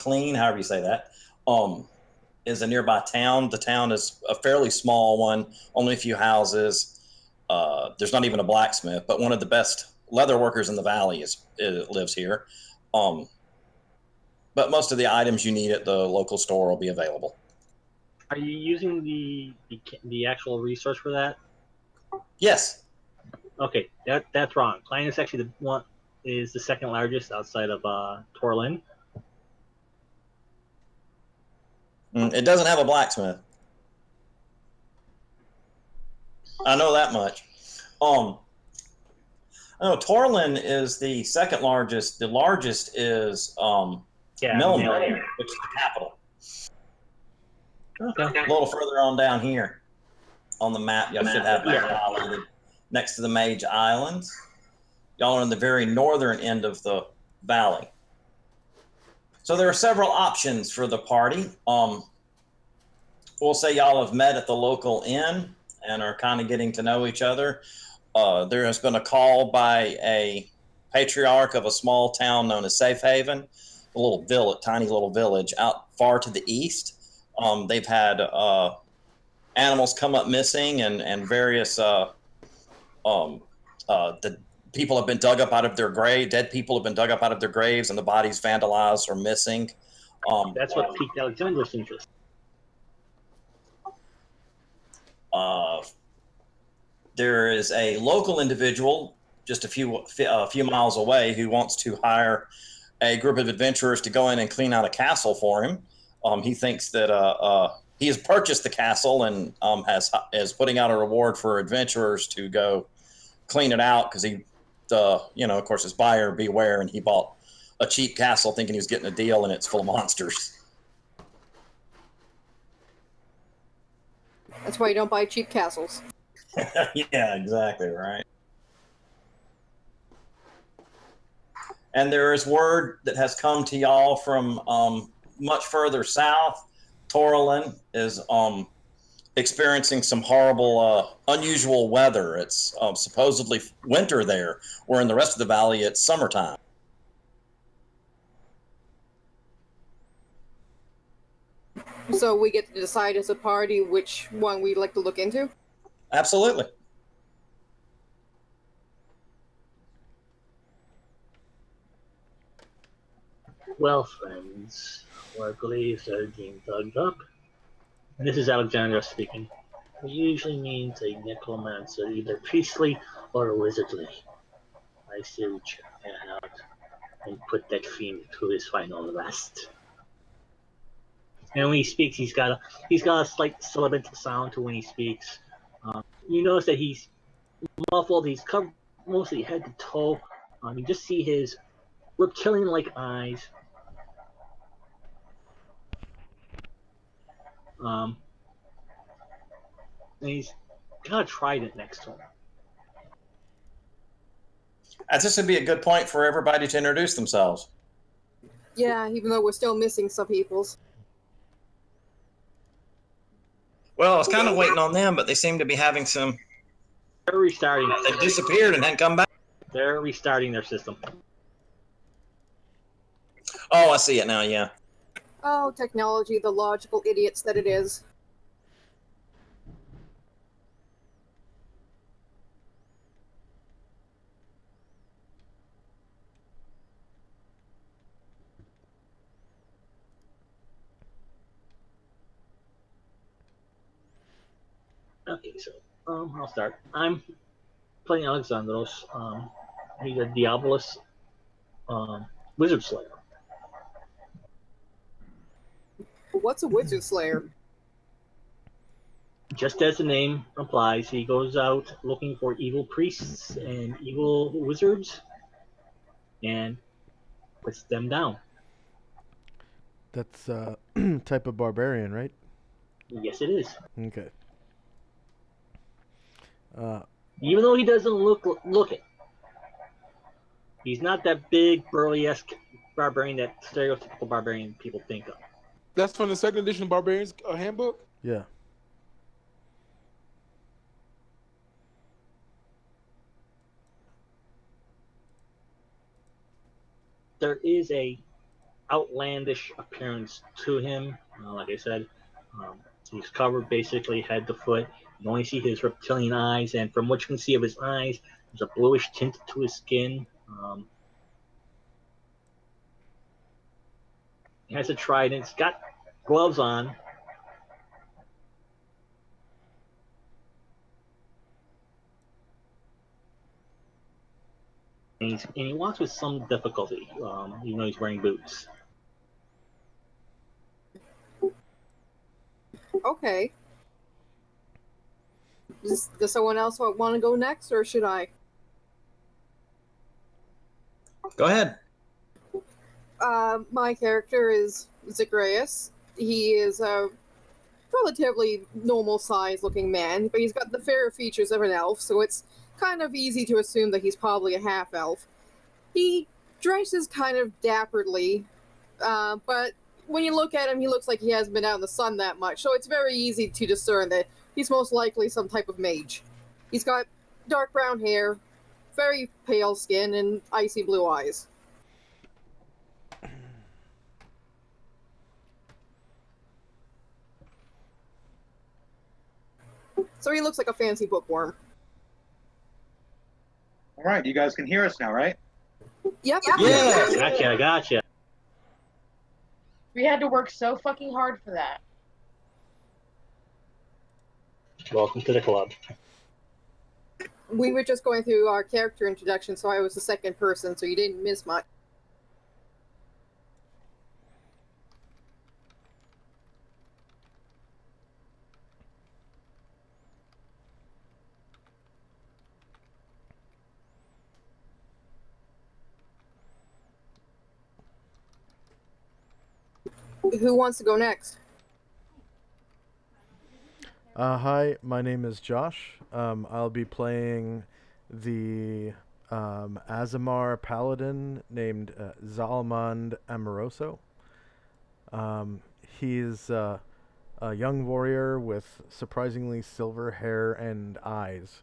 Clean, however you say that, is a nearby town. The town is a fairly small one, only a few houses. There's not even a blacksmith, but one of the best leather workers in the valley lives here. Um, but most of the items you need at the local store will be available. Are you using the actual resource for that? Yes. Okay, that's wrong. Klein is actually the second largest outside of Torlin. It doesn't have a blacksmith. I know that much. I know Torlin is the second largest. The largest is Milner, which is the capital. Okay. A little further on down here on the map, y'all should have that highlighted next to the Mage Islands. Y'all are in the very northern end of the valley. So there are several options for the party. We'll say y'all have met at the local inn and are kind of getting to know each other. There has been a call by a patriarch of a small town known as Safe Haven, a little village, tiny little village out far to the east. They've had animals come up missing, and various the people have been dug up out of their grave. Dead people have been dug up out of their graves, and the bodies vandalized or missing. That's what piqued Alexander's interest. There is a local individual just a few miles away who wants to hire a group of adventurers to go in and clean out a castle for him. He thinks that he has purchased the castle and is putting out a reward for adventurers to go clean it out because of course, his buyer beware, and he bought a cheap castle thinking he was getting a deal, and it's full of monsters. That's why you don't buy cheap castles. Yeah, exactly, right. And there is word that has come to y'all from much further south. Torlin is experiencing some horrible, unusual weather. It's supposedly winter there, where in the rest of the valley it's summertime. So we get to decide as a party which one we'd like to look into? Absolutely. Well, friends, our graves are being dug up. And this is Alexander speaking. It usually means a necromancer, either priestly or wizardly. I say we check that out and put that fiend to his final rest. And when he speaks, he's got a slight sibilant sound to when he speaks. You notice that he's muffled. He's covered mostly head to toe. You just see his reptilian-like eyes. And he's got a trident next to him. This would be a good point for everybody to introduce themselves. Yeah, even though we're still missing some peoples. Well, I was kind of waiting on them, but they seem to be having some... They're restarting. They've disappeared and hadn't come back. They're restarting their system. Oh, I see it now, yeah. Oh, technology, the logical idiots that it is. Okay, so I'll start. I'm playing Alexandros. He's a Diabolus wizard slayer. What's a wizard slayer? Just as the name implies, he goes out looking for evil priests and evil wizards and puts them down. That's a type of barbarian, right? Yes, it is. Okay. Even though he doesn't look it, he's not that big, burly-esque barbarian that stereotypical barbarian people think of. That's from the second edition Barbarians Handbook? Yeah. There is a outlandish appearance to him. Like I said, um, he's covered basically head to foot. You only see his reptilian eyes, and from what you can see of his eyes, there's a bluish tint to his skin. He has a trident. He's got gloves on. And he walks with some difficulty, even though he's wearing boots. Okay. Does someone else want to go next, or should I? Go ahead. My character is Zagreus. He is a relatively normal-sized looking man, but he's got the fairer features of an elf, so it's kind of easy to assume that he's probably a half-elf. He dresses kind of dapperly, but when you look at him, he looks like he hasn't been out in the sun that much, so it's very easy to discern that he's most likely some type of mage. He's got dark brown hair, very pale skin, and icy blue eyes. So he looks like a fancy bookworm. All right, you guys can hear us now, right? Yep. Yeah. Gotcha. We had to work so fucking hard for that. Welcome to the club. We were just going through our character introduction, so I was the second person, so you didn't miss much. Who wants to go next? Hi, my name is Josh. I'll be playing the Azamar paladin named Zalmand Amoroso. He's a young warrior with surprisingly silver hair and eyes.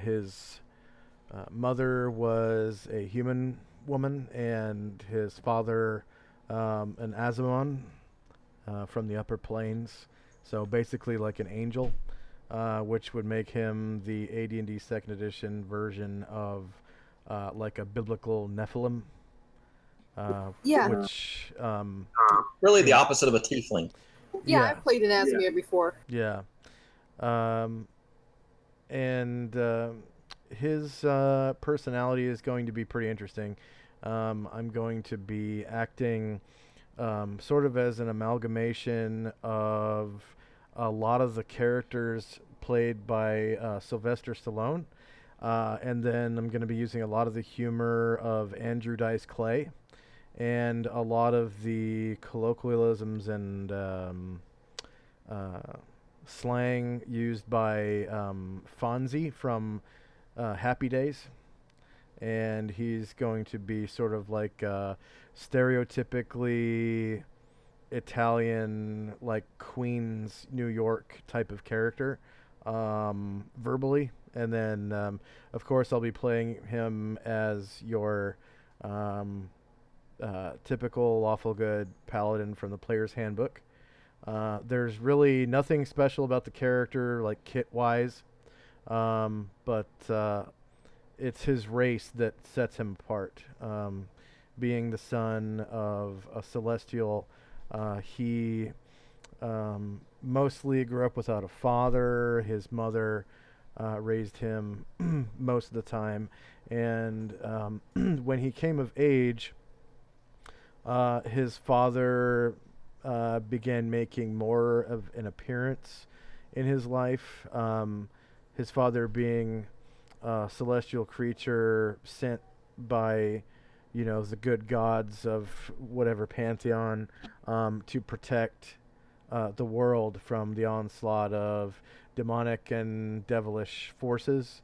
His mother was a human woman, and his father an Azamon from the upper plains. So basically like an angel, which would make him the AD&D 2nd edition version of like a biblical Nephilim. Yeah. Which Really the opposite of a tiefling. Yeah, I've played an Azamir before. Yeah. And his personality is going to be pretty interesting. I'm going to be acting sort of as an amalgamation of a lot of the characters played by Sylvester Stallone. And then I'm going to be using a lot of the humor of Andrew Dice Clay and a lot of the colloquialisms and slang used by Fonzie from Happy Days. And he's going to be sort of like stereotypically Italian, like Queens, New York type of character, verbally. And then, of course, I'll be playing him as your typical lawful good paladin from the Player's Handbook. There's really nothing special about the character, like kit-wise, but it's his race that sets him apart. Being the son of a celestial, he mostly grew up without a father. His mother raised him most of the time. And when he came of age, his father began making more of an appearance in his life. His father being a celestial creature sent by, you know, the good gods of whatever pantheon to protect the world from the onslaught of demonic and devilish forces.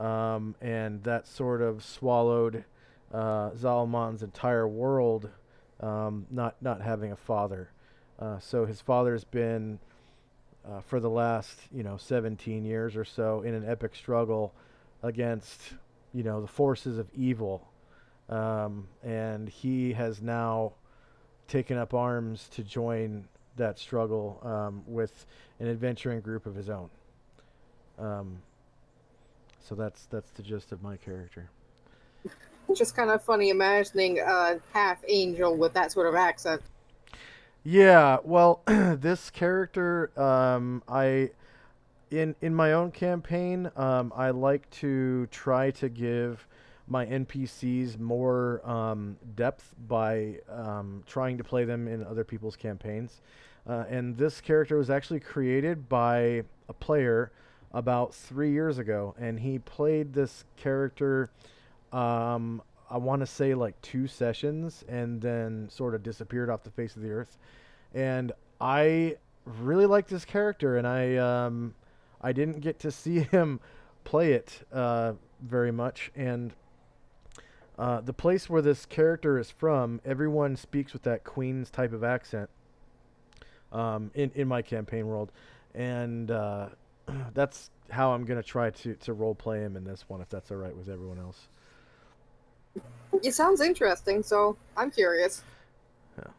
And that sort of swallowed Zalman's entire world, not having a father. So his father's been, for the last, 17 years or so, in an epic struggle against, the forces of evil. And he has now taken up arms to join that struggle with an adventuring group of his own. So that's the gist of my character. It's just kind of funny imagining a half angel with that sort of accent. Yeah, well, this character, in my own campaign, I like to try to give my NPCs more depth by trying to play them in other people's campaigns. And this character was actually created by a player about 3 years ago, and he played this character, I want to say like 2 sessions, and then sort of disappeared off the face of the earth. And I really liked this character, and I didn't get to see him play it very much. And the place where this character is from, everyone speaks with that Queen's type of accent in my campaign world. And that's how I'm going to try to role play him in this one, if that's all right with everyone else. It sounds interesting, so I'm curious. Yeah.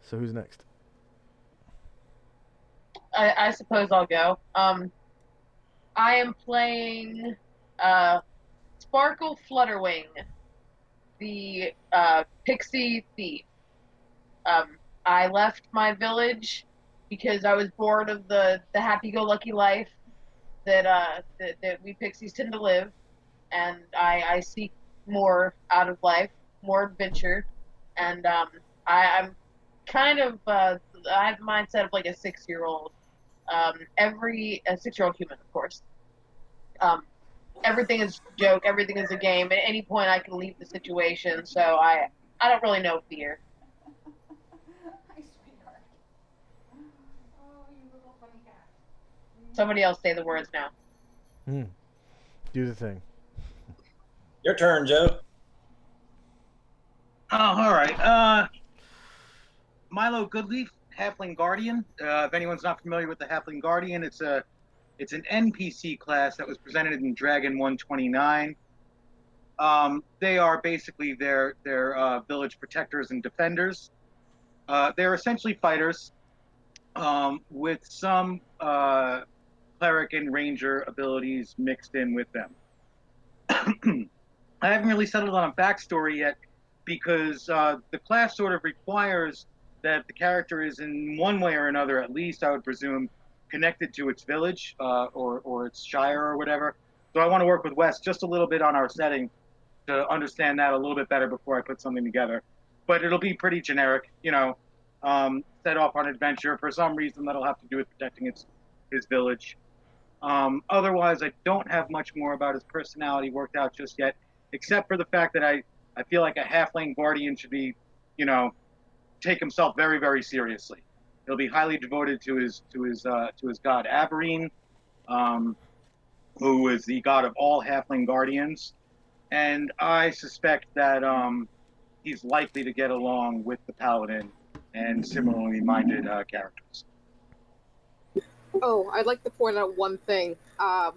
So who's next? I suppose I'll go. I am playing Sparkle Flutterwing, the pixie thief. I left my village because I was bored of the happy-go-lucky life that we pixies tend to live, and I seek more out of life, more adventure, and I'm kind of I have the mindset of like a 6-year-old. A 6-year-old human, of course. Everything is a joke, everything is a game. At any point, I can leave the situation, so I don't really know fear. Hi, sweetheart. Oh, you little funny cat. Somebody else say the words now. Do the thing. Your turn, Joe. Oh, all right. Milo Goodleaf, Halfling Guardian. If anyone's not familiar with the Halfling Guardian, it's an NPC class that was presented in Dragon 129. They are basically their village protectors and defenders. They're essentially fighters with some cleric and ranger abilities mixed in with them. I haven't really settled on a backstory yet because the class sort of requires that the character is in one way or another, at least I would presume, connected to its village or its shire or whatever. So I want to work with Wes just a little bit on our setting to understand that a little bit better before I put something together. But it'll be pretty generic, set off on adventure. For some reason, that'll have to do with protecting his village. Otherwise, I don't have much more about his personality worked out just yet, except for the fact that I feel like a halfling guardian should be, take himself very, very seriously. He'll be highly devoted to his god Aberreen, who is the god of all halfling guardians, and I suspect that he's likely to get along with the paladin and similarly minded characters. Oh, I'd like to point out one thing.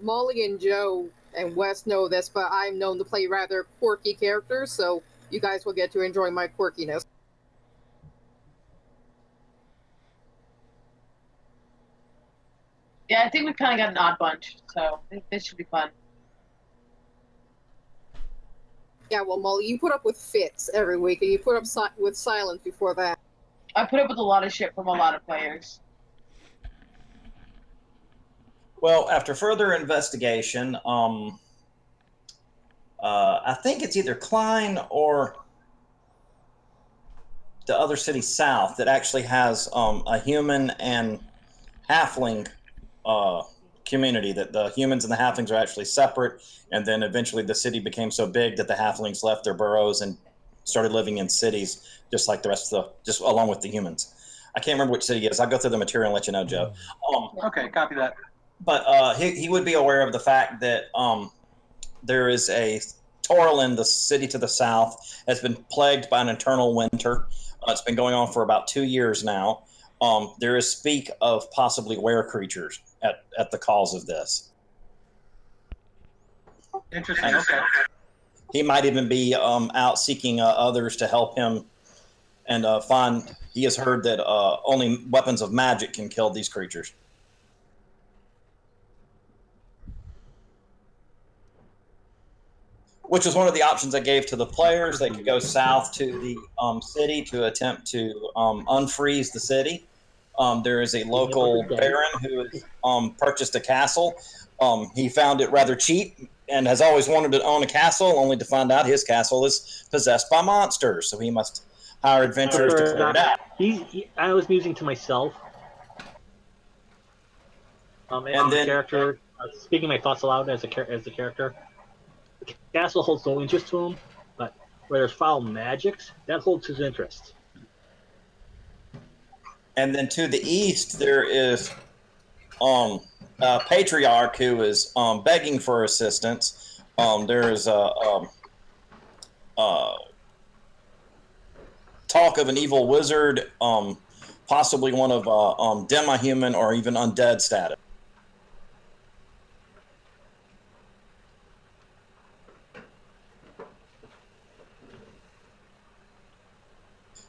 Molly and Joe and Wes know this, but I'm known to play rather quirky characters, so you guys will get to enjoy my quirkiness. Yeah, I think we've kind of got an odd bunch, so this should be fun. Yeah, well, Molly, you put up with fits every week, and you put up with silence before that. I put up with a lot of shit from a lot of players. Well, after further investigation, I think it's either Klein or the other city south that actually has a human and halfling community, that the humans and the halflings are actually separate, and then eventually the city became so big that the halflings left their burrows and started living in cities just like the rest of just along with the humans. I can't remember which city it is. I'll go through the material and let you know, Joe. Okay, copy that. But he would be aware of the fact that there is a Torlin, the city to the south, has been plagued by an eternal winter. It's been going on for about 2 years now. There is speak of possibly were creatures at the cause of this. Interesting. Okay. He might even be out seeking others to help him and he has heard that only weapons of magic can kill these creatures. Which is one of the options I gave to the players. They could go south to the city to attempt to unfreeze the city. There is a local baron who has purchased a castle. He found it rather cheap and has always wanted to own a castle, only to find out his castle is possessed by monsters. So he must hire adventurers to clear it out. I was musing to myself. And then, the character, speaking my thoughts aloud as the character, the castle holds no interest to him, but where there's foul magics, that holds his interest. And then to the east, there is a patriarch who is begging for assistance. There is a talk of an evil wizard, possibly one of demi-human or even undead status.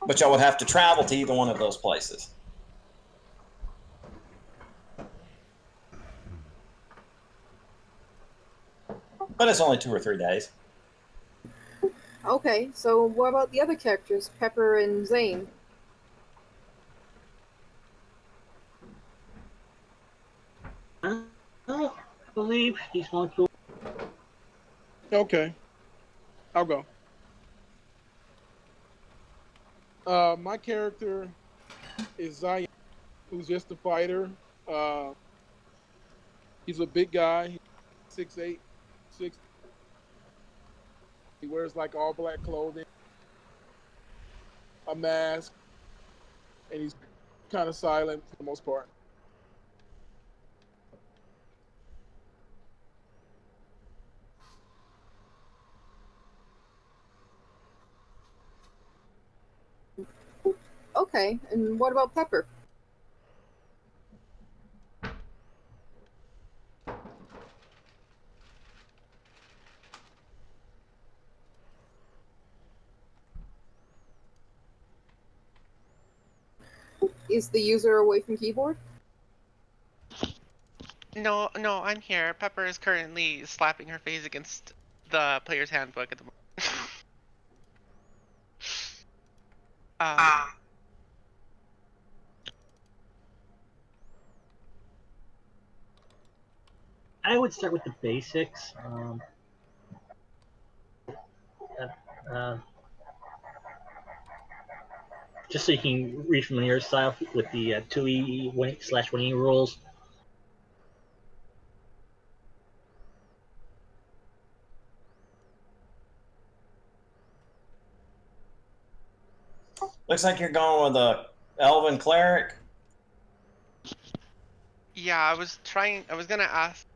But y'all would have to travel to either one of those places. But it's only 2 or 3 days. Okay, so what about the other characters, Pepper and Zane? I believe he's going to. Okay, I'll go. My character is Zion, who's just a fighter. He's a big guy, 6'8", 6. He wears like all black clothing, a mask, and he's kind of silent for the most part. Okay, and what about Pepper? Is the user away from keyboard? No, I'm here. Pepper is currently slapping her face against the player's handbook at the moment. I would start with the basics. Just so you can read from your style with the 2E /1E rules. Looks like you're going with a elven cleric. Yeah, I was gonna ask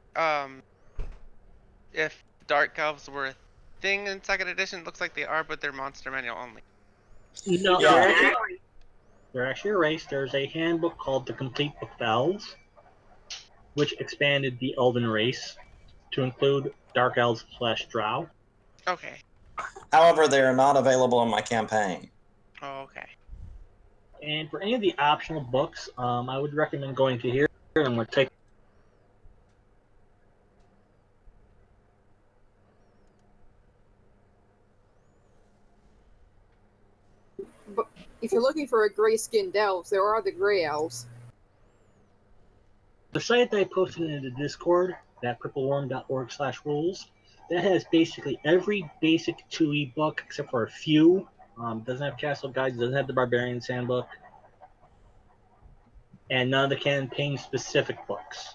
if dark elves were a thing in 2nd edition. Looks like they are, but they're monster manual only. No, Yeah. they're actually a race. There's a handbook called the Complete Book of Elves, which expanded the elven race to include dark elves / drow. Okay. However, they are not available in my campaign. Oh, okay. And for any of the optional books, I would recommend going to here. And I'm going to take. But if you're looking for a gray-skinned elves, there are the gray elves. The site that I posted into the Discord, that purpleworm.org/rules, that has basically every basic 2E book except for a few. Doesn't have Castle Guides, doesn't have the Barbarian's Handbook, and none of the campaign-specific books.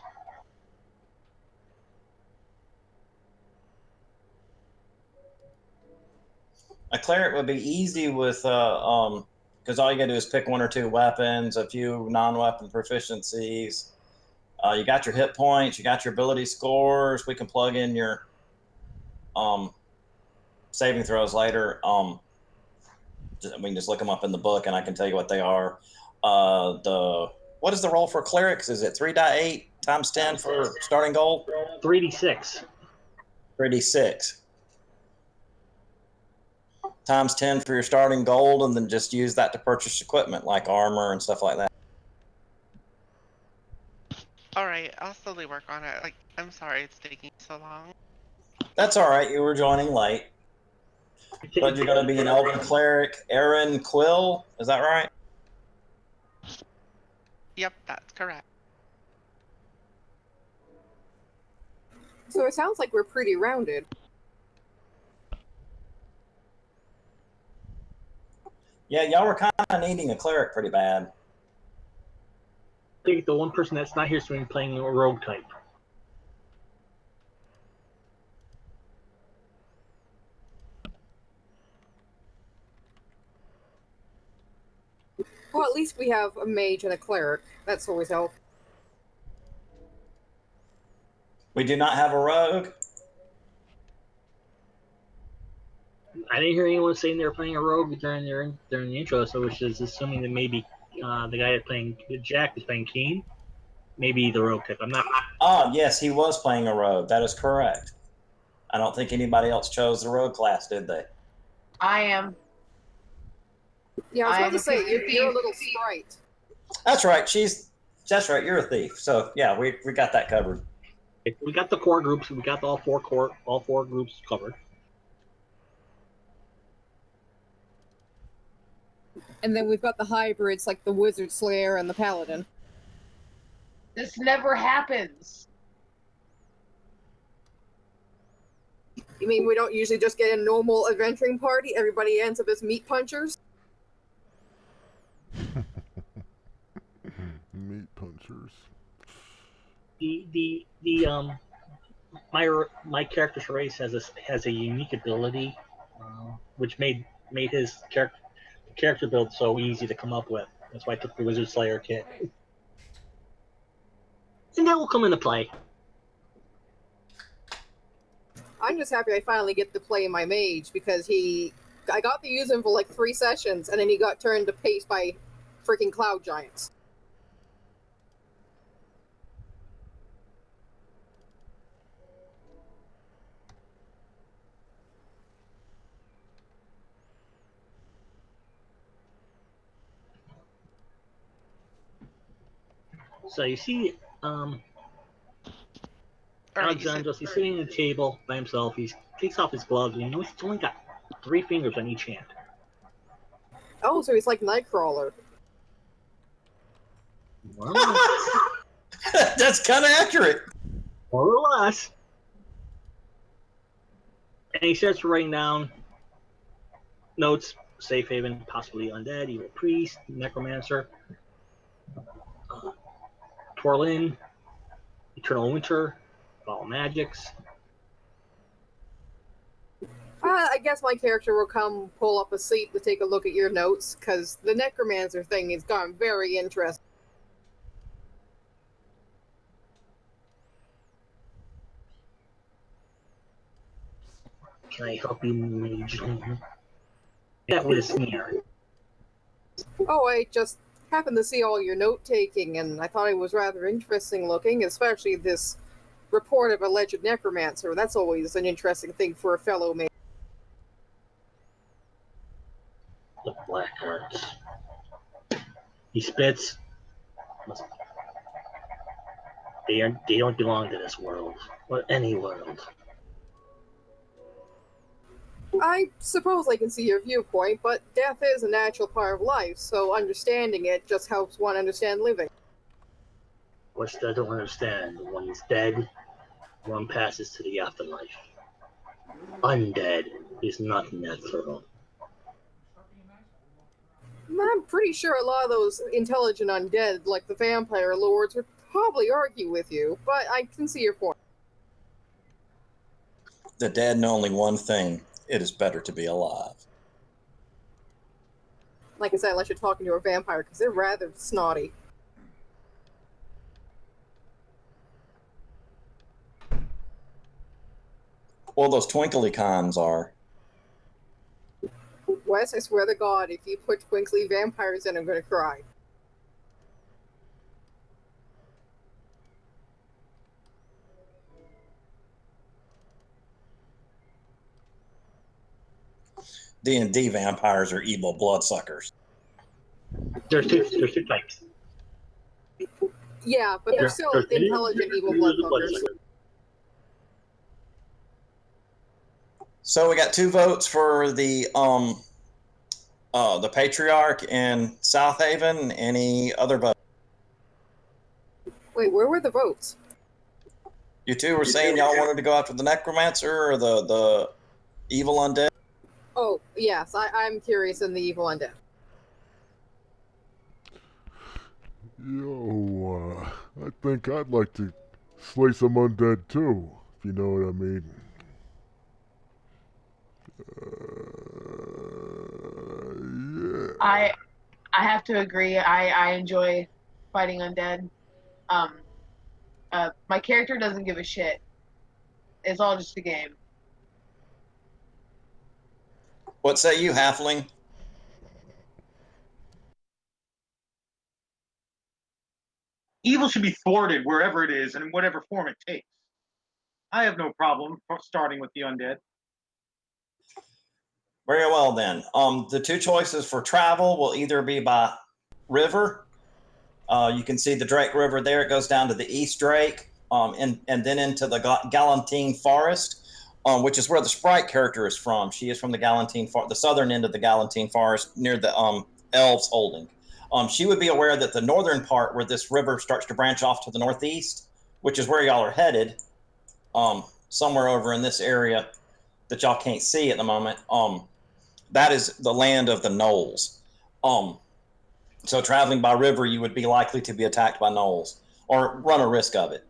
A cleric would be easy with because all you gotta do is pick 1 or 2 weapons, a few non-weapon proficiencies. You got your hit points, you got your ability scores. We can plug in your saving throws later. We can just look them up in the book, and I can tell you what they are. What is the roll for clerics? Is it 3d8 times 10 for starting goal? 3d6. 3d6 times 10 for your starting gold, and then just use that to purchase equipment like armor and stuff like that. All right, I'll slowly work on it. Like, I'm sorry it's taking so long. That's all right. You were joining late. But you're going to be an elven cleric, Aaron Quill. Is that right? Yep, that's correct. So it sounds like we're pretty rounded. Yeah, y'all were kind of needing a cleric pretty bad. I think the one person that's not here is playing a rogue type. Well, at least we have a mage and a cleric. That's always helpful. We do not have a rogue. I didn't hear anyone saying they were playing a rogue during the intro, so which is assuming that maybe the guy that's playing Jack is playing Keen. Maybe the rogue type. I'm not. Ah, yes, he was playing a rogue. That is correct. I don't think anybody else chose the rogue class, did they? I am. Yeah, I was I about am to a say, you're a thief. little sprite. That's right. That's right. You're a thief. So yeah, we got that covered. We got the core groups. We got all four groups covered. And then we've got the hybrids like the Wizard Slayer and the Paladin. This never happens. You mean we don't usually just get a normal adventuring party? Everybody ends up as meat punchers? Meat punchers. My character's race has a unique ability, which made his character build so easy to come up with. That's why I took the Wizard Slayer kit, and that will come into play. I'm just happy I finally get to play my mage because I got to use him for like 3 sessions and then he got turned to paste by freaking cloud giants. So you see, All right, Alexandros, he's sitting at the table by himself. He takes off his gloves, and you know he's only got 3 fingers on each hand. Oh, so he's like Nightcrawler. More or less. That's kind of accurate. More or less. And he starts writing down notes: safe haven, possibly undead, evil priest, necromancer, Torlin, eternal winter, fall magics. I guess my character will come pull up a seat to take a look at your notes, because the necromancer thing has gone very interesting. Can I help you, mage? That with a sneer. Oh, I just happened to see all your note taking, and I thought it was rather interesting looking, especially this report of alleged necromancer. That's always an interesting thing for a fellow mage. The black arts. He spits. They don't belong to this world, or any world. I suppose I can see your viewpoint, but death is a natural part of life, so understanding it just helps one understand living. Which I don't understand. When he's dead, one passes to the afterlife. Undead is not natural. I'm pretty sure a lot of those intelligent undead, like the vampire lords, would probably argue with you, but I can see your point. The dead know only one thing. It is better to be alive. Like I said, unless you're talking to a vampire, because they're rather snotty. Well, those twinkly cons are. Wes, I swear to God, if you put twinkly vampires in, I'm gonna cry. D&D vampires are evil bloodsuckers. There's two types. Yeah, but they're still intelligent evil bloodfuckers. So we got 2 votes for the Patriarch in South Haven. Any other votes? Wait, where were the votes? You two were saying y'all wanted to go after the Necromancer or the evil undead? Oh, yes, I'm curious in the evil undead. Yo, I think I'd like to slay some undead too, if you know what I mean. Yeah. I have to agree. I enjoy fighting undead. My character doesn't give a shit. It's all just a game. What say you, Halfling? Evil should be thwarted wherever it is and in whatever form it takes. I have no problem starting with the undead. Very well then. The 2 choices for travel will either be by river. You can see the Drake River there. It goes down to the East Drake, and then into the Galantine Forest, which is where the Sprite character is from. She is from the the southern end of the Galantine Forest, near the Elves Holding. She would be aware that the northern part, where this river starts to branch off to the northeast, which is where y'all are headed, somewhere over in this area that y'all can't see at the moment, that is the land of the Gnolls. So traveling by river, you would be likely to be attacked by Gnolls or run a risk of it.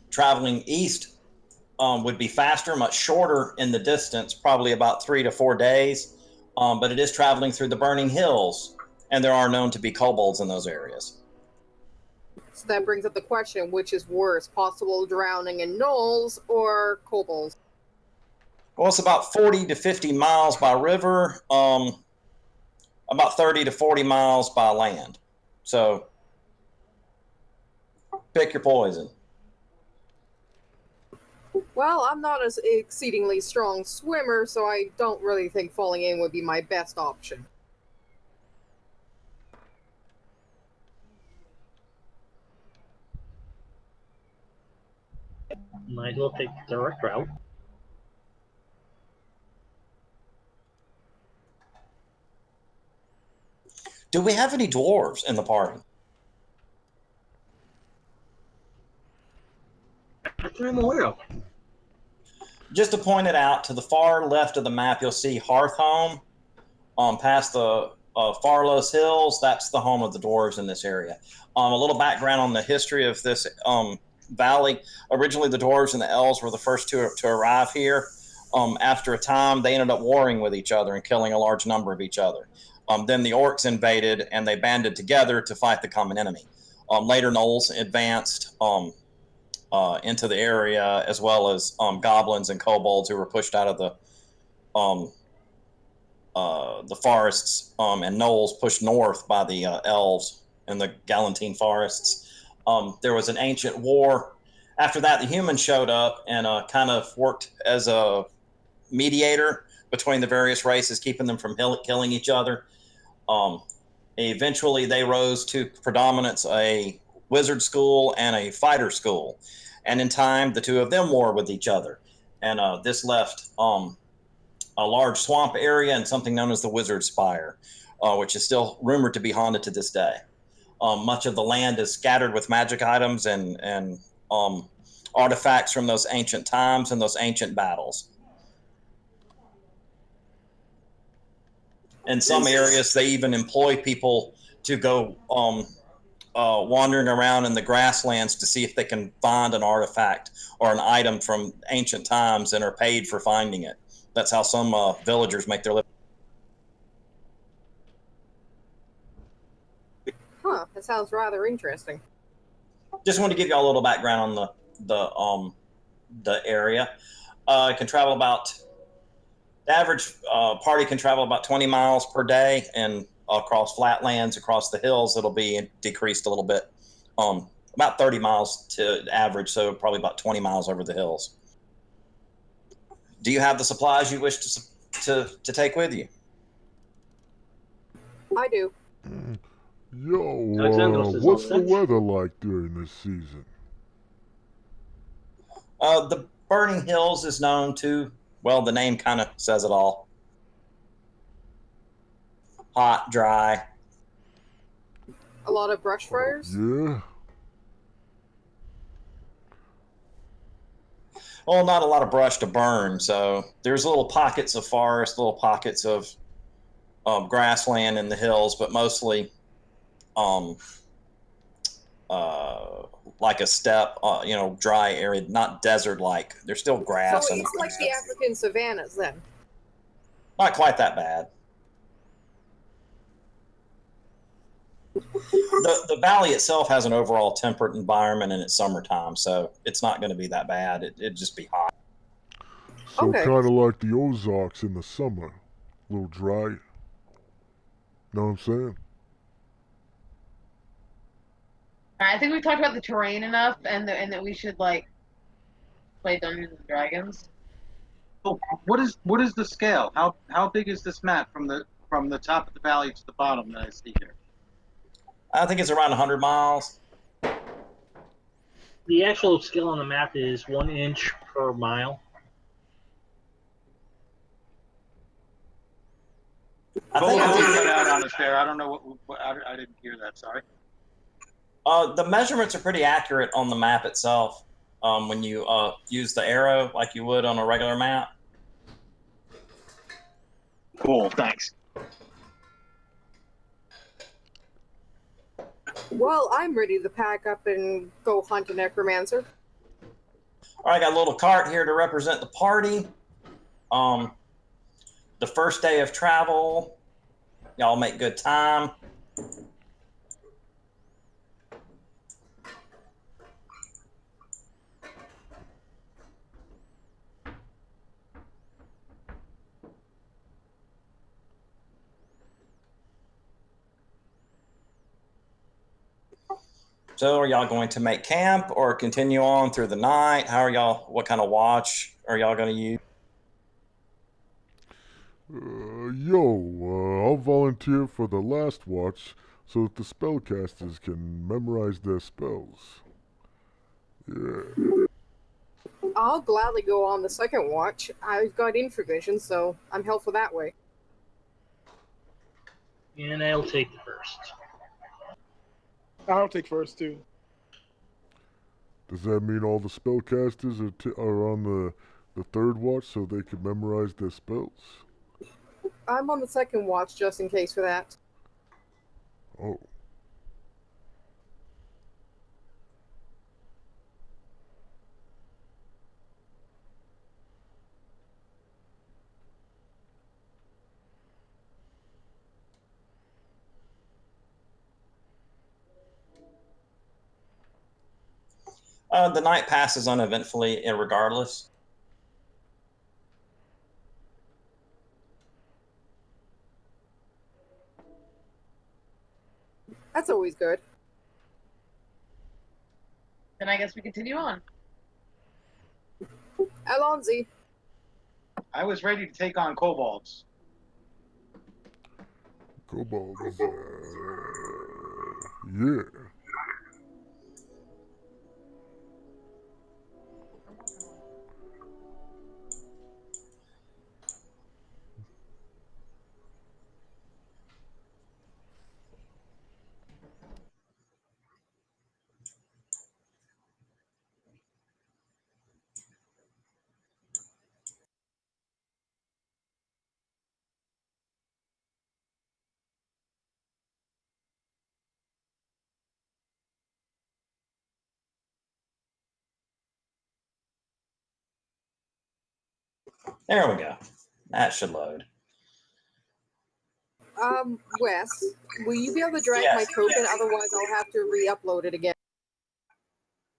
Traveling east would be faster, much shorter in the distance, probably about 3 to 4 days. But it is traveling through the burning hills, and there are known to be kobolds in those areas. So that brings up the question, which is worse, possible drowning in gnolls or kobolds? Well, it's about 40 to 50 miles by river, about 30 to 40 miles by land. So pick your poison. Well, I'm not an exceedingly strong swimmer, so I don't really think falling in would be my best option. Might as well take the direct route. Do we have any dwarves in the party? I'm aware of. Just to point it out, to the far left of the map, you'll see Hearthhome. Past the Farlos Hills, that's the home of the dwarves in this area. A little background on the history of this valley. Originally, the dwarves and the elves were the first to arrive here. After a time, they ended up warring with each other and killing a large number of each other. Then the orcs invaded, and they banded together to fight the common enemy. Later, Gnolls advanced into the area, as well as goblins and kobolds who were pushed out of the forests, and Gnolls pushed north by the elves in the Galantine forests. There was an ancient war. After that, the humans showed up and kind of worked as a mediator between the various races, keeping them from killing each other. Eventually, they rose to predominance a wizard school and a fighter school. And in time, the two of them warred with each other. And this left a large swamp area and something known as the Wizard Spire, which is still rumored to be haunted to this day. Much of the land is scattered with magic items and artifacts from those ancient times and those ancient battles. In some areas, they even employ people to go wandering around in the grasslands to see if they can find an artifact or an item from ancient times and are paid for finding it. That's how some villagers make their living. Huh, that sounds rather interesting. Just want to give you all a little background on the area. It can travel about, the average party can travel about 20 miles per day, and across flatlands, across the hills, it'll be decreased a little bit. About 30 miles to average, so probably about 20 miles over the hills. Do you have the supplies you wish to take with you? I do. Yo, Alexandros is what's all the set. weather like during this season? The Burning Hills is known to, well, the name kind of says it all. Hot, dry. A lot of brush fires. Yeah? Well, not a lot of brush to burn, so there's little pockets of forest, little pockets of grassland in the hills, but mostly like a steppe, dry area, not desert-like. There's still So grass. it's like the African savannas then. Not quite that bad. The valley itself has an overall temperate environment and it's summertime, so it's not going to be that bad. It'd just be hot. So Okay. kind of like the Ozarks in the summer. A little dry. Know what I'm saying? I think we talked about the terrain enough, and that we should like play Dungeons and Dragons. Oh, what is the scale? How big is this map from the top of the valley to the bottom that I see here? I think it's around 100 miles. The actual scale on the map is 1 inch per mile. I think What I cut out on us there. I don't know what I didn't hear that. Sorry. the measurements are pretty accurate on the map itself when you use the arrow like you would on a regular map. Cool. Thanks. Well, I'm ready to pack up and go hunt a necromancer. All right, I got a little cart here to represent the party. The first day of travel, y'all make good time. So are y'all going to make camp or continue on through the night? How are y'all, what kind of watch are y'all going to use? I'll volunteer for the last watch so that the spellcasters can memorize their spells. Yeah. I'll gladly go on the second watch. I've got infravision, so I'm helpful that way. And I'll take the first. I'll take first too. Does that mean all the spellcasters are on the third watch so they can memorize their spells? I'm on the second watch just in case for that. Oh. The night passes uneventfully regardless. That's always good. Then I guess we continue on. Alonzi. I was ready to take on kobolds. Kobolds, yeah. There we go. That should load. Wes, will you be able to drag Yes. my token? Otherwise, I'll have to re-upload it again.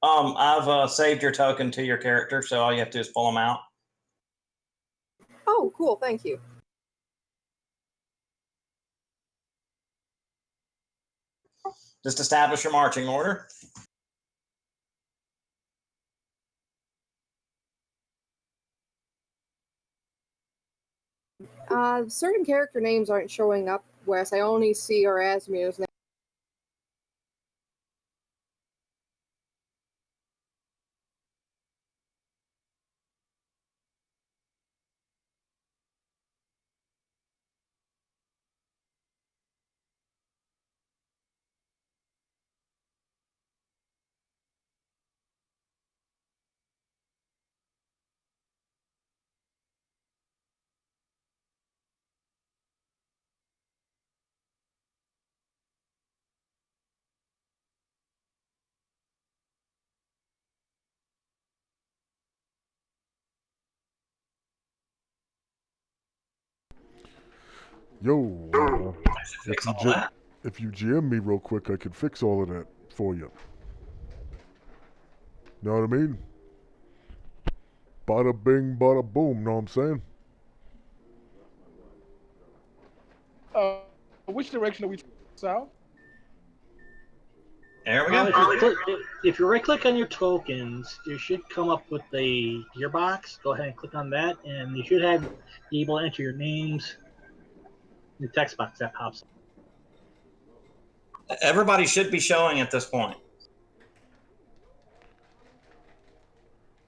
I've saved your token to your character, so all you have to do is pull them out. Oh, cool. Thank you. Just establish your marching order. Certain character names aren't showing up, Wes. I only see Erasmus now. Yo, Fix all that. if you GM me real quick, I could fix all of that for you. Know what I mean? Bada bing, bada boom. Know what I'm saying? Which direction are we? South. There we go. If you right-click on your tokens, you should come up with the gearbox. Go ahead and click on that, and you should be able to enter your names in the text box that pops up. Everybody should be showing at this point.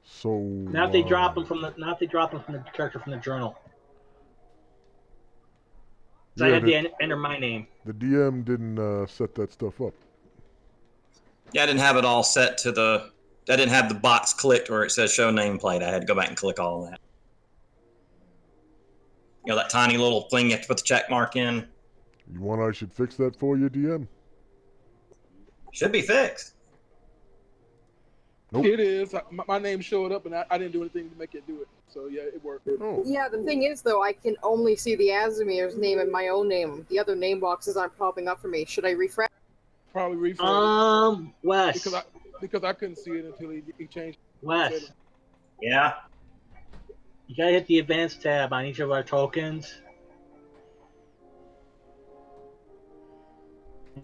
So Now if they drop them from the character from the journal. So I had to enter my name. The DM didn't set that stuff up. Yeah, I didn't have it all set to the. I didn't have the box clicked where it says show nameplate. I had to go back and click all of that. You know, that tiny little thing you have to put the check mark in. You want I should fix that for you, DM? Should be fixed. Nope. It is. My name showed up, and I didn't do anything to make it do it. So yeah, it worked. Oh. Yeah, the thing is, though, I can only see the Azimir's name and my own name. The other name boxes aren't popping up for me. Should I refresh? Probably refresh. Wes. Because I couldn't see it until he changed. Wes. Yeah. You gotta hit the advanced tab on each of our tokens.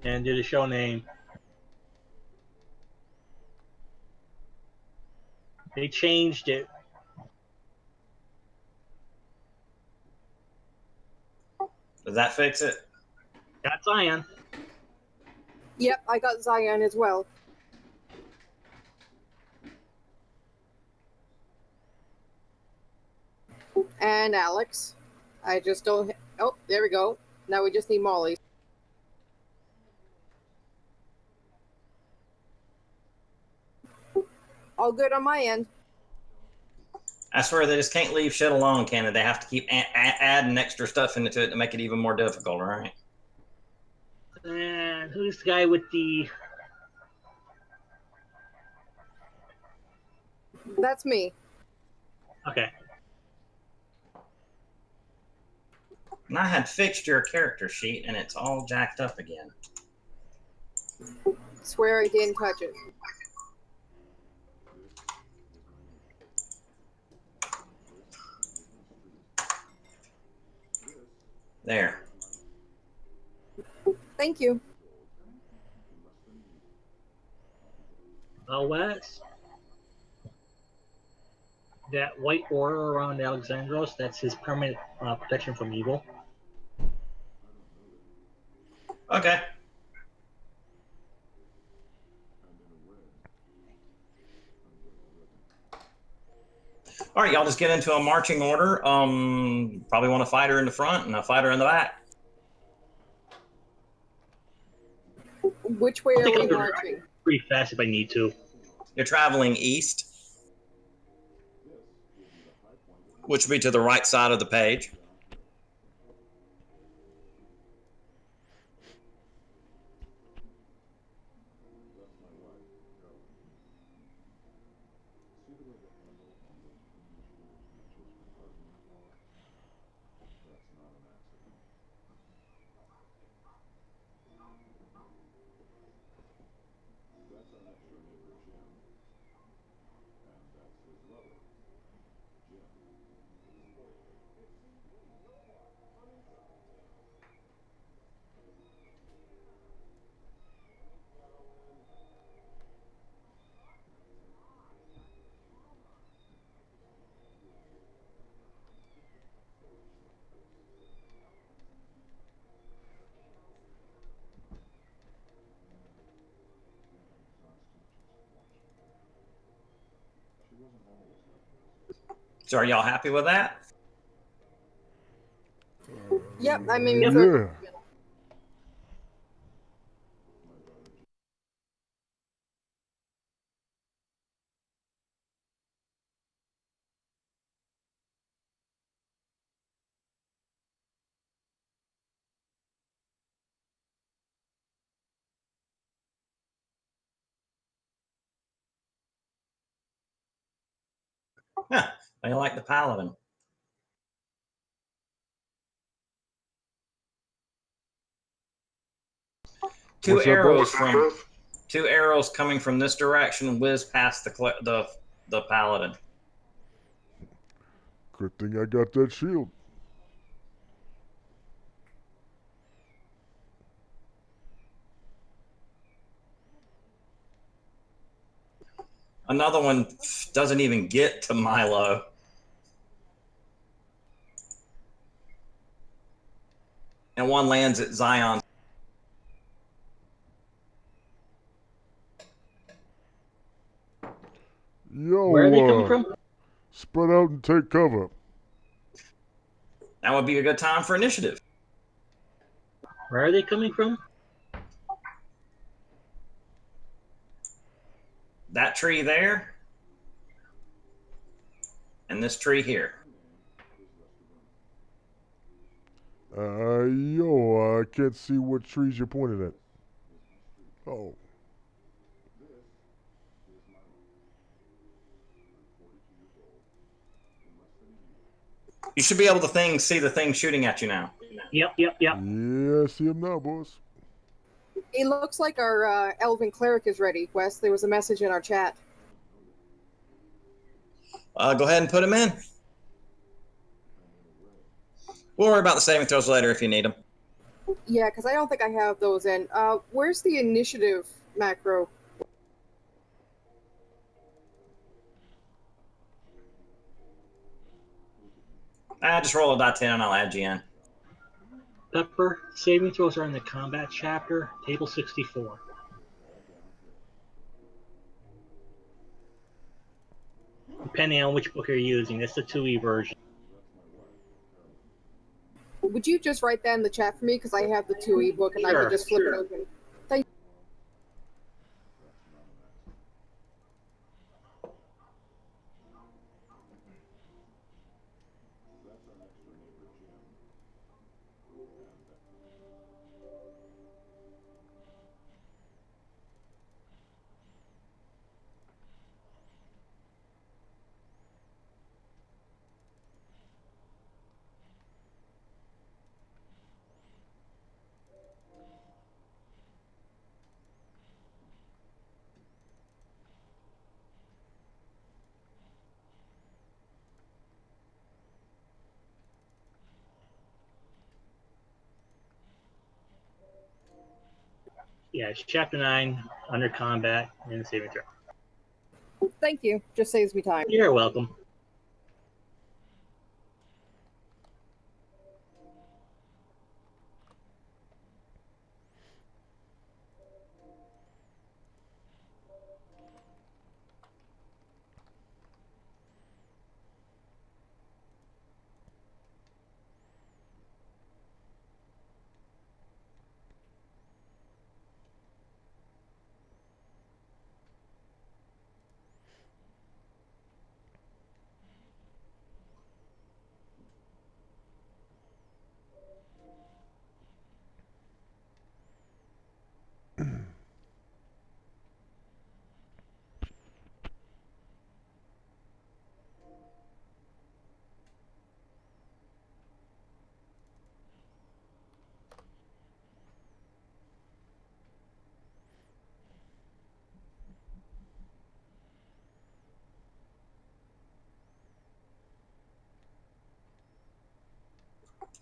And do the show name. They changed it. Does that fix it? Got Zion. Yep, I got Zion as well. And Alex. I just don't. Oh, there we go. Now we just need Molly. All good on my end. I swear they just can't leave shit alone, can they? They have to keep adding extra stuff into it to make it even more difficult, right? And who's the guy with the... That's me. Okay. And I had fixed your character sheet, and it's all jacked up again. Swear I didn't touch it. There. Thank you. Wes. That white aura around Alexandros, that's his permanent protection from evil. Okay. All right, y'all just get into a marching order. Probably want a fighter in the front and a fighter in the back. Which way are we marching? Pretty fast if I need to. You're traveling east, which would be to the right side of the page. So are y'all happy with that? Yep, I mean, Yeah. for, Huh. I like the paladin. Two What's that, arrows boss? from two arrows coming from this direction whiz past the paladin. Good thing I got that shield. Another one doesn't even get to Milo. And one lands at Zion. Yo, Where are they coming from? spread out and take cover. That would be a good time for initiative. Where are they coming from? That tree there. And this tree here. I can't see what trees you're pointing at. Oh. You should be able to see the thing shooting at you now. Yep. Yeah, I see him now, boss. it looks like our elven cleric is ready, Wes. There was a message in our chat. Go ahead and put him in. We'll worry about the saving throws later if you need them. Yeah, because I don't think I have those in. Where's the initiative macro? Just roll a die 10 and I'll add you in. Pepper, saving throws are in the combat chapter, table 64. Depending on which book you're using, it's the 2E version. Would you just write that in the chat for me? Because I have the 2E book and I Sure, can just flip sure. it open. Thank Yeah, it's chapter 9, under combat, and saving throw. Thank you. Just saves me time. You're welcome.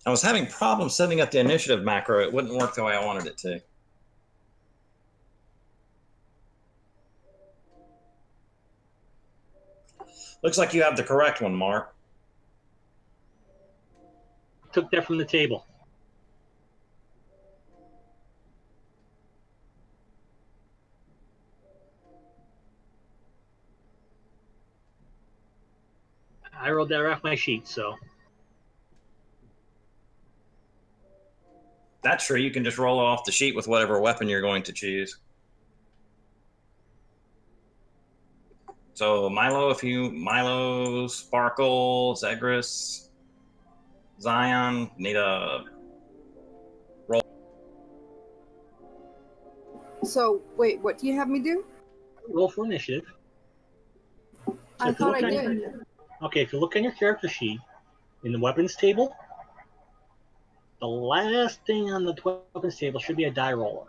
I was having problems setting up the initiative macro. It wouldn't work the way I wanted it to. Looks like you have the correct one, Mark. Took that from the table. I rolled that off my sheet, so. That's true. You can just roll off the sheet with whatever weapon you're going to choose. So Milo, Sparkle, Zegris, Zion, need a roll. So, wait, what do you have me do? Roll for initiative. So I if you thought look I on did. your- Okay, if you look on your character sheet, in the weapons table, the last thing on the weapons table should be a die roller.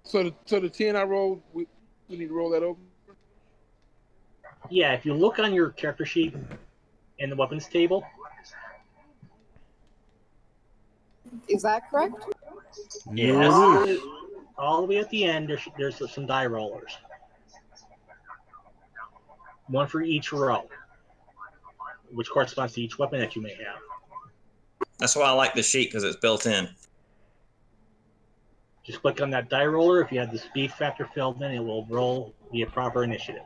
So the 10 I rolled, we need to roll that over. Yeah, if you look on your character sheet in the weapons table, Is that correct? Yes. all the way at the end, there's some die rollers. One for each row, which corresponds to each weapon that you may have. That's why I like the sheet, because it's built in. Just click on that die roller. If you have the speed factor filled in, it will roll via proper initiative.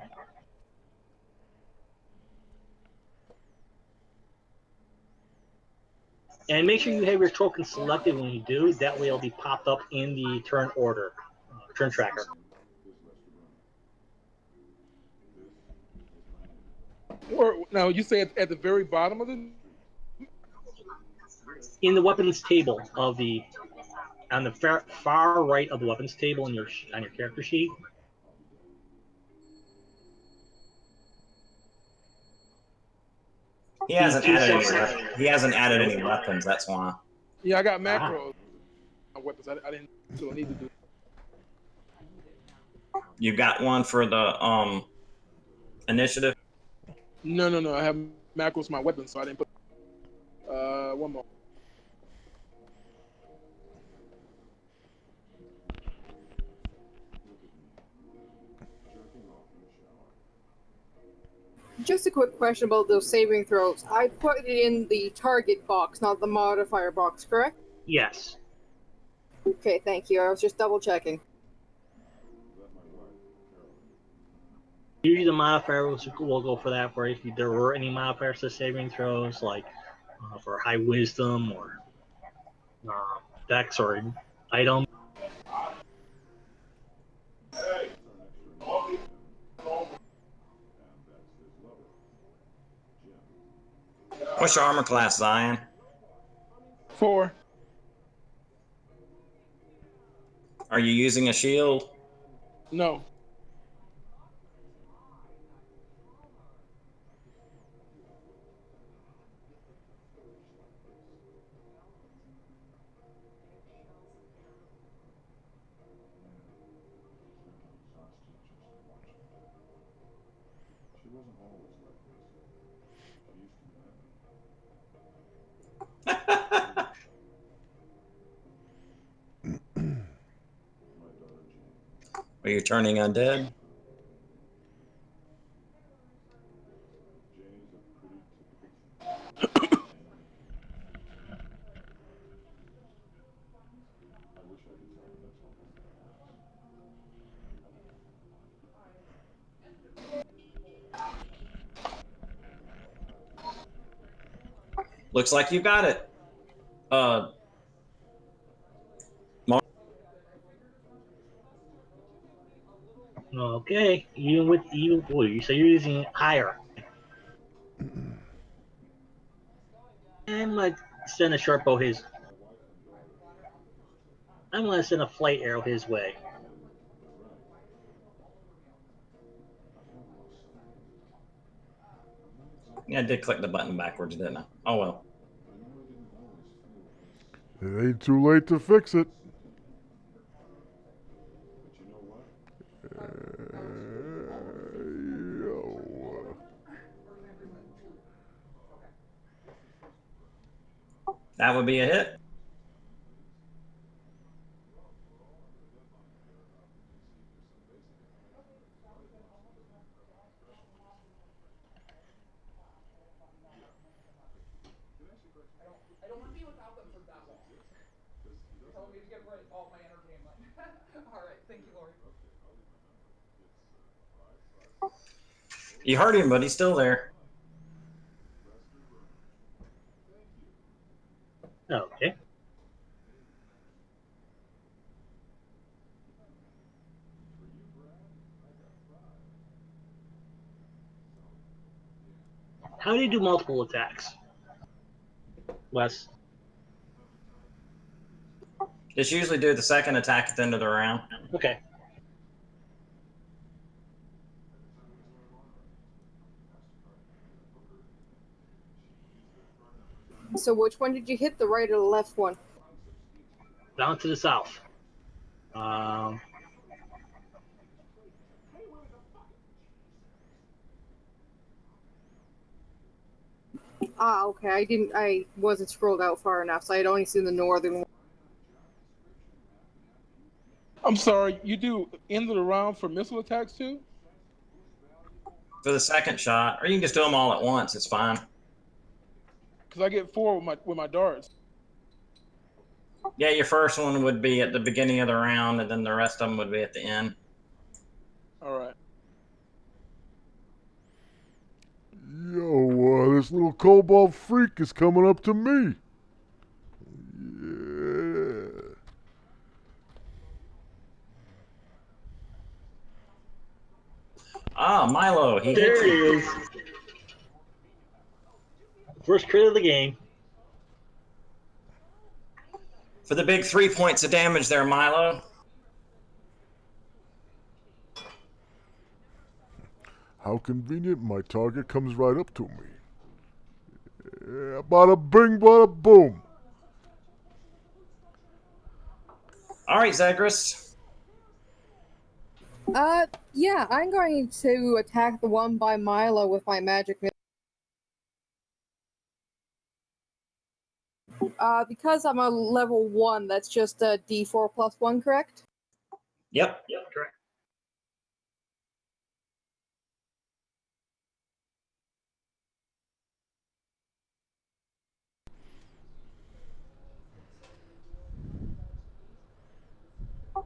And make sure you have your token selected when you do. That way it'll be popped up in the turn order, turn tracker. Or now you say at the very bottom of the. In the weapons table of the, on the far right of the weapons table on your character sheet. He hasn't added any weapons. That's why. Yeah, I got macros. Weapons. I didn't still need to do. You got one for the initiative. No. I have macros for my weapons, so I didn't put. One more. Just a quick question about those saving throws. I put it in the target box, not the modifier box, correct? Yes. Okay, thank you. I was just double checking. Usually the modifiers will go for that, for if there were any modifiers to saving throws, like for high wisdom or dex or item. What's your armor class, Zion? 4. Are you using a shield? No. Are you turning undead? Looks like you got it. Okay, even with you, so you're using higher. I'm gonna send a short bow his. I'm gonna send a flight arrow his way. Yeah, I did click the button backwards, didn't I? Oh well. It ain't too late to fix it. That would be a hit. I don't want to be without them for that long. Telling me to get rid of all my entertainment. All right, thank you, Lori. You heard him, but he's still there. Okay. How do you do multiple attacks? Wes? Just usually do the second attack at the end of the round. Okay. So which one did you hit? The right or the left one? Down to the south. Ah, okay. I wasn't scrolled out far enough, so I'd only seen the northern one. I'm sorry, you do end of the round for missile attacks too? For the second shot, or you can just do them all at once. It's fine. Because I get 4 with my darts. Yeah, your first one would be at the beginning of the round, and then the rest of them would be at the end. All right. Yo, this little cobalt freak is coming up to me. Yeah. Ah, Milo, he hit There you. it is. First crit of the game. For the big 3 points of damage there, Milo. How convenient, my target comes right up to me. Yeah, bada bing, bada boom. All right, Zagreus. Yeah, I'm going to attack the one by Milo with my magic missile. Because I'm a level 1, that's just a D4 plus 1, correct? Yep. Correct.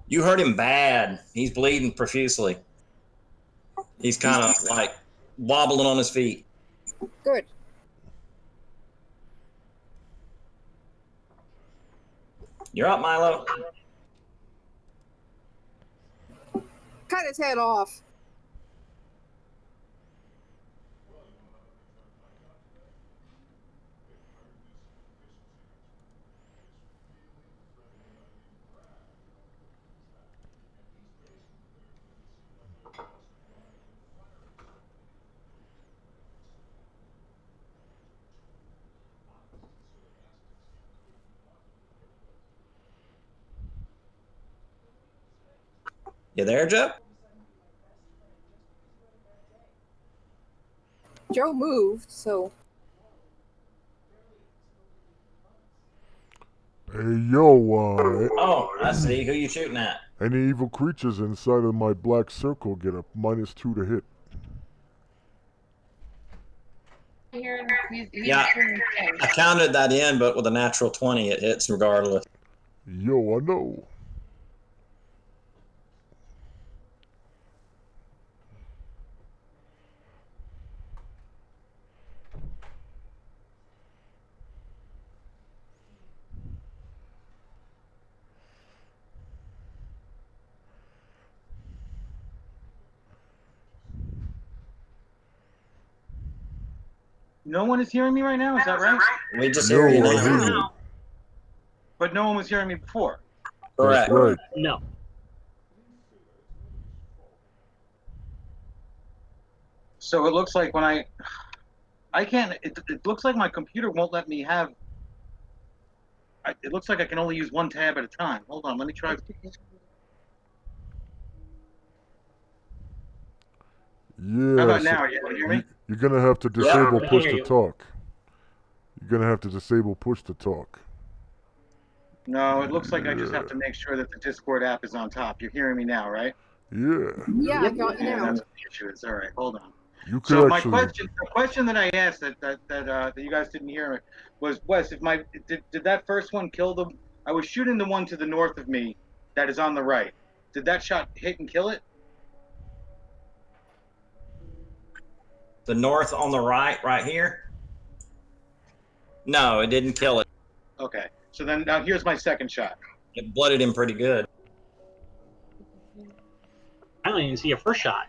You hurt him bad. He's bleeding profusely. He's kind of like wobbling on his feet. Good. You're up, Milo. Cut his head off. You there, Joe? Joe moved, so Hey, yo, Oh, I see. Who you shooting at? any evil creatures inside of my black circle get a -2 to hit. Here, he's Yeah. doing things. I counted that in, but with a natural 20, it hits regardless. Yo, I know. No one is hearing me right now. Is that right? We just hear you Yo, I now. hear you. But no one was hearing me before. Correct. That's right. No. So it looks like when I can't. It looks like my computer won't let me have. It looks like I can only use one tab at a time. Hold on, let me try. Yeah. How about so now? You can hear me? you're gonna have to disable I push hear to you. talk. You're gonna have to disable push to talk. No, it looks like I just have to make sure that the Discord app is on top. You're hearing me now, right? Yeah. yeah, I Yep. got you Yeah, now. that's what the issue is. All right, hold on. You could So my actually. the question that I asked that you guys didn't hear was Wes, if did that first one kill them? I was shooting the one to the north of me that is on the right. Did that shot hit and kill it? The north on the right here. No, it didn't kill it. Okay. So then now here's my second shot. It blooded him pretty good. I don't even see a first shot.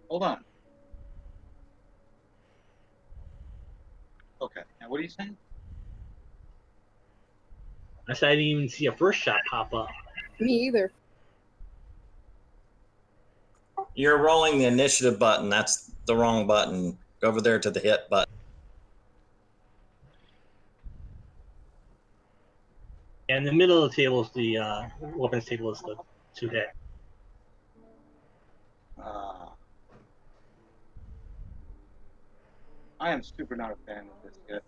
Hold on. Okay. Now what are you saying? I said I didn't even see a first shot pop up. Me either. You're rolling the initiative button. That's the wrong button. Go over there to the hit button. And in the middle of the table is the weapons table is the 2-hit. I am super not a fan of this yet.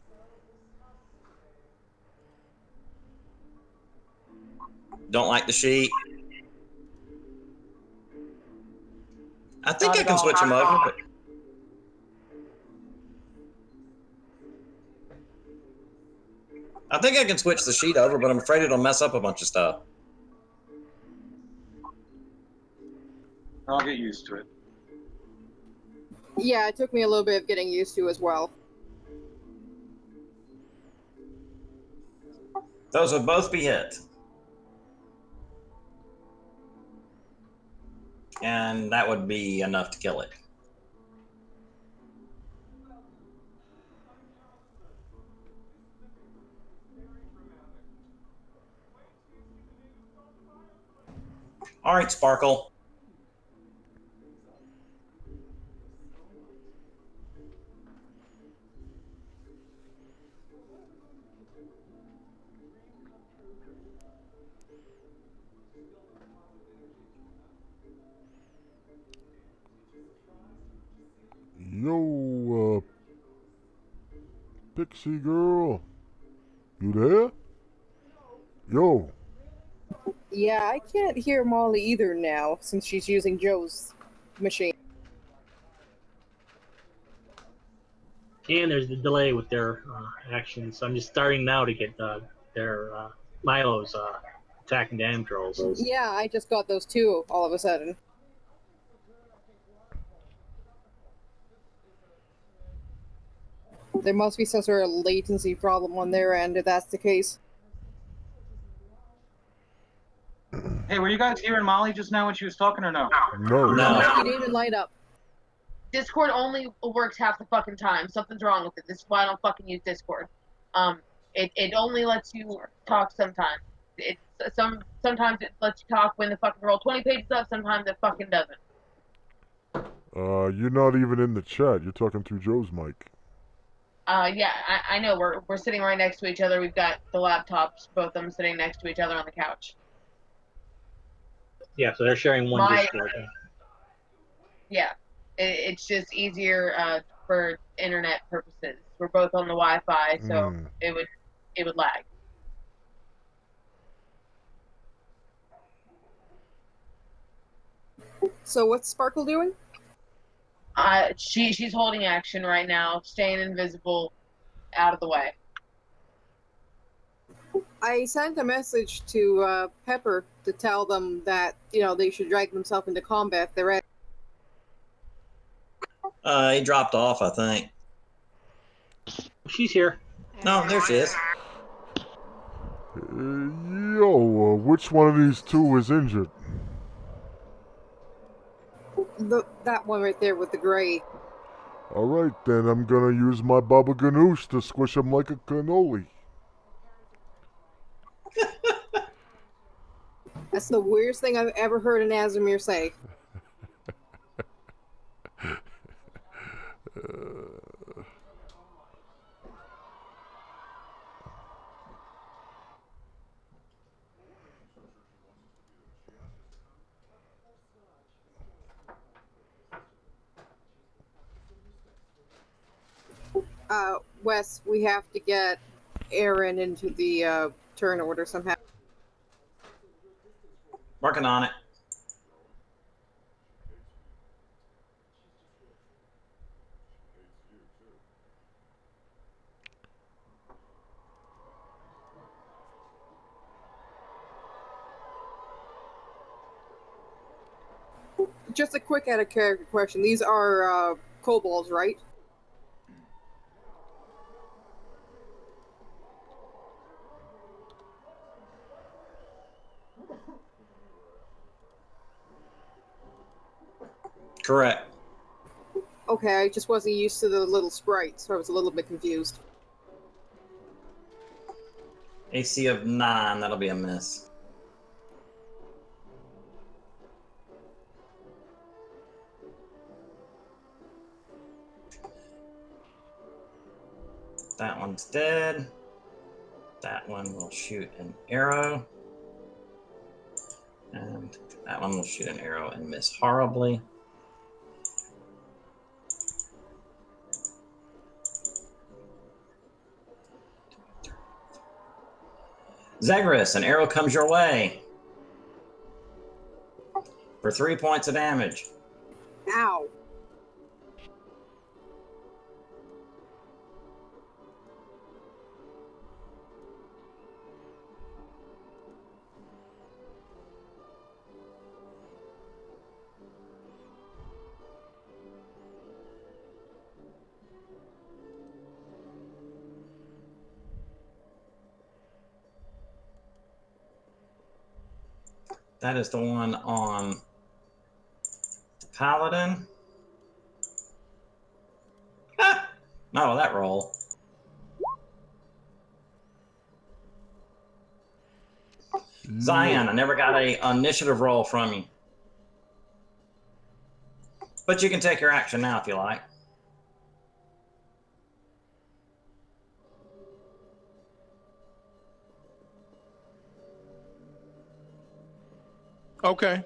Don't like the sheet. I think Not I at can all, switch not them at over, all. but I think I can switch the sheet over, but I'm afraid it'll mess up a bunch of stuff. I'll get used to it. Yeah, it took me a little bit of getting used to as well. Those would both be hit. And that would be enough to kill it. All right, Sparkle. Yo, Pixie girl, you there? Yo. Yeah, I can't hear Molly either now, since she's using Joe's machine. And there's the delay with their actions. I'm just starting now to get their Milo's attack and damage rolls. Yeah, I just got those too, all of a sudden. There must be some sort of latency problem on their end, if that's the case. Hey, were you guys hearing Molly just now when she was talking or no? No. No. She didn't even light up. Discord only works half the fucking time. Something's wrong with it. This is why I don't fucking use Discord. It only lets you talk sometimes. Sometimes it lets you talk when the fucking roll 20 pages up. Sometimes it fucking doesn't. You're not even in the chat. You're talking through Joe's mic. Yeah, I know. We're sitting right next to each other. We've got the laptops, both of them sitting next to each other on the couch. Yeah, so they're sharing one Discord. Yeah, it's just easier for internet purposes. We're both on the Wi-Fi, so it would lag. So what's Sparkle doing? She's holding action right now, staying invisible, out of the way. I sent a message to Pepper to tell them that, you know, they should drag themselves into combat if they're ready. He dropped off, I think. She's here. No, there she is. Yo, which one of these two is injured? That one right there with the gray. Alright, then I'm gonna use my Baba Ganoush to squish him like a cannoli. That's the weirdest thing I've ever heard an Azimir say. Wes, we have to get Aaron into the turn order somehow. Working on it. just a quick out of character question. These are kobolds, right? Correct. Okay, I just wasn't used to the little sprites, so I was a little bit confused. AC of 9, that'll be a miss. That one's dead. That one will shoot an arrow. And that one will shoot an arrow and miss horribly. Zagreus, an arrow comes your way for 3 points of damage. Ow. That is the one on the Paladin. Ah! Not with that roll. Zion, I never got a initiative roll from you. But you can take your action now if you like. Okay.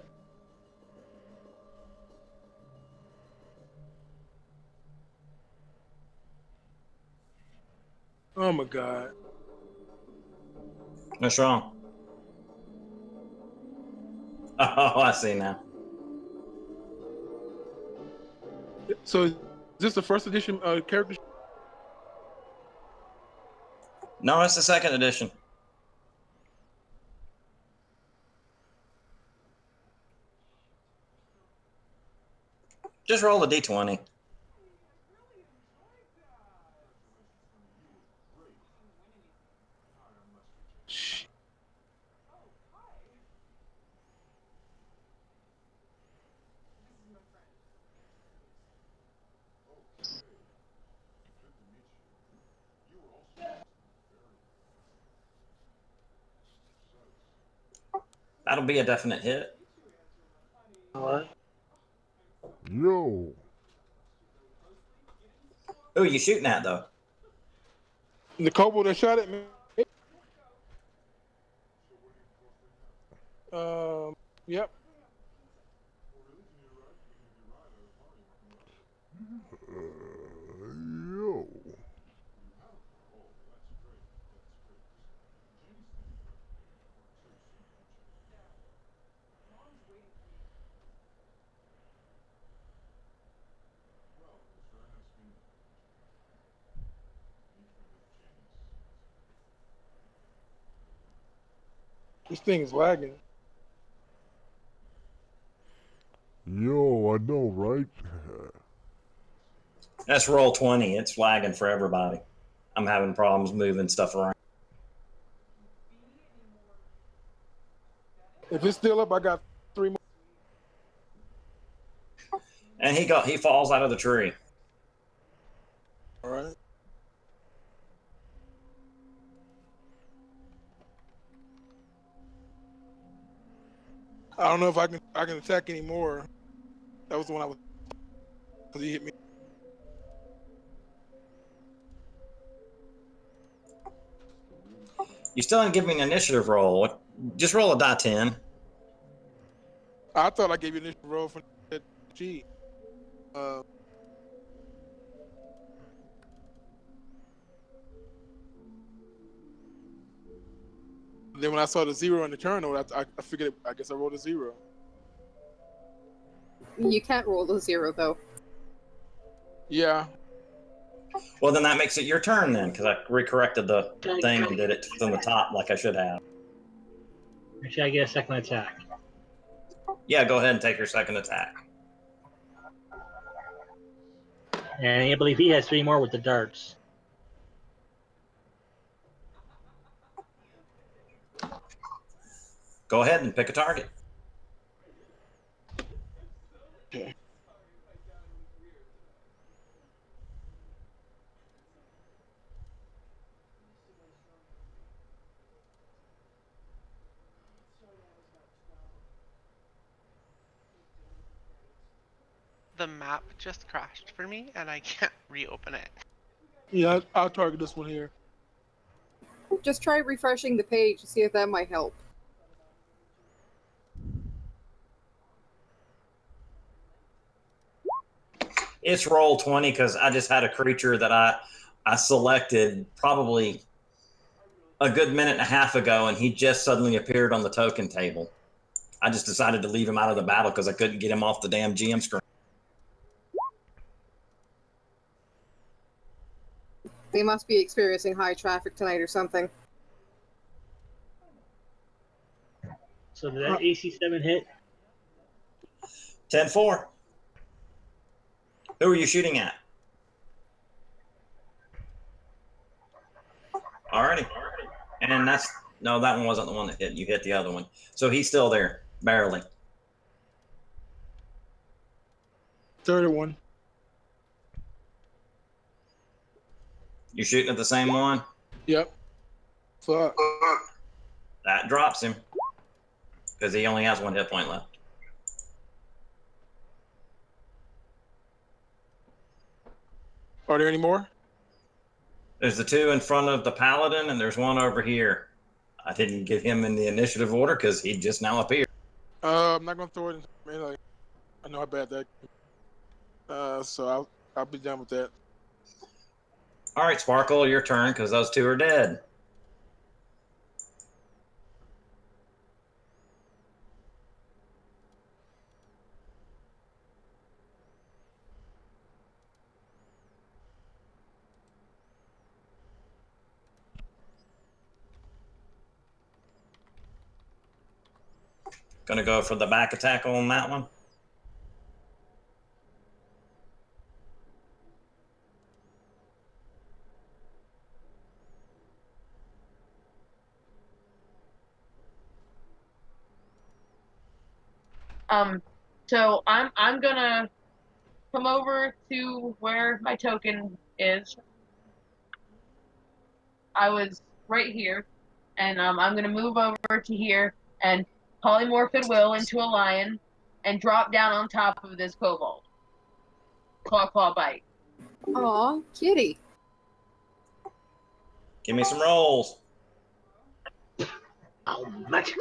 Oh my God. What's wrong? Oh, I see now. So is this the first edition character? No, it's the second edition. Just roll a d20. That'll be a definite hit. What? Yo. Who are you shooting at, though? The kobold that shot at me. Yep. Yo. This thing is lagging. Yo, I know, right? That's roll 20. It's lagging for everybody. I'm having problems moving stuff around. If it's still up, I got 3 more. And he falls out of the tree. All right. I don't know if I can attack anymore. That was the one I was, because he hit me. You still didn't give me an initiative roll. Just roll a die 10. I thought I gave you an initial roll for that G. Then when I saw the 0 in the turn note, I figured I guess I rolled a 0. You can't roll the 0, though. Yeah. Well, then that makes it your turn then, because I recorrected the thing and did it from the top like I should have. Actually, I get a second attack. Yeah, go ahead and take your second attack. And I believe he has 3 more with the darts. Go ahead and pick a target. Okay. The map just crashed for me and I can't reopen it. Yeah, I'll target this one here. Just try refreshing the page to see if that might help. It's roll 20 because I just had a creature that I selected probably a good minute and a half ago, and he just suddenly appeared on the token table. I just decided to leave him out of the battle because I couldn't get him off the damn GM screen. They must be experiencing high traffic tonight or something. So did that AC7 hit? 10-4. Who are you shooting at? Alrighty. And no, that one wasn't the one that hit. You hit the other one. So he's still there, barely. 31. You shooting at the same one? Yep. Fuck. That drops him because he only has 1 hit point left. Are there any more? There's the 2 in front of the paladin, and there's 1 over here. I didn't get him in the initiative order because he just now appeared. I'm not gonna throw it in melee. I know how bad that. So I'll be done with that. All right, Sparkle, your turn because those 2 are dead. Gonna go for the back attack on that one. So I'm gonna come over to where my token is. I was right here, and I'm gonna move over to here and polymorph at will into a lion, and drop down on top of this kobold. Claw bite. Aw, kitty. Give me some rolls. Oh, magic.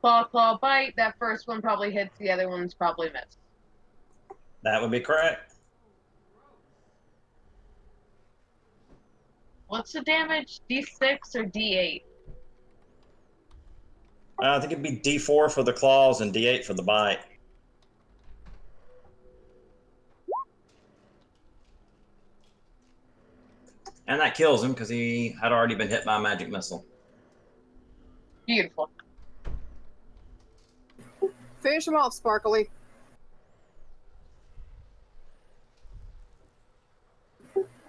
Claw bite. That first one probably hits. The other one's probably missed. That would be correct. What's the damage? D6 or D8? I think it'd be D4 for the claws and D8 for the bite. And that kills him because he had already been hit by a magic missile. Beautiful. Finish him off, Sparkly.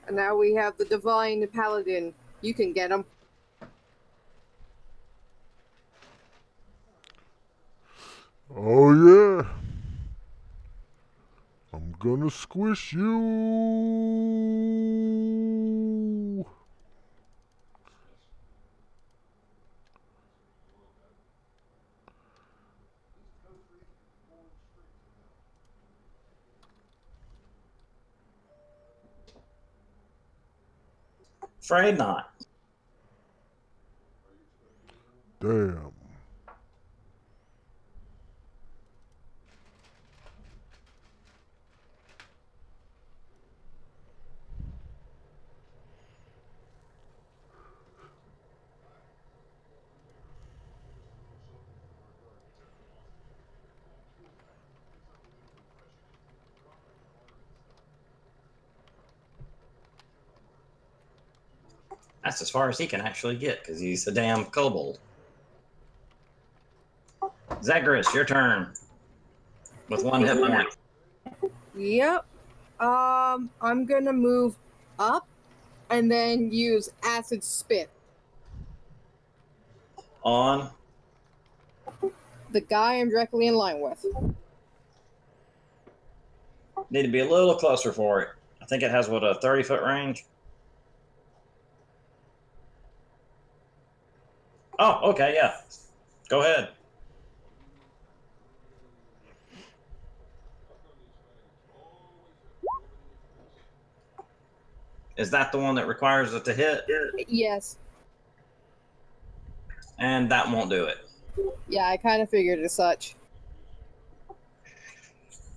And now we have the Divine Paladin. You can get him. Oh yeah. I'm gonna squish you. Afraid not. Damn. That's as far as he can actually get because he's a damn kobold. Zagreus, your turn. With 1 hit point. Yep. I'm gonna move up and then use acid spit. On. The guy I'm directly in line with. Need to be a little closer for it. I think it has, what, a 30-foot range? Oh, okay, yeah. Go ahead. Is that the one that requires it to hit? Yes. And that won't do it. Yeah, I kind of figured as such.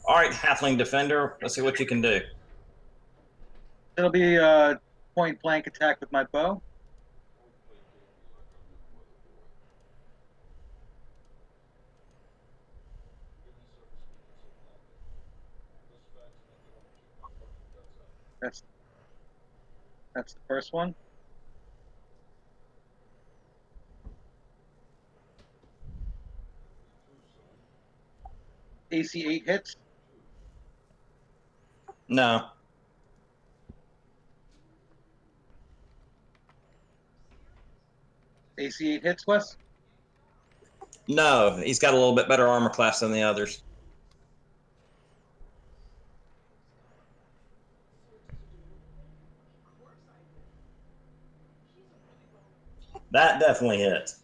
All right, Halfling Defender, let's see what you can do. It'll be a point blank attack with my bow. That's the first one. AC 8 hits. No. AC 8 hits, Wes? No, he's got a little bit better armor class than the others. That definitely hits.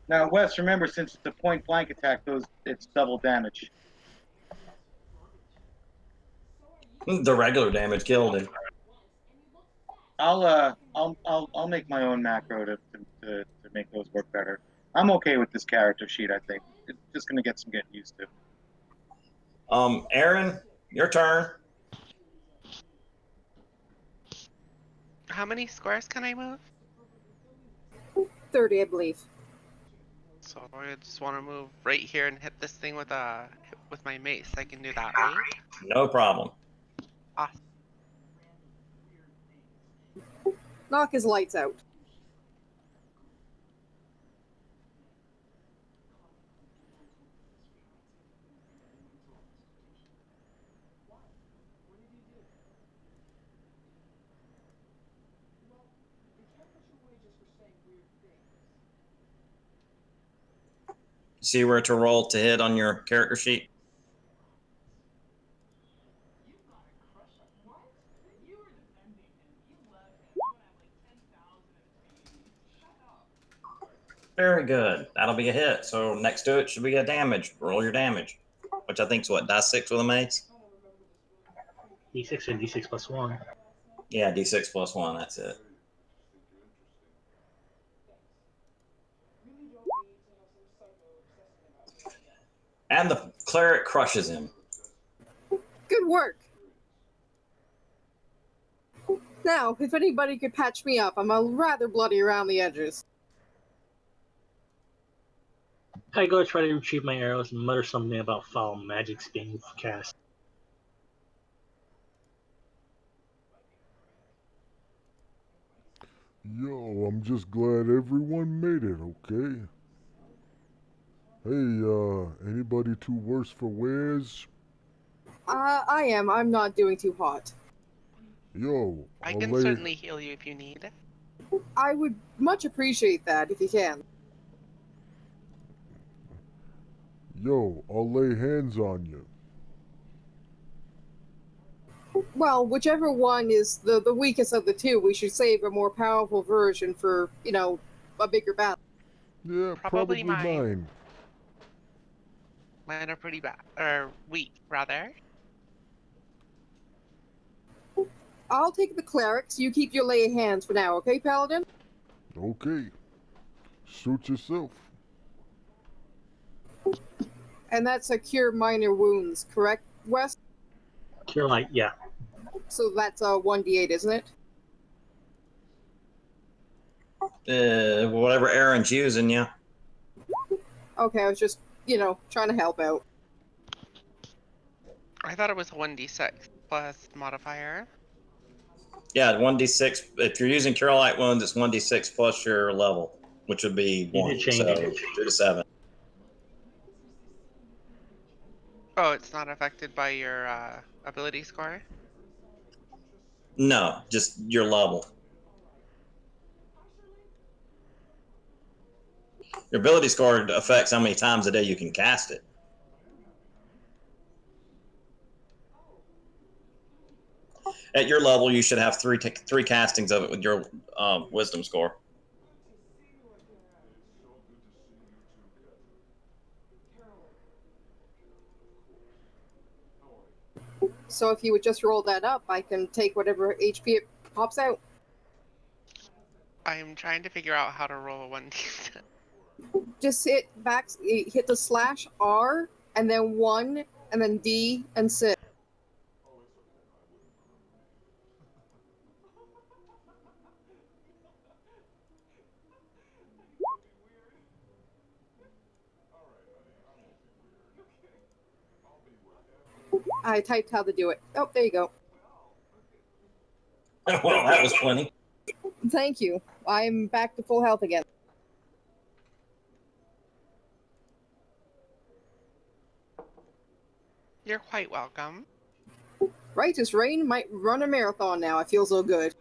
Now, Wes, remember, since it's a point blank attack, it's double damage. The regular damage killed him. I'll make my own macro to make those work better. I'm okay with this character sheet. I think it's just gonna get some getting used to. Aaron, your turn. How many squares can I move? 30, I believe. So I just want to move right here and hit this thing with my mace. I can do that, right? No problem. Awesome. Knock his lights out. See where to roll to hit on your character sheet? Very good. That'll be a hit. So next to it should be a damage. Roll your damage. Which I think is what, die6 with a mace? D6 or D6 plus 1. Yeah, d6 plus 1, that's it. And the cleric crushes him. Good work. Now, if anybody could patch me up, I'm rather bloody around the edges. I go try to retrieve my arrows and mutter something about foul magics being cast. Yo, I'm just glad everyone made it, okay? Hey, anybody too worse for wears? I am. I'm not doing too hot. Yo, I can certainly heal you if you need. I would much appreciate that if you can. Yo, I'll lay hands on you. Well, whichever one is the weakest of the two, we should save a more powerful version for, a bigger battle. Yeah, probably mine. Mine are pretty bad, or weak, rather. I'll take the clerics. You keep your lay of hands for now, okay, Paladin? Okay. Suit yourself. And that's a cure minor wounds, correct, Wes? Cure light, yeah. So that's a 1d8, isn't it? Whatever Aaron's using, yeah. Okay, I was just, trying to help out. I thought it was 1d6 plus modifier. Yeah, 1d6. If you're using Cure Light Wounds, it's 1d6 plus your level, which would be You 1. could change So it. 2 to 7. Oh, it's not affected by your ability score? No, just your level. Your ability score affects how many times a day you can cast it. At your level, you should have three castings of it with your wisdom score. So if you would just roll that up, I can take whatever HP it pops out. I'm trying to figure out how to roll a 1d6. Just hit the slash R, and then 1, and then D, and 6. I typed how to do it. Oh, there you go. Well, that was plenty. Thank you. I'm back to full health again. You're quite welcome. Righteous Rain might run a marathon now. I feel so good.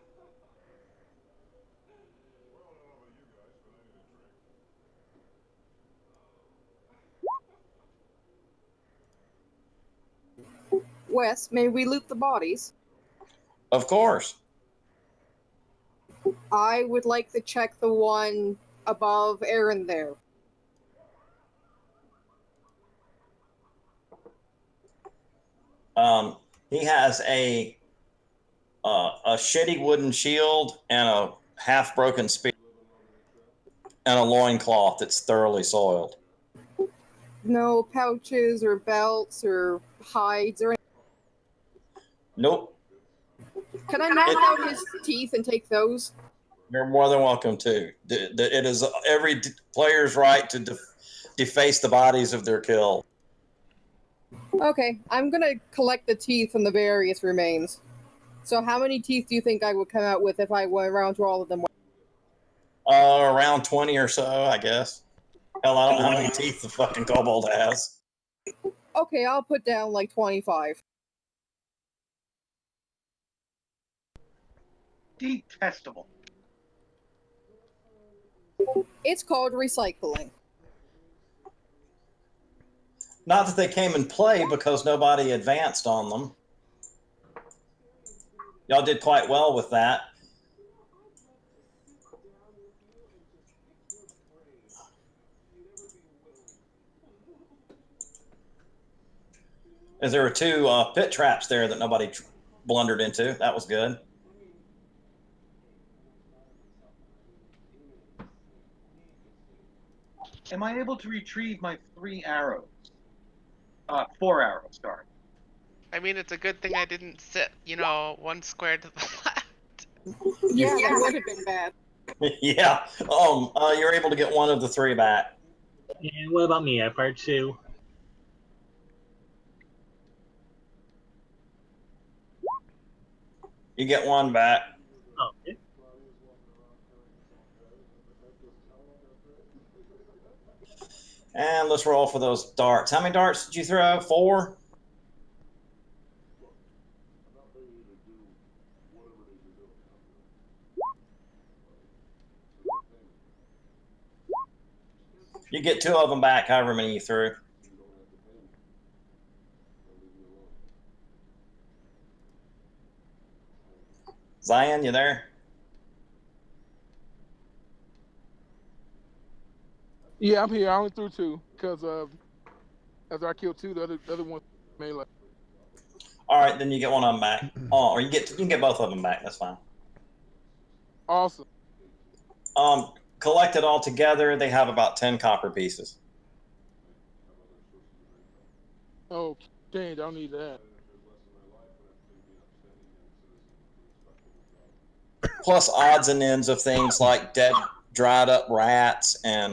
Wes, may we loot the bodies? Of course. I would like to check the one above Aaron there. He has a shitty wooden shield and a half broken spear and a loincloth that's thoroughly soiled. No pouches or belts or hides or anything. Nope. Can I knock out his teeth and take those? You're more than welcome to. It is every player's right to deface the bodies of their kill. Okay, I'm gonna collect the teeth from the various remains. So how many teeth do you think I would come out with if I went around to all of them? Around 20 or so, I guess. Hell, I don't know how many teeth the fucking kobold has. Okay, I'll put down like 25. Detestable. It's called recycling. Not that they came in play because nobody advanced on them. Y'all did quite well with that. As there were 2 pit traps there that nobody blundered into. That was good. Am I able to retrieve my 3 arrows? 4 arrows, sorry. I mean, it's a good thing I didn't sit, one square to the left. Yeah, that would have been bad. Yeah. You're able to get 1 of the 3 back. And what about me? I fired 2. You get 1 back. Okay. And let's roll for those darts. How many darts did you throw? 4? You get 2 of them back, however many you threw. Zion, you there? Yeah, I'm here. I only threw 2 because after I killed 2, the other one melee. All right, then you get 1 of them back. Or you can get both of them back. That's fine. Awesome. Collected all together, they have about 10 copper pieces. Oh, dang, I don't need that. Plus odds and ends of things like dead, dried up rats and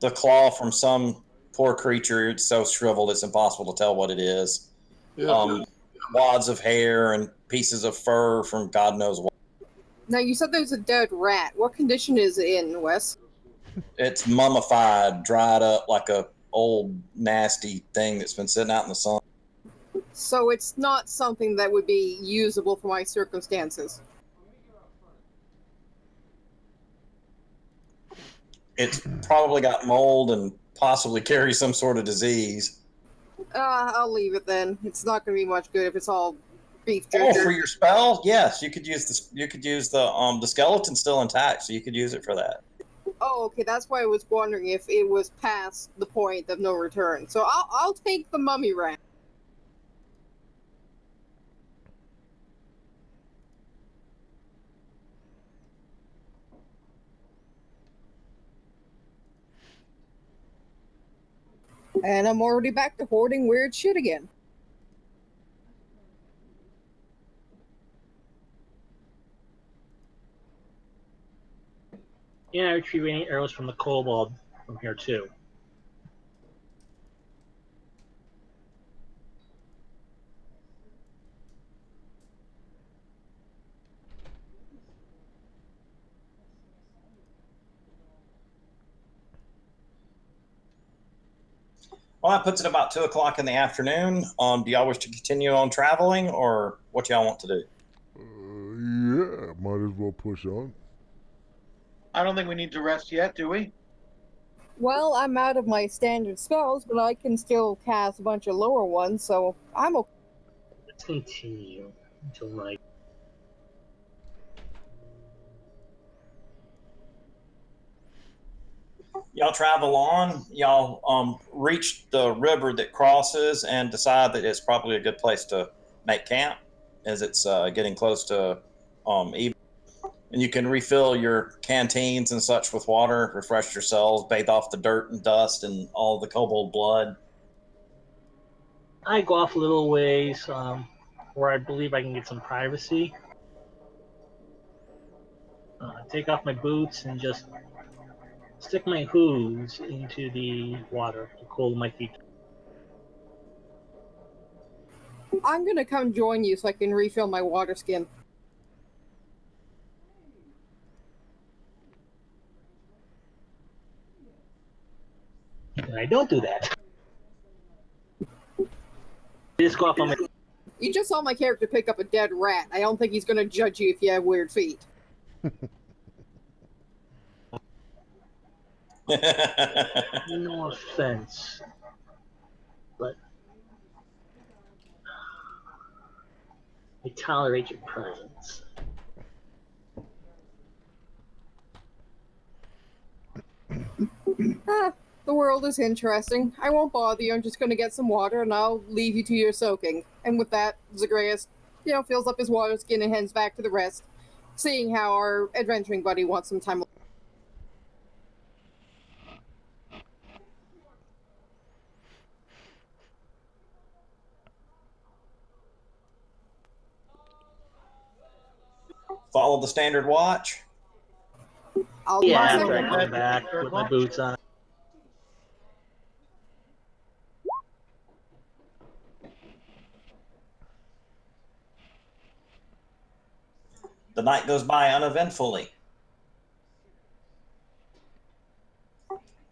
the claw from some poor creature. It's so shriveled it's impossible to tell what it is. Yeah. wads of hair and pieces of fur from God knows what. Now, you said there's a dead rat. What condition is it in, Wes? It's mummified, dried up like a old nasty thing that's been sitting out in the sun. So it's not something that would be usable for my circumstances. It's probably got mold and possibly carries some sort of disease. I'll leave it then. It's not going to be much good if it's all beef Oh, jerky. for your spell, yes, you could use this. You could use the skeleton's still intact, so you could use it for that. Oh, okay. That's why I was wondering if it was past the point of no return. So I'll take the mummy rat. And I'm already back to hoarding weird shit again. Yeah, I retrieve any arrows from the kobold from here too. Well, that puts it about 2:00 in the afternoon. Do y'all wish to continue on traveling, or what y'all want to do? Yeah, might as well push on. I don't think we need to rest yet, do we? Well, I'm out of my standard spells, but I can still cast a bunch of lower ones, so I'm okay. Let's continue until night. Y'all travel on. Y'all reach the river that crosses and decide that it's probably a good place to make camp, as it's getting close to evening. And you can refill your canteens and such with water, refresh yourselves, bathe off the dirt and dust and all the kobold blood. I go off a little ways where I believe I can get some privacy. Take off my boots and just stick my hooves into the water to cool my feet. I'm gonna come join you so I can refill my water skin. And I don't do that. I just go off on my. You just saw my character pick up a dead rat. I don't think he's gonna judge you if you have weird feet. No offense, but I tolerate your presence. The world is interesting. I won't bother you. I'm just gonna get some water and I'll leave you to your soaking. And with that, Zagreus, fills up his water skin and heads back to the rest, seeing how our adventuring buddy wants some time. Follow the standard watch. I'll do Yeah, my after I second. come back, put my boots on. The night goes by uneventfully.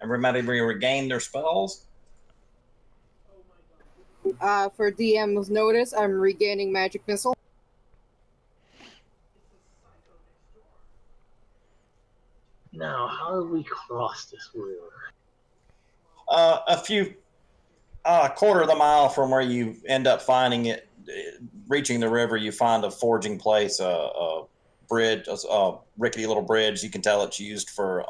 Everybody regain their spells. For DM's notice, I'm regaining magic missile. Now, how do we cross this river? A few quarter of the mile from where you end up finding it, reaching the river, you find a forging place, a bridge, a rickety little bridge. You can tell it's used for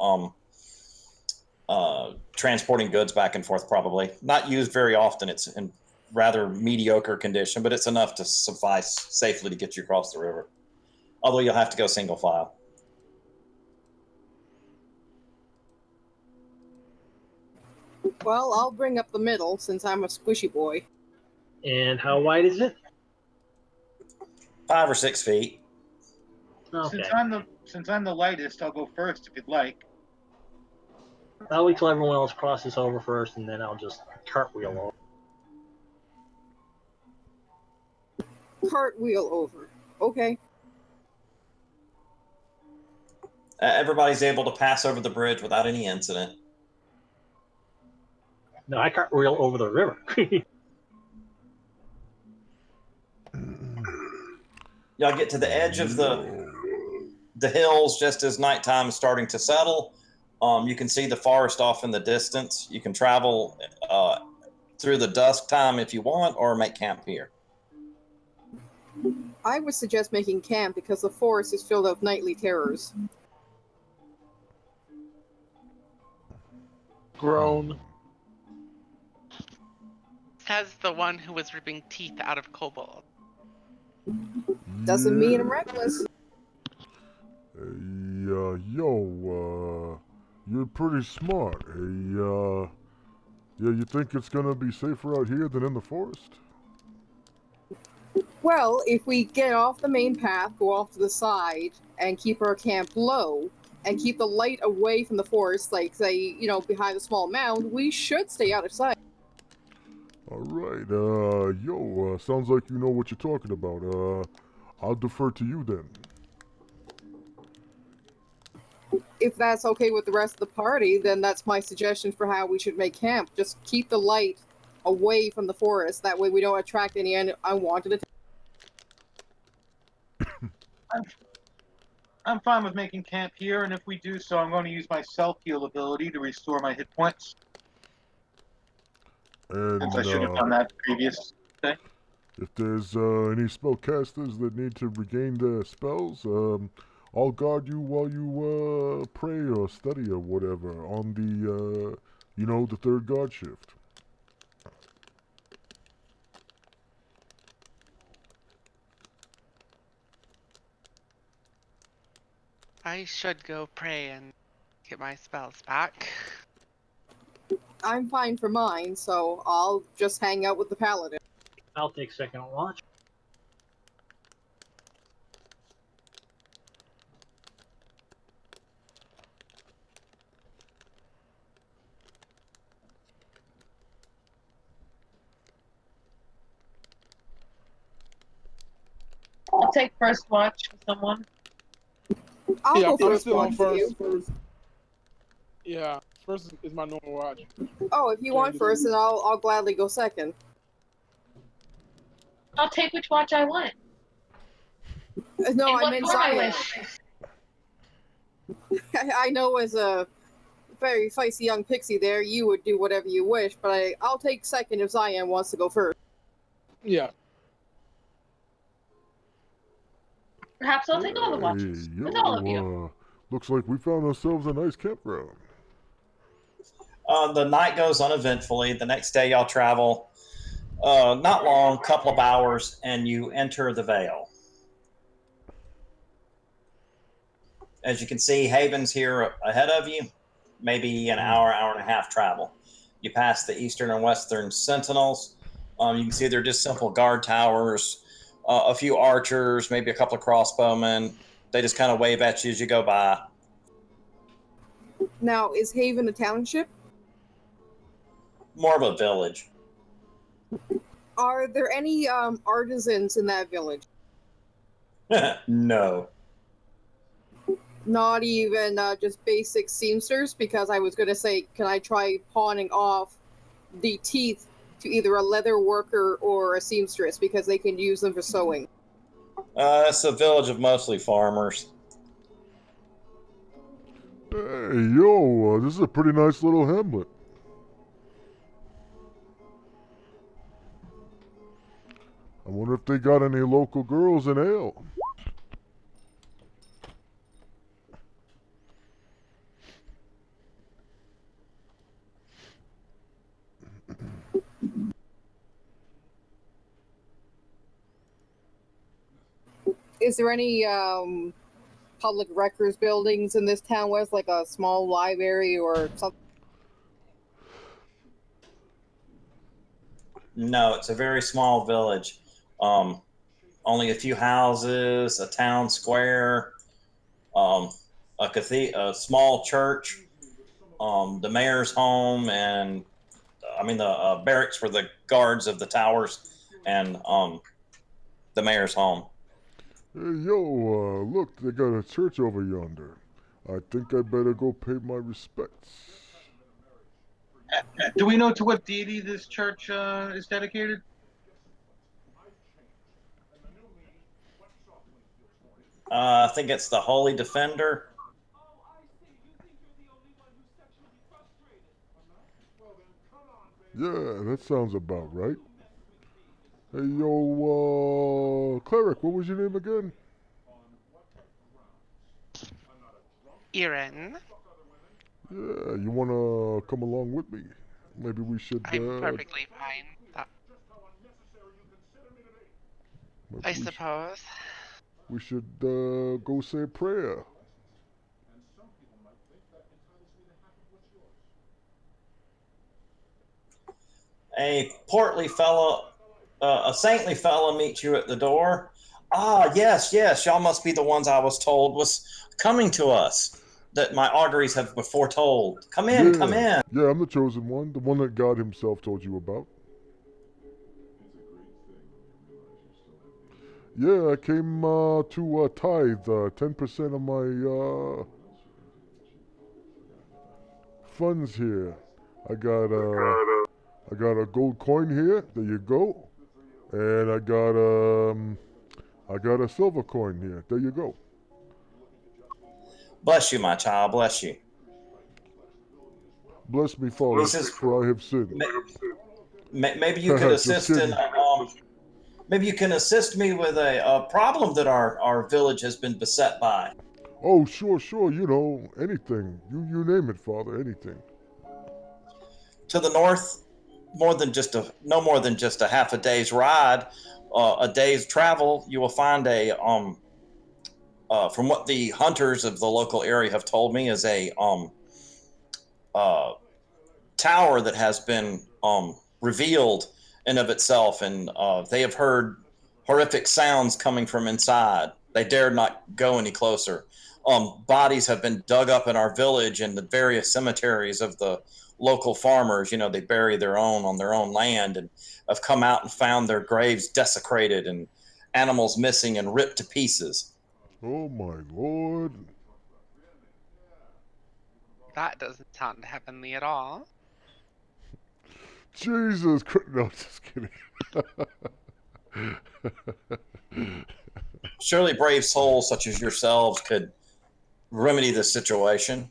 transporting goods back and forth. Probably not used very often. It's in rather mediocre condition, but it's enough to suffice safely to get you across the river. Although you'll have to go single file. Well, I'll bring up the middle since I'm a squishy boy. And how wide is it? 5 or 6 feet. Okay. Since I'm the lightest, I'll go first if you'd like. I'll wait till everyone else crosses over first, and then I'll just cartwheel over. Cartwheel over. Okay. Everybody's able to pass over the bridge without any incident. No, I can't reel over the river. Y'all get to the edge of the hills just as nighttime is starting to settle. You can see the forest off in the distance. You can travel through the dusk time if you want, or make camp here. I would suggest making camp because the forest is filled with nightly terrors. Grown. Says the one who was ripping teeth out of kobolds. Doesn't mean I'm reckless. You're pretty smart. You think it's gonna be safer out here than in the forest? Well, if we get off the main path, go off to the side, and keep our camp low, and keep the light away from the forest, like, say, behind a small mound, we should stay out of sight. Alright, sounds like you know what you're talking about. I'll defer to you then. If that's okay with the rest of the party, then that's my suggestion for how we should make camp. Just keep the light away from the forest. That way we don't attract any unwanted attention. I'm fine with making camp here, and if we do so, I'm going to use my self-heal ability to restore my hit points. And, Since I should have done that previous day. If there's any spellcasters that need to regain their spells, I'll guard you while you pray or study or whatever on the, the third guard shift. I should go pray and get my spells back. I'm fine for mine, so I'll just hang out with the paladin. I'll take second watch. I'll take first watch for someone. I'll Yeah, go I'm first still on watch with first. you. Yeah, first is my normal watch. Oh, if you want first, then I'll gladly go second. I'll take which watch I want. No, In I what meant form I Zion. wish. I know as a very feisty young pixie there, you would do whatever you wish, but I'll take second if Zion wants to go first. Yeah. Perhaps I'll take all the watches with all of you. Looks like we found ourselves a nice campground. The night goes uneventfully. The next day, y'all travel not long, couple of hours, and you enter the Vale. As you can see, Haven's here ahead of you, maybe an hour, hour and a half travel. You pass the eastern and western sentinels. You can see they're just simple guard towers, a few archers, maybe a couple of crossbowmen. They just kind of wave at you as you go by. Now, is Haven a township? More of a village. Are there any artisans in that village? No. Not even just basic seamsters? Because I was going to say, can I try pawning off the teeth to either a leather worker or a seamstress, because they can use them for sewing? It's a village of mostly farmers. Hey, this is a pretty nice little hamlet. I wonder if they got any local girls in ale. Is there any public records buildings in this town, West, like a small library or something? No, it's a very small village. Only a few houses, a town square, a small church, the mayor's home, and the barracks for the guards of the towers, and the mayor's home. Hey, yo, look, they got a church over yonder. I think I better go pay my respects. Do we know to what deity this church is dedicated? I think it's the Holy Defender. Yeah, that sounds about right. Hey, yo, cleric, what was your name again? Erin, Yeah, you wanna come along with me? Maybe we should. I'm perfectly fine. maybe I we sh- suppose. we should go say a prayer. A portly fellow, a saintly fellow meets you at the door. Ah, yes, yes, y'all must be the ones I was told was coming to us, that my auguries have foretold. Come in, come in. Yeah, I'm the chosen one, the one that God himself told you about. Yeah, I came to tithe 10% of my funds here. I got a gold coin here. There you go. And I got a silver coin here. There you go. Bless you, my child, bless you. Bless me, Father, This is- for I have sinned. Maybe you could Just assist in, kidding. maybe you can assist me with a problem that our village has been beset by. Oh, sure, you know, anything. You name it, Father, anything. To the north, no more than just a half a day's ride, a day's travel, you will find from what the hunters of the local area have told me, is a tower that has been revealed in of itself, and they have heard horrific sounds coming from inside. They dared not go any closer. Bodies have been dug up in our village and the various cemeteries of the local farmers. You know, they bury their own on their own land, and have come out and found their graves desecrated and animals missing and ripped to pieces. Oh my Lord. That doesn't sound heavenly at all. Jesus Christ. No, just kidding. Surely brave souls such as yourselves could remedy this situation.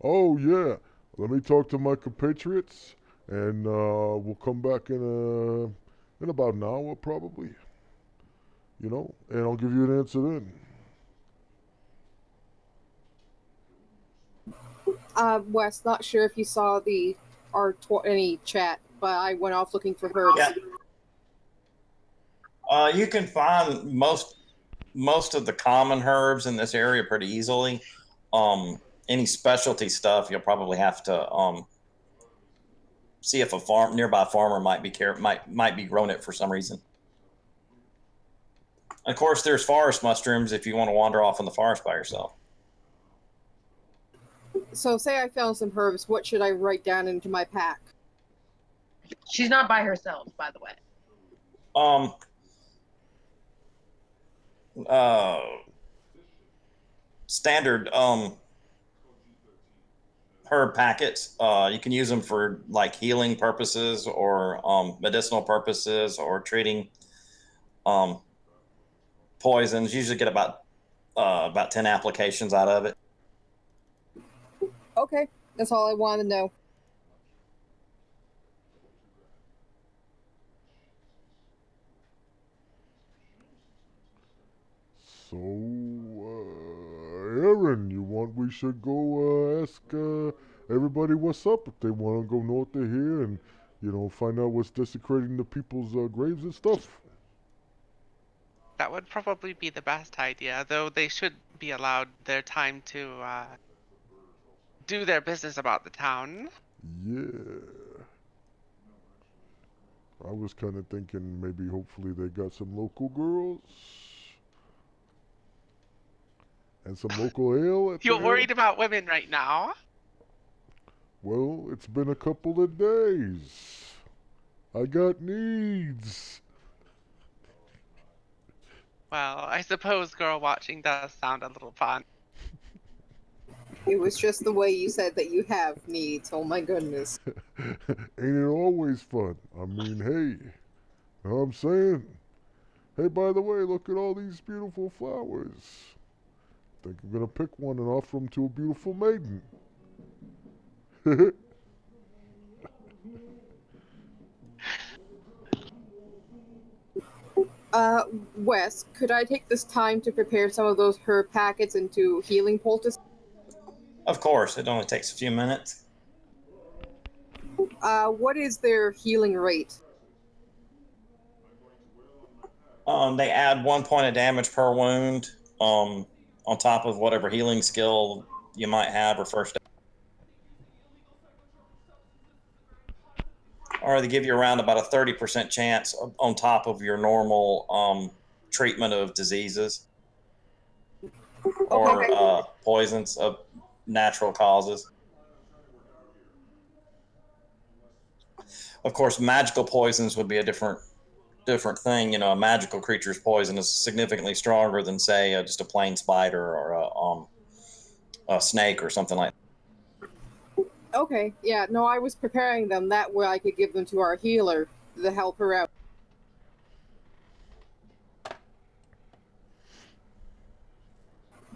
Oh, yeah. Let me talk to my compatriots, and we'll come back in about an hour, probably. You know, and I'll give you an answer then. Wes, not sure if you saw any chat, but I went off looking for herbs. Yeah. You can find most of the common herbs in this area pretty easily. Any specialty stuff, you'll probably have to see if a nearby farmer might be growing it for some reason. Of course, there's forest mushrooms if you want to wander off in the forest by yourself. So, say I found some herbs, what should I write down into my pack? She's not by herself, by the way. Standard herb packets. You can use them for like healing purposes or medicinal purposes or treating poisons. Usually get about 10 applications out of it. Okay, that's all I wanted to know. So, Aaron, we should go ask everybody what's up if they want to go north of here and, you know, find out what's desecrating the people's graves and stuff. That would probably be the best idea, though they should be allowed their time to do their business about the town. Yeah. I was kind of thinking maybe hopefully they got some local girls. And some local ale. You're worried about women right now? Well, it's been a couple of days. I got needs. Well, I suppose girl watching does sound a little fun. It was just the way you said that you have needs. Oh my goodness. Ain't it always fun? I mean, hey, know what I'm saying? Hey, by the way, look at all these beautiful flowers. Think I'm gonna pick one and offer them to a beautiful maiden. Wes, could I take this time to prepare some of those herb packets into healing poultices? Of course, it only takes a few minutes. What is their healing rate? They add 1 point of damage per wound, on top of whatever healing skill you might have or first aid. Or they give you around about a 30% chance on top of your normal treatment of diseases or poisons of natural causes. Of course, magical poisons would be a different thing. You know, a magical creature's poison is significantly stronger than, say, just a plain spider or a snake or something like that. Okay, yeah, no, I was preparing them that way I could give them to our healer to help her out.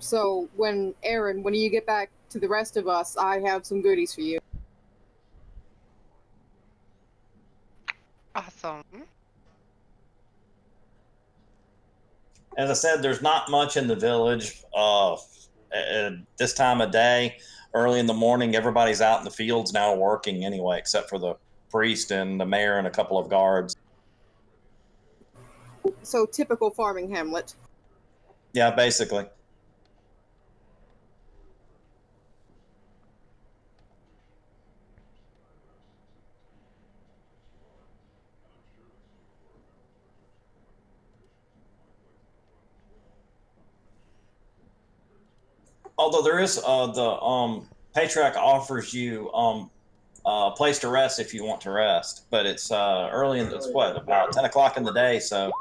So, Aaron, when you get back to the rest of us, I have some goodies for you. Awesome. As I said, there's not much in the village at this time of day. Early in the morning, everybody's out in the fields now working anyway, except for the priest and the mayor and a couple of guards. So, typical farming hamlet. Yeah, basically. Although there is the patriarch offers you a place to rest if you want to rest, but it's early in it's what, about 10 o'clock in the day, so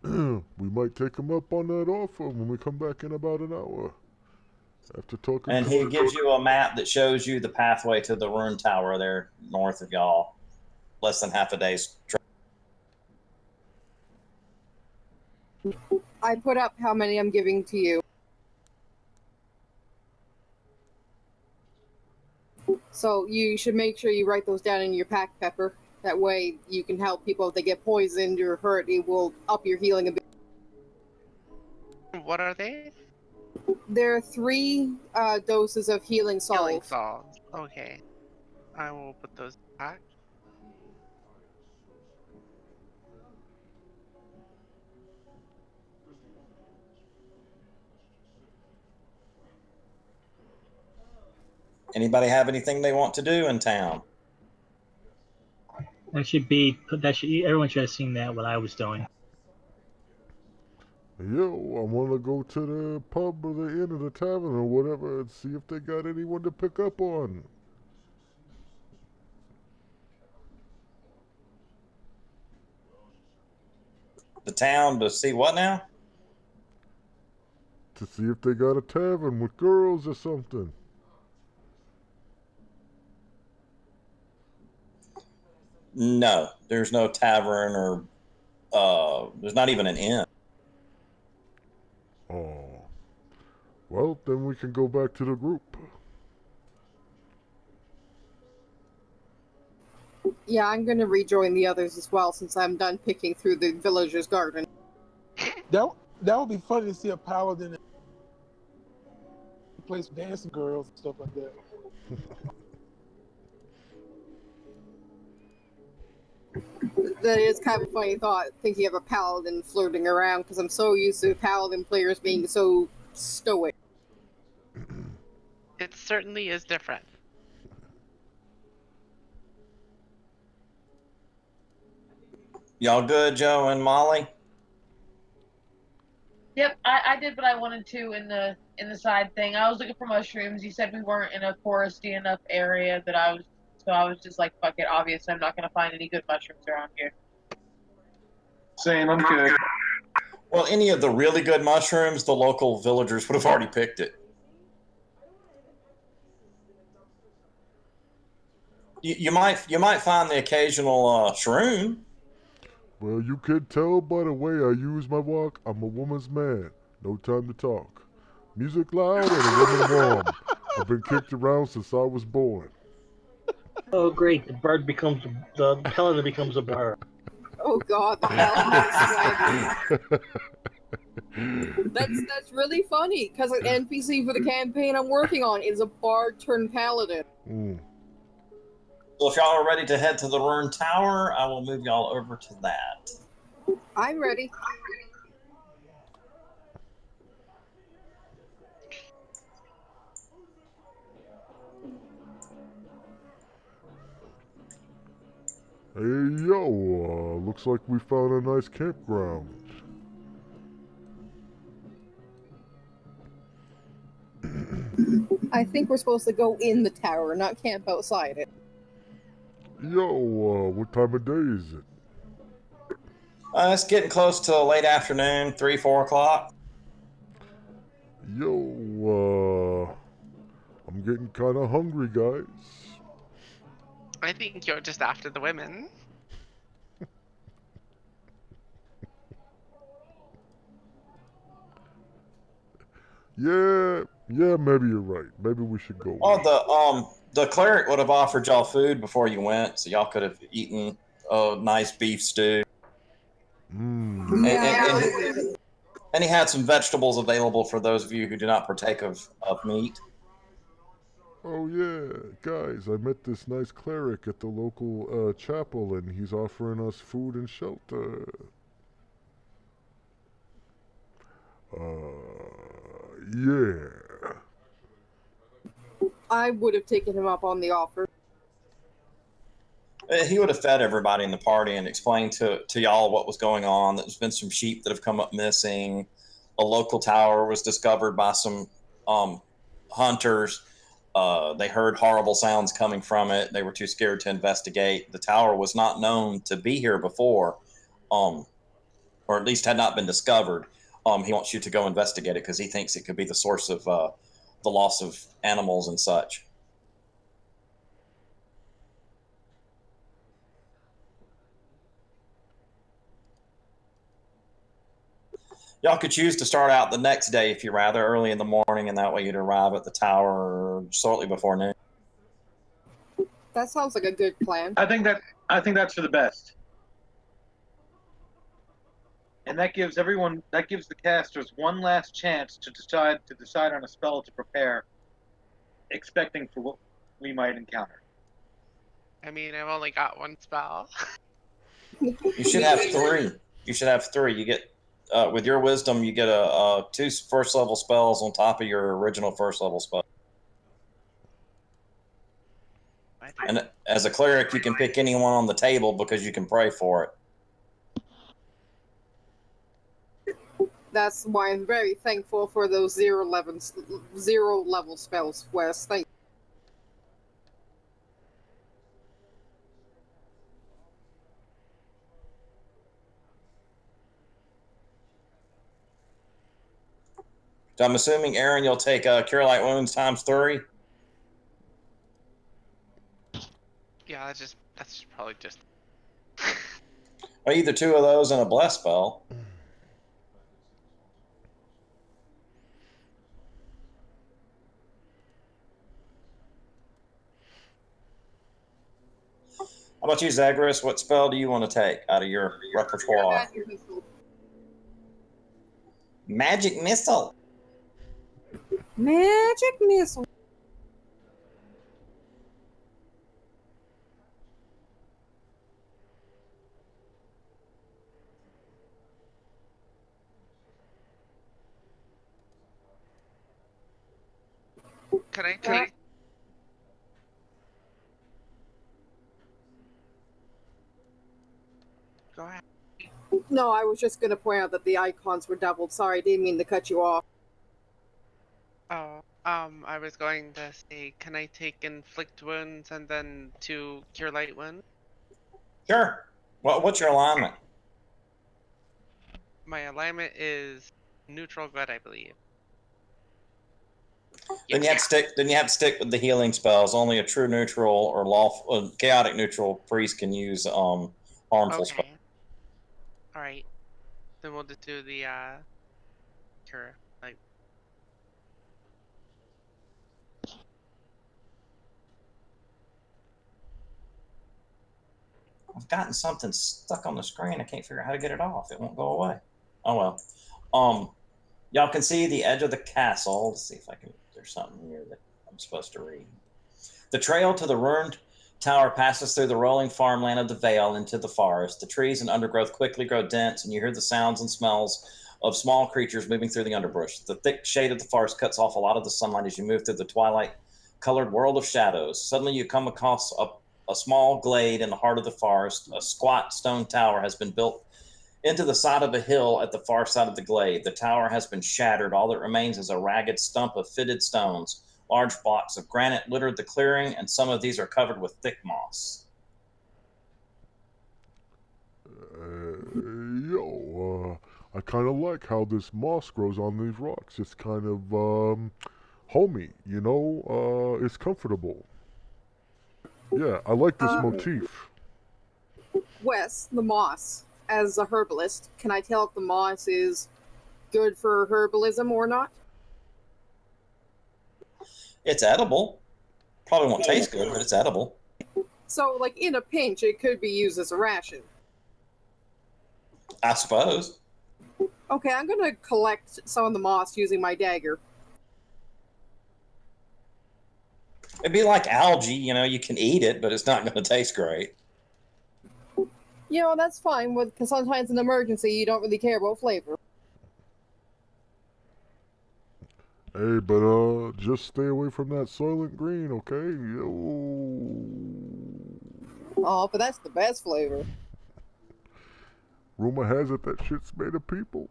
We might take him up on that offer when we come back in about an hour. After talking and to he my gives you a map that shows you the pathway to the rune tower there north of y'all, less than half a day's trip. I put up how many I'm giving to you. So you should make sure you write those down in your pack, Pepper. That way you can help people if they get poisoned or hurt. It will up your healing a bit. What are they? There are 3 doses of healing salve. Healing salves. Okay. I will put those back. Anybody have anything they want to do in town? Everyone should have seen that what I was doing. Yo, I want to go to the pub or the inn or the tavern or whatever and see if they got anyone to pick up on. The town to see what now? To see if they got a tavern with girls or something. No, there's no tavern or there's not even an inn. Oh. Well, then we can go back to the group. Yeah, I'm going to rejoin the others as well since I'm done picking through the villager's garden. That would be funny to see a paladin place dancing girls and stuff like that. That is kind of a funny thought, thinking of a paladin flirting around, because I'm so used to paladin players being so stoic. It certainly is different. Y'all good, Joe and Molly? Yep, I did what I wanted to in the side thing. I was looking for mushrooms. You said we weren't in a foresty enough area that I was So I was just like, fuck it, obviously I'm not gonna find any good mushrooms around here. Same, I'm good. Well, any of the really good mushrooms, the local villagers would have already picked it. You might find the occasional shroom. Well, you can tell by the way I use my walk, I'm a woman's man. No time to talk. Music loud and a woman warm. I've been kicked around since I was born. Oh, great! The paladin becomes a bird. Oh god, the paladin is swaggy. That's really funny because an NPC for the campaign I'm working on is a bard turned paladin. Mm. So if y'all are ready to head to the Ruined Tower, I will move y'all over to that. I'm ready. Hey, yo, looks like we found a nice campground. I think we're supposed to go in the tower, not camp outside it. Yo, what time of day is it? It's getting close to late afternoon, 3, 4 o'clock. Yo, I'm getting kind of hungry, guys. I think you're just after the women. Yeah, maybe you're right. Maybe we should go. Oh, the cleric would have offered y'all food before you went, so y'all could have eaten a nice beef stew. Mmm. And he had some vegetables available for those of you who do not partake of meat. Oh yeah, guys, I met this nice cleric at the local chapel, and he's offering us food and shelter. Yeah. I would have taken him up on the offer. He would have fed everybody in the party and explained to y'all what was going on. There's been some sheep that have come up missing. A local tower was discovered by some hunters. They heard horrible sounds coming from it. They were too scared to investigate. The tower was not known to be here before, or at least had not been discovered. He wants you to go investigate it because he thinks it could be the source of the loss of animals and such. Y'all could choose to start out the next day if you rather, early in the morning, and that way you'd arrive at the tower shortly before noon. That sounds like a good plan. I think that's for the best. And that gives the casters one last chance to decide on a spell to prepare, expecting for what we might encounter. I mean, I've only got one spell. You should have 3. You should have 3. You get with your wisdom, you get a 2 first level spells on top of your original first level spell. And as a cleric, you can pick anyone on the table because you can pray for it. That's why I'm very thankful for those zero level spells, Wes. Thank So I'm assuming, Aaron, you'll take Cure Light Wounds times 3. Yeah, that's probably just. Or either 2 of those and a bless spell. How about you, Zagreus? What spell do you want to take out of your repertoire? Magic Missile. Magic Missile. Can I take? Go ahead. No, I was just going to point out that the icons were doubled. Sorry, I didn't mean to cut you off. Oh, I was going to say, can I take inflict wounds and then 2 cure light wounds? Sure. What's your alignment? My alignment is neutral good, I believe. Then you have to stick. Then you have to stick with the healing spells. Only a true neutral or lawful, chaotic neutral priest can use harmful spells. Okay. All right. Then we'll just do the cure. Like, I've gotten something stuck on the screen. I can't figure out how to get it off. It won't go away. Oh well. Y'all can see the edge of the castle. Let's see if I can. There's something here that I'm supposed to read. The trail to the ruined tower passes through the rolling farmland of the Vale into the forest. The trees and undergrowth quickly grow dense, and you hear the sounds and smells of small creatures moving through the underbrush. The thick shade of the forest cuts off a lot of the sunlight as you move through the twilight-colored world of shadows. Suddenly, you come across a small glade in the heart of the forest. A squat stone tower has been built into the side of a hill at the far side of the glade. The tower has been shattered. All that remains is a ragged stump of fitted stones. Large blocks of granite littered the clearing, and some of these are covered with thick moss. I kind of like how this moss grows on these rocks. It's kind of, homey, you know? It's comfortable. Yeah, I like this motif. Wes, the moss. As a herbalist, can I tell if the moss is good for herbalism or not? It's edible. Probably won't taste good, but it's edible. So, like, in a pinch, it could be used as a ration. I suppose. Okay, I'm gonna collect some of the moss using my dagger. It'd be like algae, you know, you can eat it, but it's not going to taste great. You know, that's fine, because sometimes in emergency, you don't really care about flavor. Hey, but just stay away from that Soylent Green, okay? Yo. Oh, but that's the best flavor. Rumor has it that shit's made of people.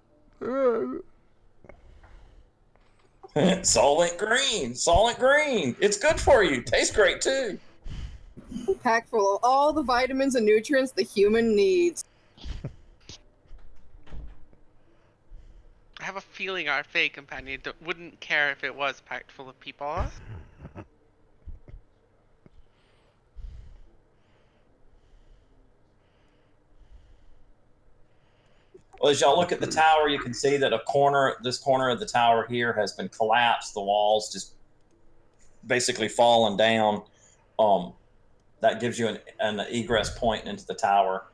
Solent green. It's good for you. Tastes great too. Packed full of all the vitamins and nutrients the human needs. I have a feeling our Fey companion wouldn't care if it was packed full of people. Well, as y'all look at the tower, you can see that this corner of the tower here has been collapsed. The walls just basically fallen down. That gives you an egress point into the tower.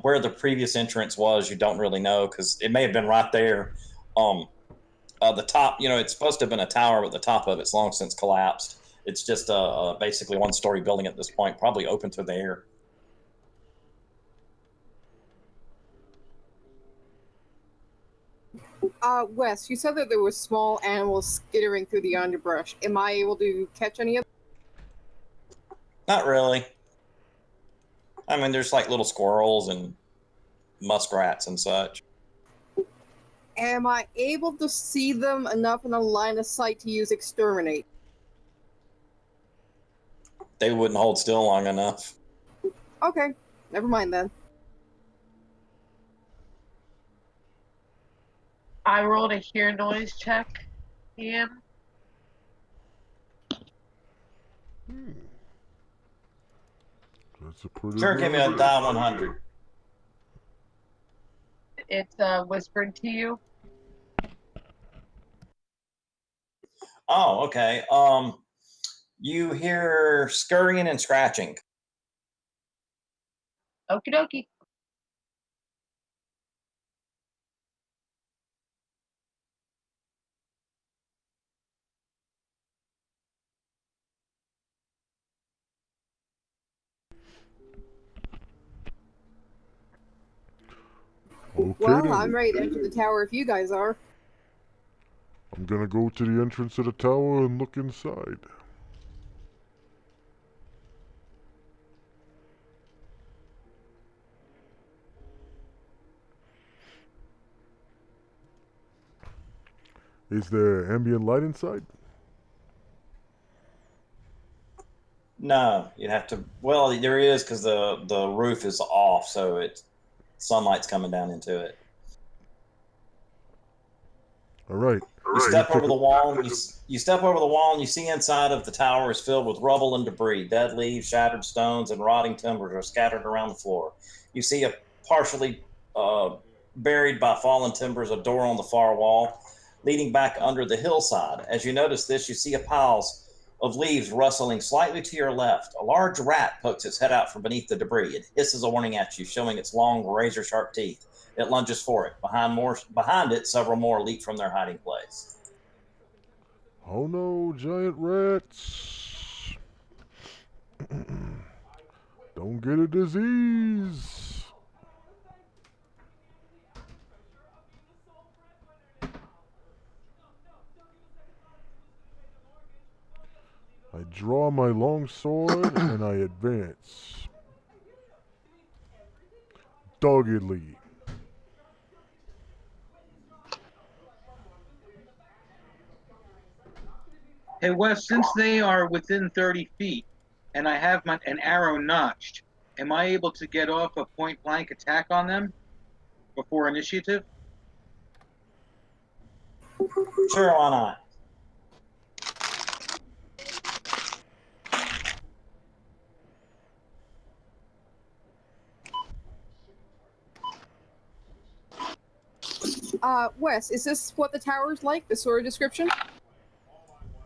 Where the previous entrance was, you don't really know because it may have been right there. The top, you know, it's supposed to have been a tower, but the top of it's long since collapsed. It's just basically one-story building at this point, probably open to the air. Wes, you said that there were small animals skittering through the underbrush. Am I able to catch any of them? Not really. I mean, there's like little squirrels and muskrats and such. Am I able to see them enough in a line of sight to use exterminate? They wouldn't hold still long enough. Okay, never mind then. I rolled a hear noise check. Ian. That's a pretty Sure, give me a die 100. It's whispered to you. Oh, okay. You hear scurrying and scratching. Okie dokie. Okay, Well, then. I'm ready to enter the tower if you guys are. I'm gonna go to the entrance of the tower and look inside. Is there ambient light inside? No, you'd have to. Well, there is because the roof is off, so sunlight's coming down into it. All right. You step over the wall, and you step over the wall, and you see inside of the tower is filled with rubble and debris. Dead leaves, shattered stones, and rotting timbers are scattered around the floor. You see a partially buried by fallen timbers a door on the far wall, leading back under the hillside. As you notice this, you see a piles of leaves rustling slightly to your left. A large rat pokes its head out from beneath the debris. It hisses a warning at you, showing its long, razor-sharp teeth. It lunges for it. Behind it, several more leap from their hiding place. Oh no, giant rats! Don't get a disease! I draw my long sword and I advance. Doggedly. Hey Wes, since they are within 30 feet and I have an arrow notched, am I able to get off a point blank attack on them before initiative? Sure, why not? Wes, is this what the tower's like? The sort of description?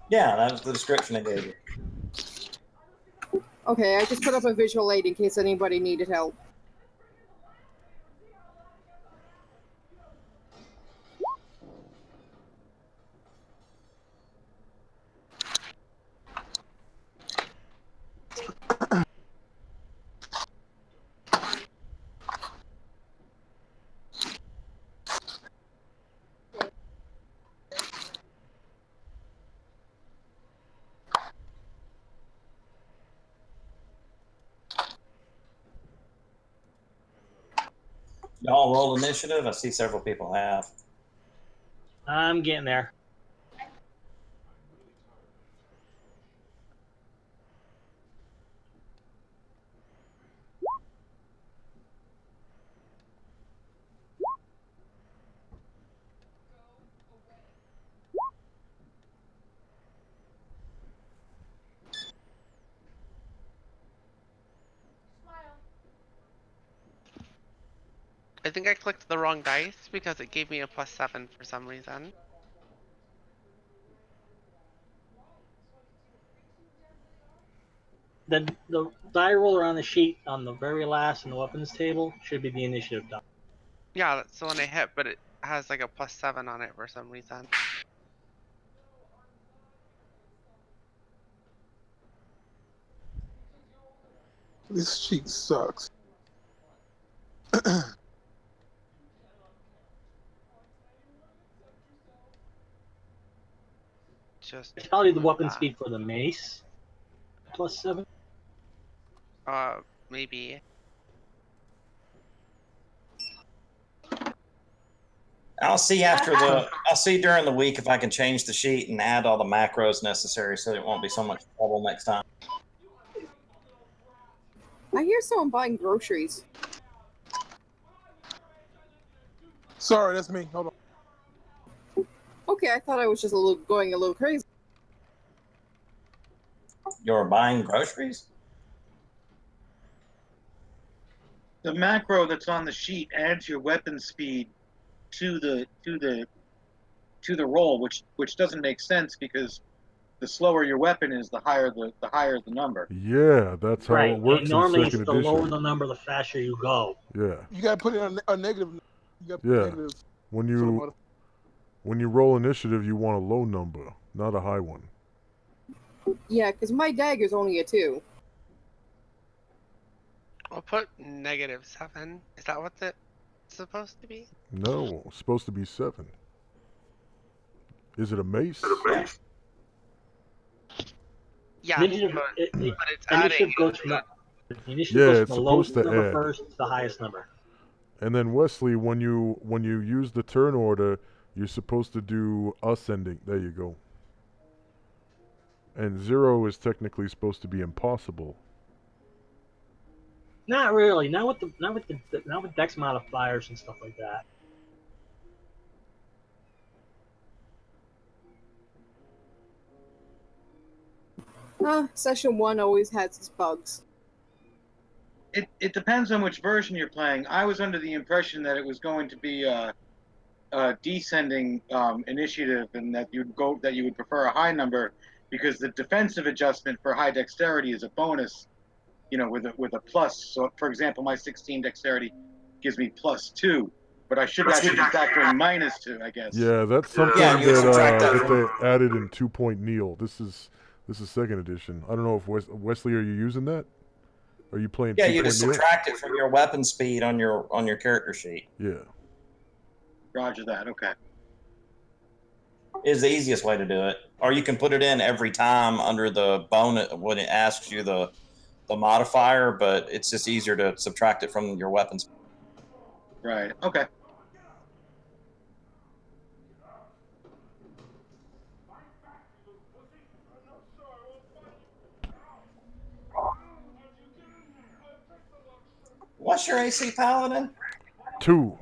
Yeah, that was the description I gave you. Okay, I just put up a visual aid in case anybody needed help. Y'all roll initiative. I see several people have. I'm getting there. I think I clicked the wrong dice because it gave me a +7 for some reason. The die roller on the sheet on the very last in the weapons table should be the initiative die. Yeah, that's the one I hit, but it has like a +7 on it for some reason. This sheet sucks. Just It's probably the weapon that. speed for the mace. +7. Maybe. I'll see during the week if I can change the sheet and add all the macros necessary so it won't be so much trouble next time. I hear someone buying groceries. Sorry, that's me. Hold on. Okay, I thought I was just going a little crazy. You're buying groceries? The macro that's on the sheet adds your weapon speed to the roll, which doesn't make sense because the slower your weapon is, the higher the number. Yeah, that's how Right. it works And normally in it's second the lower edition. the number, the faster you go. Yeah. You gotta put in a negative. You gotta put Yeah. negative. When you roll initiative, you want a low number, not a high one. Yeah, because my dagger's only a 2. I'll put -7. Is that what it's supposed to be? No, it's supposed to be 7. Is it a mace? Yeah, Initiative, but it's initiative adding. goes from the initiative Yeah, goes it's from the lowest supposed to number add. first to the highest number. And then Wesley, when you use the turn order, you're supposed to do ascending. There you go. And 0 is technically supposed to be impossible. Not really. Not with dex modifiers and stuff like that. Session 1 always has its bugs. It depends on which version you're playing. I was under the impression that it was going to be a descending initiative, and that you would prefer a high number because the defensive adjustment for high dexterity is a bonus, with a plus. So, for example, my 16 dexterity gives me +2, but I should actually be factoring -2, I guess. Yeah, that's something Yeah, you subtract that that from- they added in 2 Neil. This is second edition. I don't know if Wesley, are you using that? Are you playing? Yeah, 2 you just Neil? subtract it from your weapon speed on your character sheet. Yeah. Roger that. Okay. Is the easiest way to do it, or you can put it in every time under the bonus when it asks you the modifier, but it's just easier to subtract it from your weapons. Right. Okay. What's your AC, Paladin? 2.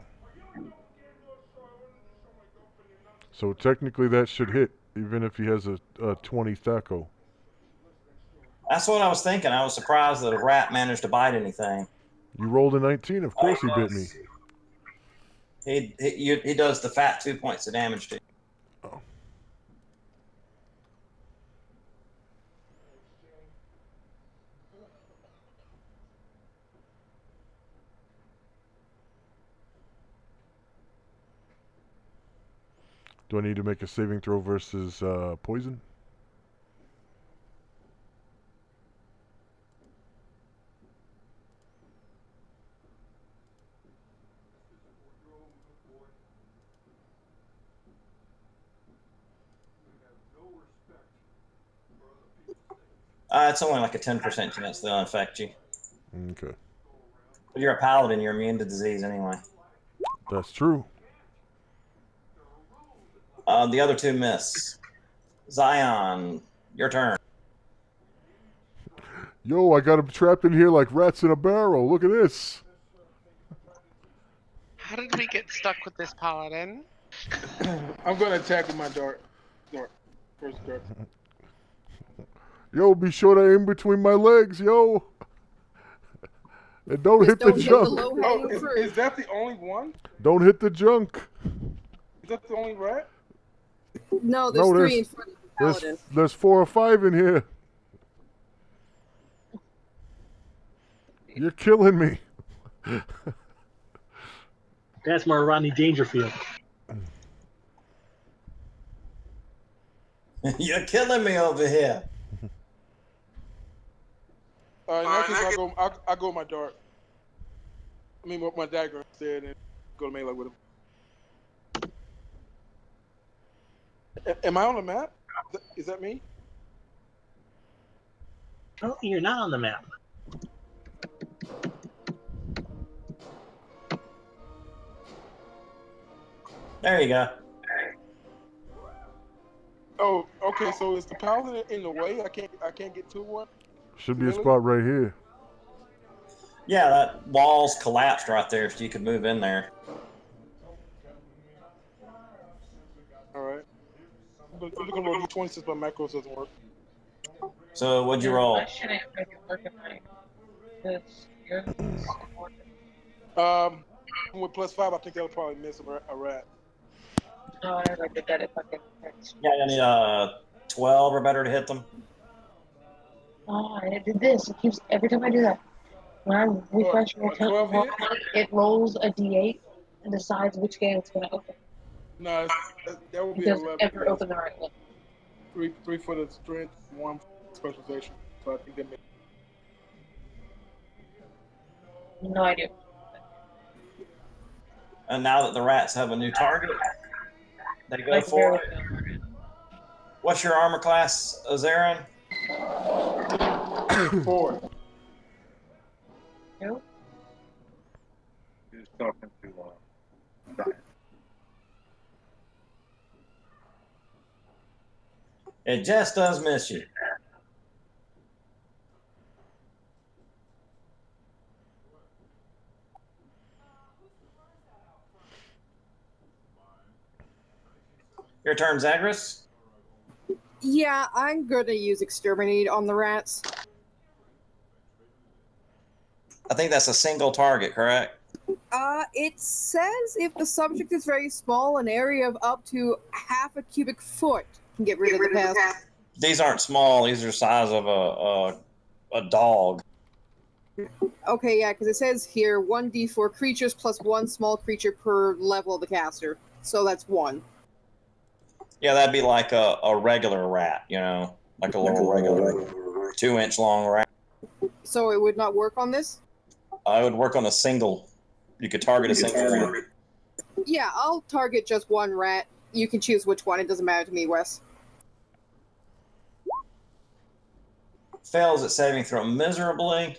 So technically that should hit, even if he has a 20 Thaco. That's what I was thinking. I was surprised that a rat managed to bite anything. You rolled a 19, of course he bit me. He does the fat 2 points of damage to you. Oh. Do I need to make a saving throw versus poison? It's only like a 10% chance they'll infect you. Okay. But you're a paladin, you're immune to disease anyway. That's true. The other 2 miss. Zion, your turn. Yo, I got him trapped in here like rats in a barrel. Look at this. How did we get stuck with this paladin? I'm gonna attack with my dart. First dart. Yo, be sure to aim between my legs, yo. And don't hit the Don't hit the junk. low-hanging fruit. Is that the only one? Don't hit the junk. Is that the only rat? No, there's No, 3 in front of the paladin. There's 4 or 5 in here. You're killing me. That's more Rodney Dangerfield. You're killing me over here. In that case, I'll go with my dart. I mean, with my dagger instead, and go to melee with him. Am I on the map? Is that me? Oh, you're not on the map. There you go. Oh, okay. So is the paladin in the way? I can't get to one. Should be a Really? spot right here. Yeah, that wall's collapsed right there, so you could move in there. All right. I'm gonna roll d20 since my macros doesn't work. So what'd you roll? I shouldn't make it work at night. It's good. With +5, I think that'll probably miss a rat. No, I like to get it fucking fixed. Yeah, you need 12 or better to hit them. Oh, I did this. It keeps every time I do that. When I refresh my 12 hit? it rolls a d8 and decides which game it's going to open. No, that would It be doesn't 11. ever open the right one. Three for the strength, 1 for specialization. So I think that makes. No idea. And now that the rats have a new target, they go Like for it. barely. What's your armor class, Azarin? 4. No? He was talking to Zion. It just does miss you. Your turn, Zagreus. Yeah, I'm gonna use Exterminate on the rats. I think that's a single target, correct? It says if the subject is very small, an area of up to half a cubic foot can get rid of the pest. These aren't small. These are the size of a dog. Okay, yeah, because it says here 1d4 creatures plus 1 small creature per level of the caster. So that's 1. Yeah, that'd be like a regular rat, you know, like a little regular 2-inch long rat. So it would not work on this? I would work on a single. You could target a single rat. Yeah, I'll target just one rat. You can choose which one. It doesn't matter to me, Wes. Fails at saving throw miserably.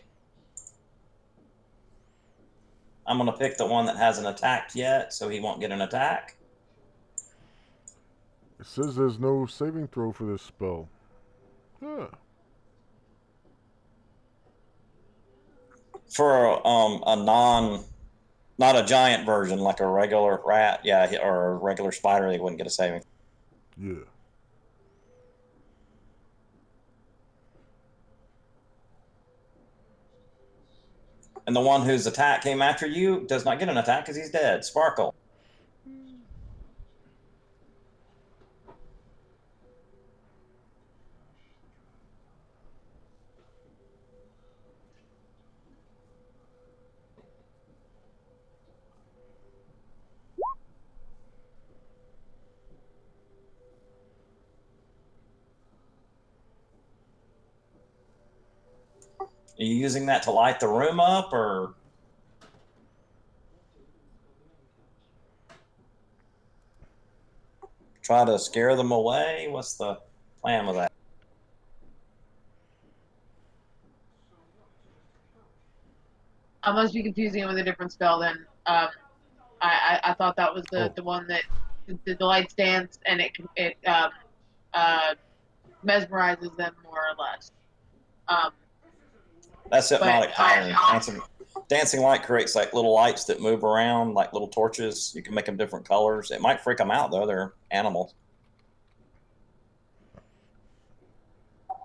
I'm going to pick the one that hasn't attacked yet, so he won't get an attack. It says there's no saving throw for this spell. Huh. For not a giant version, like a regular rat, yeah, or a regular spider, they wouldn't get a saving. Yeah. And the one whose attack came after you does not get an attack because he's dead. Sparkle. Are you using that to light the room up, or try to scare them away? What's the plan with that? I must be confusing it with a different spell then. I thought that was the one that the lights dance and it mesmerizes them more or less. That's hypnotic pattern. Dancing light creates like little lights that move around, like little torches. You can make them different colors. It might freak them out though. They're animals.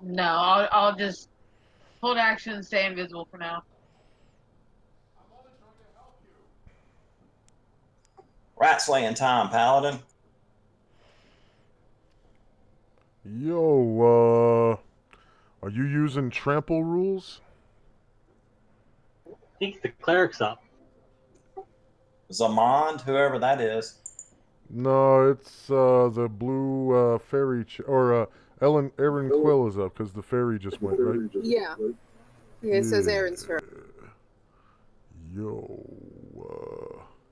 No, I'll just hold action and stay invisible for now. Rat slaying time, Paladin. Yo, are you using trample rules? I think the cleric's up. Zamond, whoever that is. No, it's the blue fairy Aaron Quill is up because the fairy just went, right? Yeah. Yeah, it says Aaron's turn.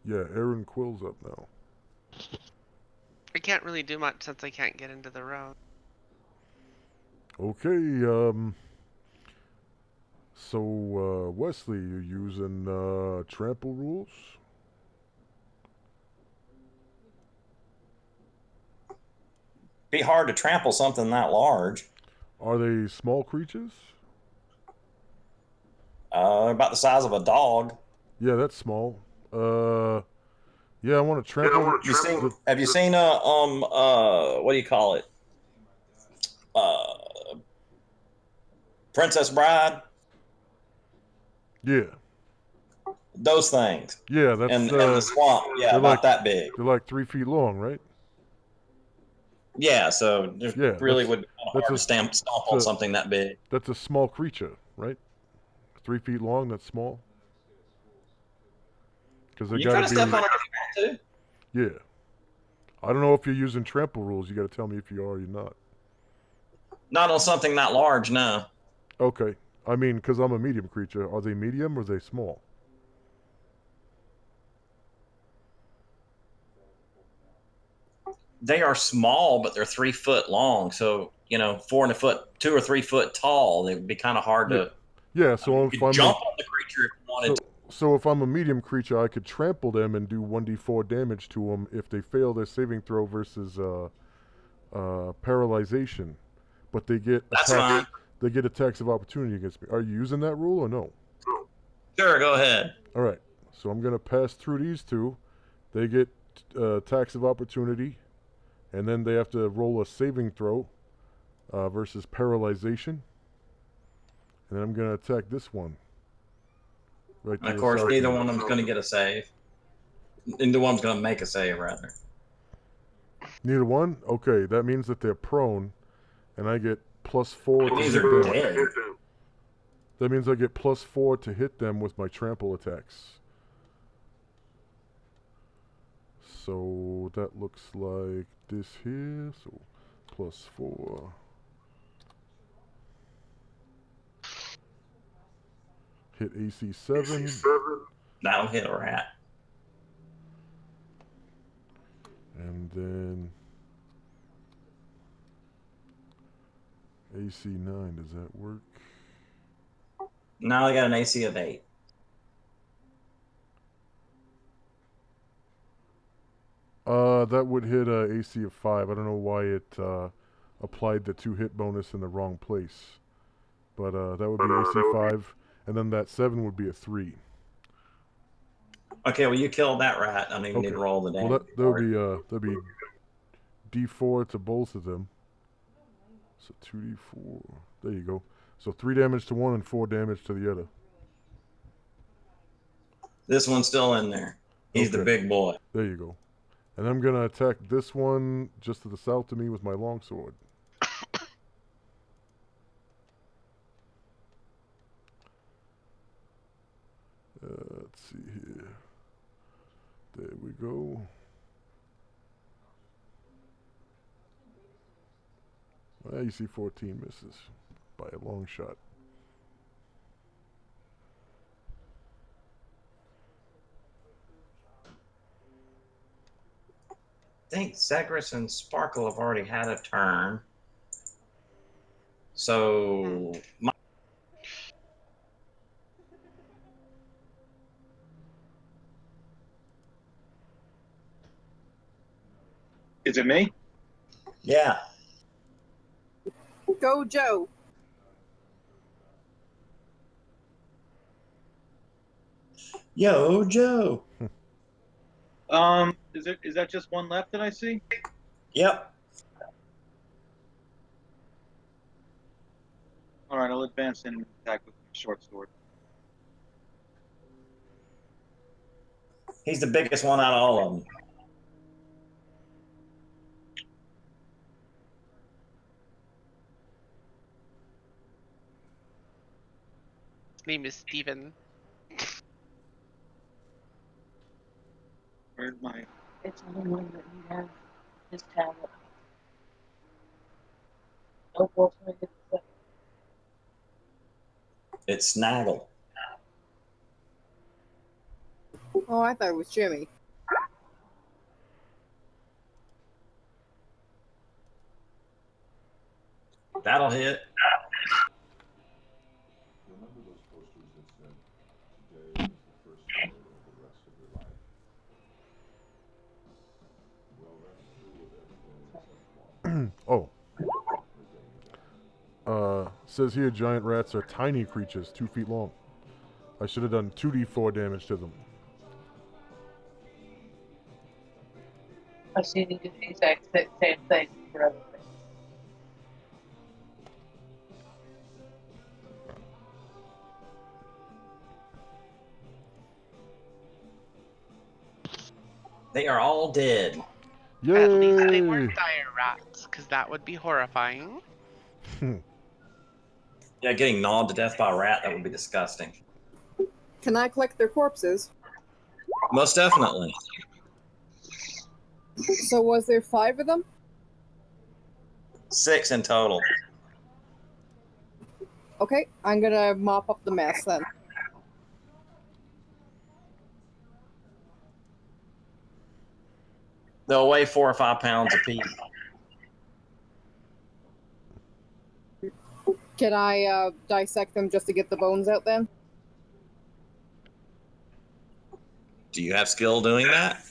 Yeah, Aaron Quill's up now. I can't really do much since I can't get into the road. Okay, so Wesley, you're using trample rules? Be hard to trample something that large. Are they small creatures? About the size of a dog. Yeah, that's small. Yeah, I want to trample. Have you seen what do you call it? Princess Bride? Yeah. Those things. Yeah, that's and the swamp. Yeah, about like, that big. They're like 3 feet long, right? Yeah, so really would be hard to stomp on something that big. That's a small creature, right? 3 feet long. That's small. Because they got to be. Step on it if you want to. Yeah. I don't know if you're using trample rules. You got to tell me if you are or you're not. Not on something that large, no. Okay. I mean, because I'm a medium creature. Are they medium or are they small? They are small, but they're 3 foot long. So, 4 foot, 2 or 3 foot tall. They would be kind of hard to. Yeah. So if I'm jump on the creature if you wanted to. So if I'm a medium creature, I could trample them and do 1d4 damage to them if they fail their saving throw versus paralyzation. But they get They get attacks of opportunity against me. Are you using that rule or no? Sure, go ahead. All right. So I'm going to pass through these two. They get attacks of opportunity. And then they have to roll a saving throw versus paralyzation. And then I'm going to attack this one. Right And of course, neither one of them's going to get a save. Neither one's going to make a save, rather. Neither one? Okay, that means that they're prone, and I get +4 to These hit are them. dead. That means I get +4 to hit them with my trample attacks. So that looks like this here. So +4. Hit AC 7. That'll hit a rat. And then AC 9, does that work? Now I got an AC of 8. That would hit a AC of 5. I don't know why it applied the 2 hit bonus in the wrong place. But that would be AC 5. And then that 7 would be a 3. Okay, well, you killed that rat. I mean, you need to roll the damage. Well, that'll be D4 to both of them. So 2D4. There you go. So 3 damage to one and 4 damage to the other. This one's still in there. He's the big boy. There you go. And I'm going to attack this one just to the south of me with my longsword. Let's see here. There we go. Well, you see 14 misses by a long shot. I think Zagreus and Sparkle have already had a turn. So, Is it me? yeah. Go, Joe. Yo, Joe. Is that just one left that I see? Yep. All right, I'll advance in and attack with my short sword. He's the biggest one out of all of them. His name is Steven. Where's my? It's only one that you have his tablet. Oh, what's my good stuff? It's Snaggle. Oh, I thought it was Jimmy. That'll hit. Oh. Says here giant rats are tiny creatures, 2 feet long. I should have done 2d4 damage to them. I see you do the exact same thing for other things. They are all dead. Yay! At least they weren't dire rats, because that would be horrifying. Yeah, getting gnawed to death by a rat, that would be disgusting. Can I collect their corpses? Most definitely. So was there 5 of them? 6 in total. Okay, I'm gonna mop up the mess then. They'll weigh 4 or 5 pounds apiece. Can I dissect them just to get the bones out then? Do you have skill doing that?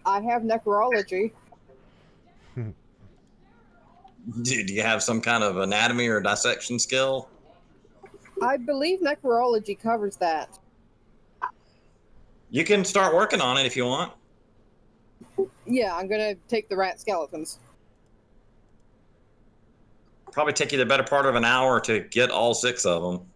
I have necrology. Do you have some kind of anatomy or dissection skill? I believe necrology covers that. You can start working on it if you want. Yeah, I'm gonna take the rat skeletons. probably take you the better part of an hour to get all 6 of them.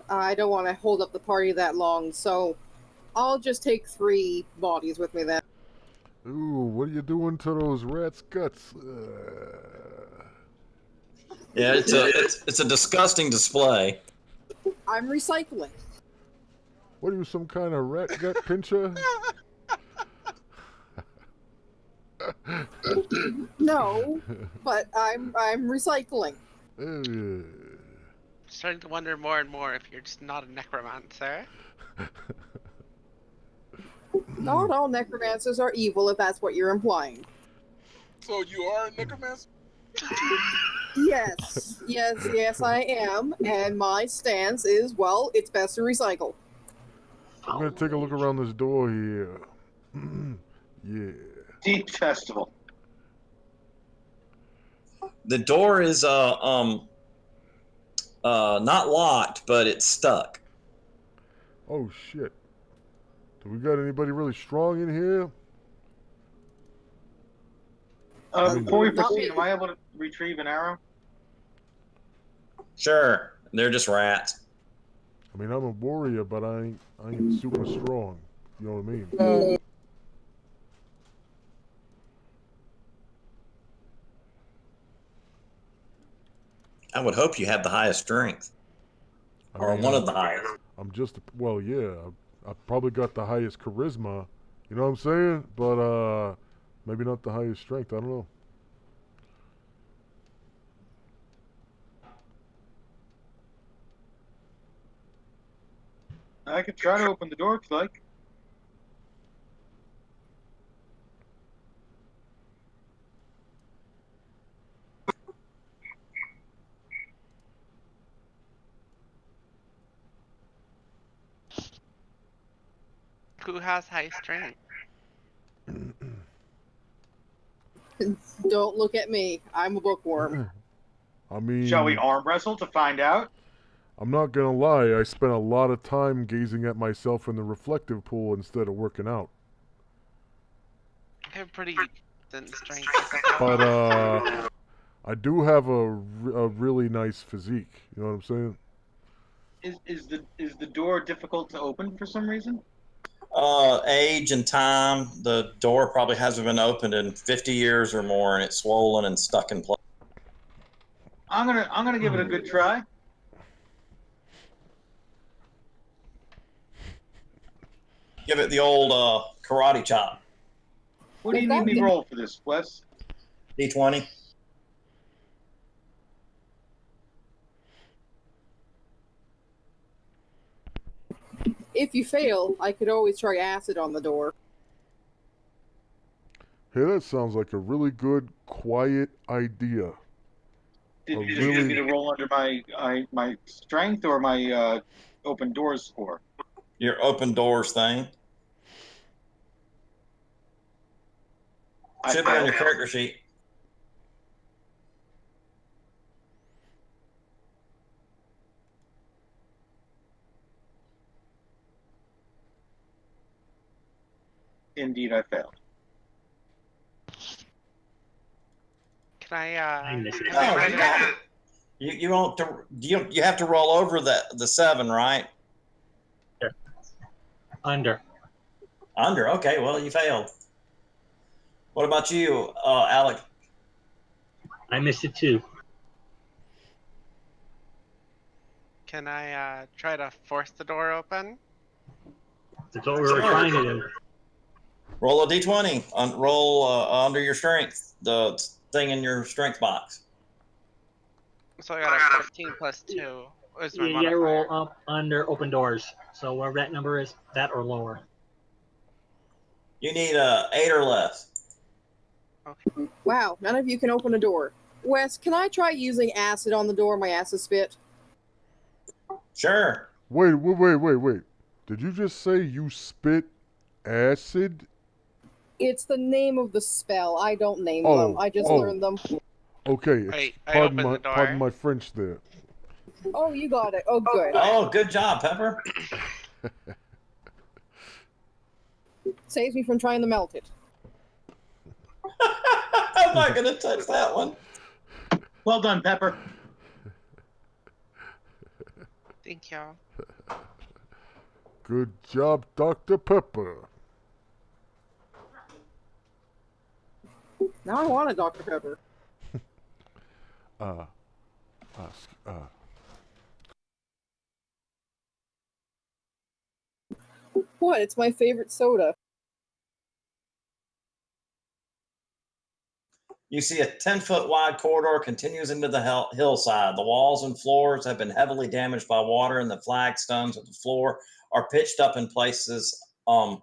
I don't want to hold up the party that long, so I'll just take 3 bodies with me then. Ooh, what are you doing to those rats' guts? Yeah, it's a disgusting display. I'm recycling. What are you, some kind of rat gut pincher? No, but I'm recycling. Starting to wonder more and more if you're just not a necromancer. Not all necromancers are evil, if that's what you're implying. So you are a necromancer? Yes, I am, and my stance is, well, it's best to recycle. I'm gonna take a look around this door here. Yeah. Deep festival. The door is not locked, but it's stuck. Oh shit. Do we got anybody really strong in here? Before we proceed, am I able to retrieve an arrow? Sure, they're just rats. I mean, I'm a warrior, but I ain't super strong. You know what I mean? I would hope you have the highest strength, or one of the highest. I'm just, well, yeah, I probably got the highest charisma. You know what I'm saying? But maybe not the highest strength. I don't know. I could try to open the door if you like. Who has high strength? Don't look at me. I'm a bookworm. I mean, Shall we arm wrestle to find out? I'm not gonna lie, I spent a lot of time gazing at myself in the reflective pool instead of working out. I have pretty decent strength. But I do have a really nice physique. You know what I'm saying? Is the door difficult to open for some reason? Age and time. The door probably hasn't been opened in 50 years or more, and it's swollen and stuck in place. I'm gonna give it a good try. Give it the old karate chop. What do you need me to roll for this, Wes? D20. If you fail, I could always try acid on the door. Hey, that sounds like a really good, quiet idea. Did you just need me to roll under my strength or my open doors score? Your open doors thing. Should be on your character sheet. Indeed, I failed. Can I missed it. Oh, you won't. You have to roll over the 7, right? Under. Under. Okay. Well, you failed. What about you, Alec? I missed it too. Can I try to force the door open? That's what we were trying to do. Roll a d20. Roll under your strength. The thing in your strength box. So I got a 14 plus 2. Is my You modifier. roll up, under, open doors. So whatever that number is, that or lower. You need 8 or less. Okay. Wow, none of you can open a door. Wes, can I try using acid on the door, my acid spit? Sure. Wait. Did you just say you spit acid? It's the name of the spell. I don't name them. I just learned them. Okay. Wait, I opened the door. Pardon my French there. Oh, you got it. Oh, good. Oh, good job, Pepper. Saves me from trying to melt it. I'm not gonna touch that one. Well done, Pepper. Thank you. Good job, Dr. Pepper. Now I want a Dr. Pepper. Uh, What? It's my favorite soda. You see a 10-foot wide corridor continues into the hillside. The walls and floors have been heavily damaged by water, and the flagstones of the floor are pitched up in places from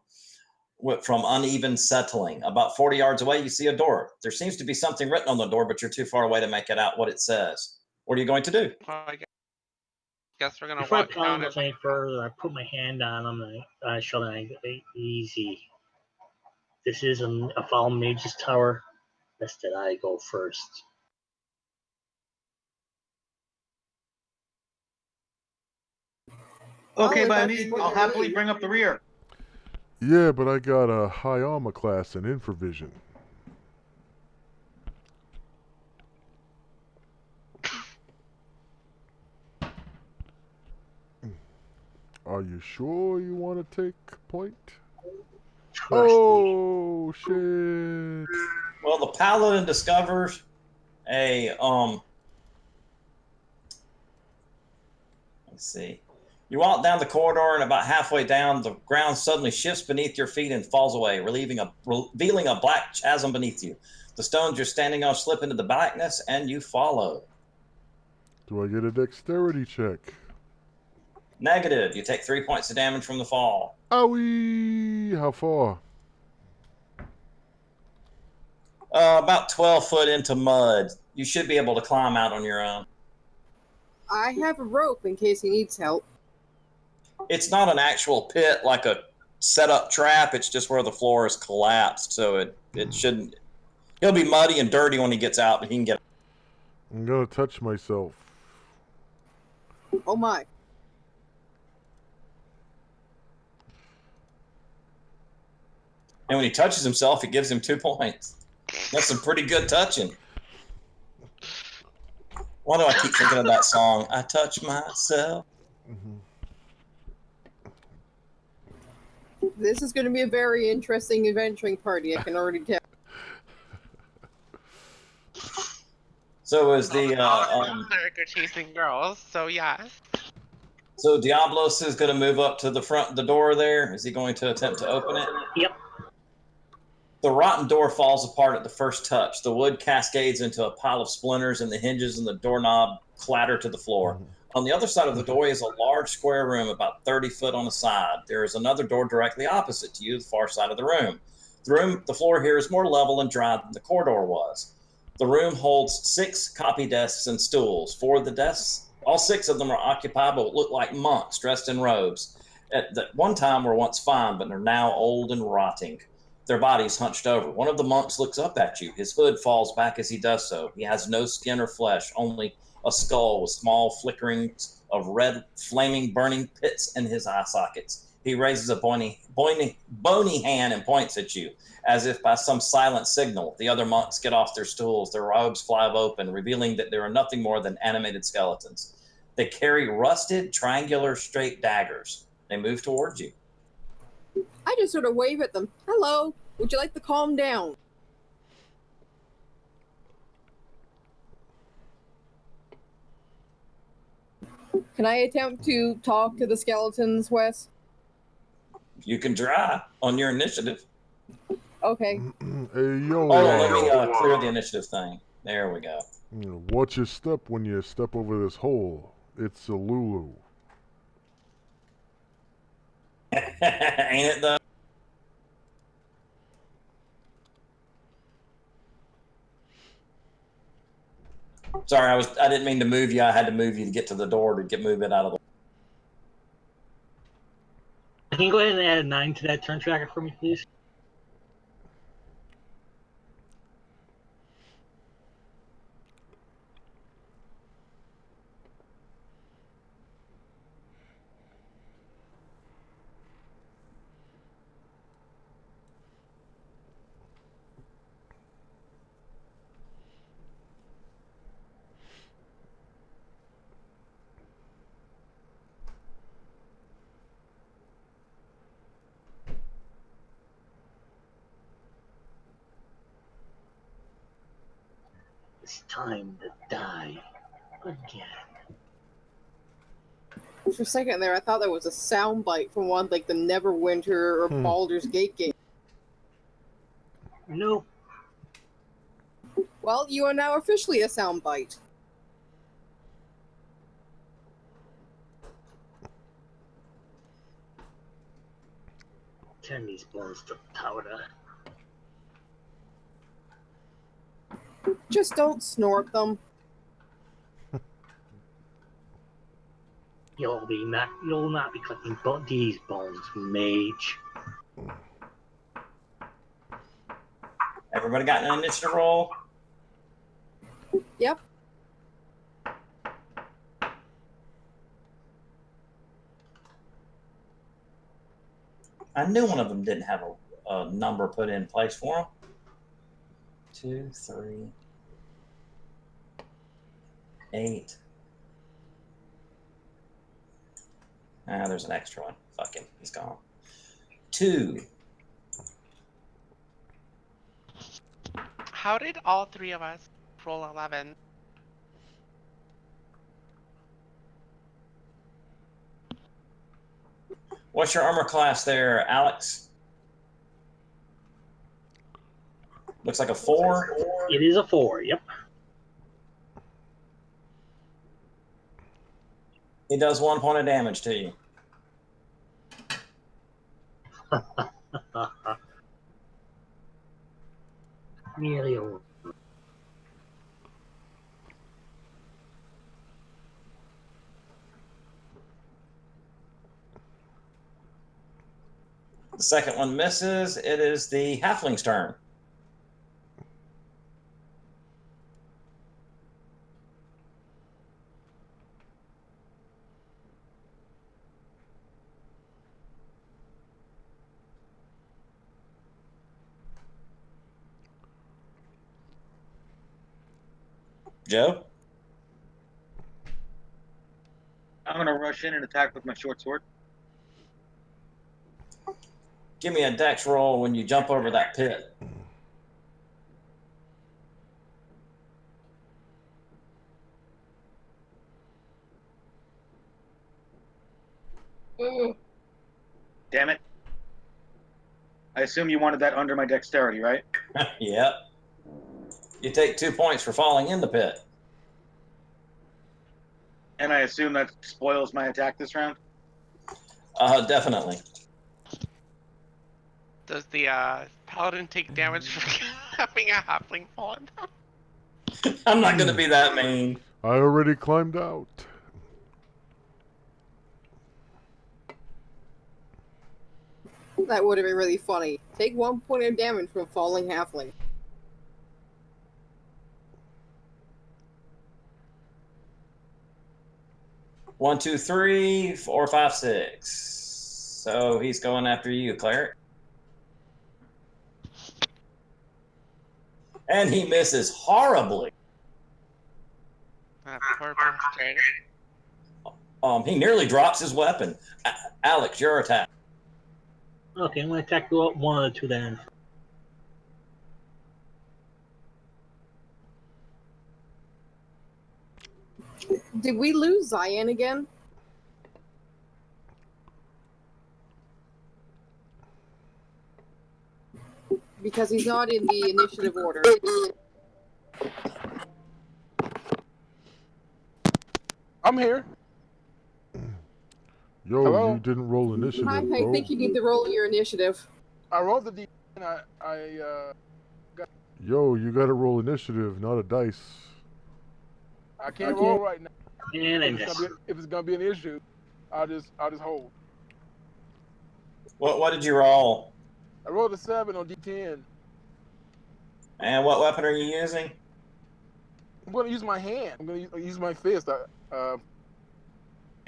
uneven settling. About 40 yards away, you see a door. There seems to be something written on the door, but you're too far away to make it out what it says. What are you going to do? Well, I guess we're gonna Before I walk down promise any further, I put my hand on him and I shoulder and I go, easy. This is a fallen mage's tower. Best that I go first. Okay, if by that's me, what I'll you happily need. bring up the rear. yeah, but I got a high armor class and infravision. Are you sure you want to take point? Trust me. Oh, shit. Well, the paladin discovers a let's see. You walk down the corridor, and about halfway down, the ground suddenly shifts beneath your feet and falls away, revealing a black chasm beneath you. The stones you're standing on slip into the blackness, and you follow. Do I get a dexterity check? Negative. You take 3 points of damage from the fall. Owie! How far? About 12 foot into mud. You should be able to climb out on your own. I have a rope in case he needs help. It's not an actual pit like a set up trap. It's just where the floor is collapsed, so it shouldn't. He'll be muddy and dirty when he gets out, but he can get. I'm gonna touch myself. Oh my. And when he touches himself, it gives him 2 points. That's some pretty good touching. Why do I keep thinking of that song? I touch myself. This is going to be a very interesting adventuring party, I can already tell. So is the Cleric are chasing girls, so yes. so Diablos is going to move up to the door there. Is he going to attempt to open it? Yep. The rotten door falls apart at the first touch. The wood cascades into a pile of splinters, and the hinges and the doorknob clatter to the floor. On the other side of the door is a large square room about 30 foot on the side. There is another door directly opposite to you, the far side of the room. The floor here is more level and dry than the corridor was. The room holds 6 copy desks and stools. 4 of the desks, all 6 of them are occupied by what look like monks dressed in robes. At one time were once fine, but are now old and rotting. Their bodies hunched over. One of the monks looks up at you. His hood falls back as he does so. He has no skin or flesh, only a skull with small flickerings of red, flaming, burning pits in his eye sockets. He raises a bony hand and points at you, as if by some silent signal. The other monks get off their stools. Their robes fly open, revealing that they are nothing more than animated skeletons. They carry rusted, triangular, straight daggers. They move towards you. I just sort of wave at them. Hello, would you like to calm down? Can I attempt to talk to the skeletons, Wes? You can try on your initiative. Okay. Hey, yo. Oh, let me clear the initiative thing. There we go. Watch your step when you step over this hole. It's a Lulu. Ain't it though? Sorry, I didn't mean to move you. I had to move you to get to the door to move it out of the way. Can you go ahead and add a 9 to that turn tracker for me, please? It's time to die again. For a second there, I thought that was a soundbite from one like the Neverwinter or Baldur's Gate game. Nope. Well, you are now officially a soundbite. Turn these bones to powder. Just don't snort them. You'll not be collecting these bones, mage. Everybody got an initiative roll? Yep. I knew one of them didn't have a number put in place for them. 2, 3, 8. Ah, there's an extra one. Fuck him. He's gone. 2. How did all three of us roll 11? What's your armor class there, Alex? Looks like a 4. It is a 4, yep. It does 1 point of damage to you. Nearly. The second one misses. It is the halfling's turn. Joe? I'm going to rush in and attack with my short sword. Give me a dex roll when you jump over that pit. Ooh. Damn it. I assume you wanted that under my dexterity, right? Yep. You take 2 points for falling in the pit. And I assume that spoils my attack this round? Definitely. Does the paladin take damage for having a halfling fall down? I'm not going to be that mean. I already climbed out. That would have been really funny. Take 1 point of damage from falling halfling. One, 2, 3, 4, 5, 6. So he's going after you, Cleric. And he misses horribly. Poor demonstrator. He nearly drops his weapon. Alex, your attack. Okay, I'm going to attack one of the two then. Did we lose Zion again? Because he's not in the initiative order. I'm here. Yo, Hello? you didn't roll initiative, I bro. think you need to roll your initiative. I rolled the D and Yo, you gotta roll initiative, not a dice. I can't Okay. roll right now. And I If miss. it's gonna be an issue, I'll just hold. What did you roll? I rolled a 7 on D10. And what weapon are you using? I'm gonna use my hand. I'm gonna use my fist. And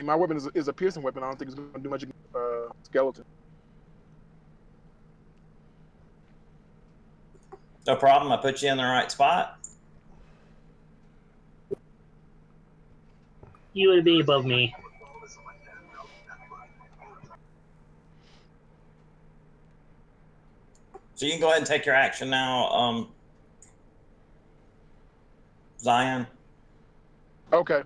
my weapon is a piercing weapon. I don't think it's gonna do much against skeleton. No problem. I put you in the right spot. You would be above me. So you can go ahead and take your action now. Zion. Okay.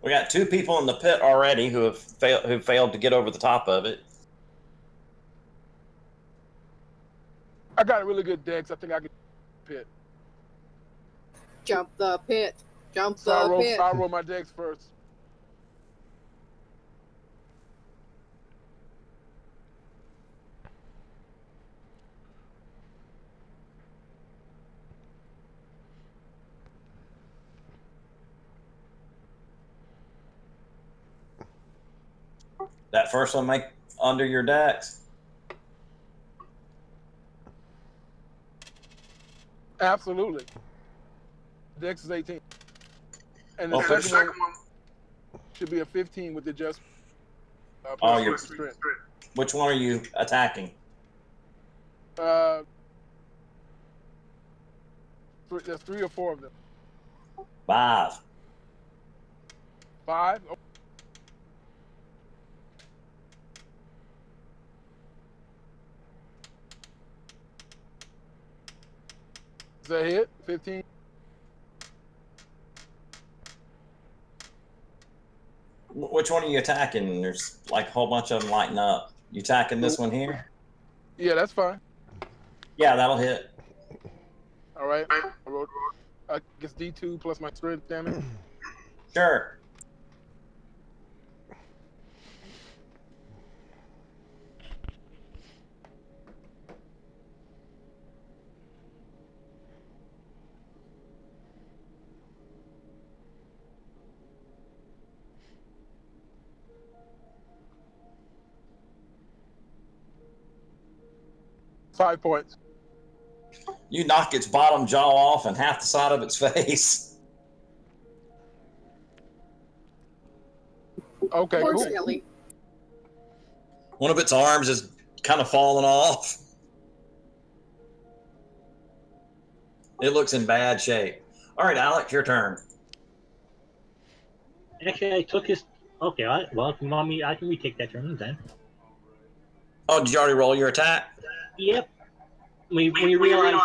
We got 2 people in the pit already who failed to get over the top of it. I got a really good dex. I think I can pit. Jump the pit. Jump So the pit. I'll roll my dex first. That first one make under your dex. Absolutely. Dex is 18. And the Okay. second one should be a 15 with the adjustment. Oh, Plus you're- strength. Which one are you attacking? There's 3 or 4 of them. 5. 5? Oh. Is that a hit? 15? Which one are you attacking? There's like a whole bunch of them lighting up. You attacking this one here? Yeah, that's fine. Yeah, that'll hit. All right. I rolled, I guess D2 plus my strength damage. Sure. Five points. You knock its bottom jaw off and half the side of its face. Okay, Poor cool. Skelly. One of its arms is kind of falling off. It looks in bad shape. All right, Alex, your turn. Actually, I took his. Okay, well, if you want me, I can retake that turn then. Oh, did you already roll your attack? Yep. When you realize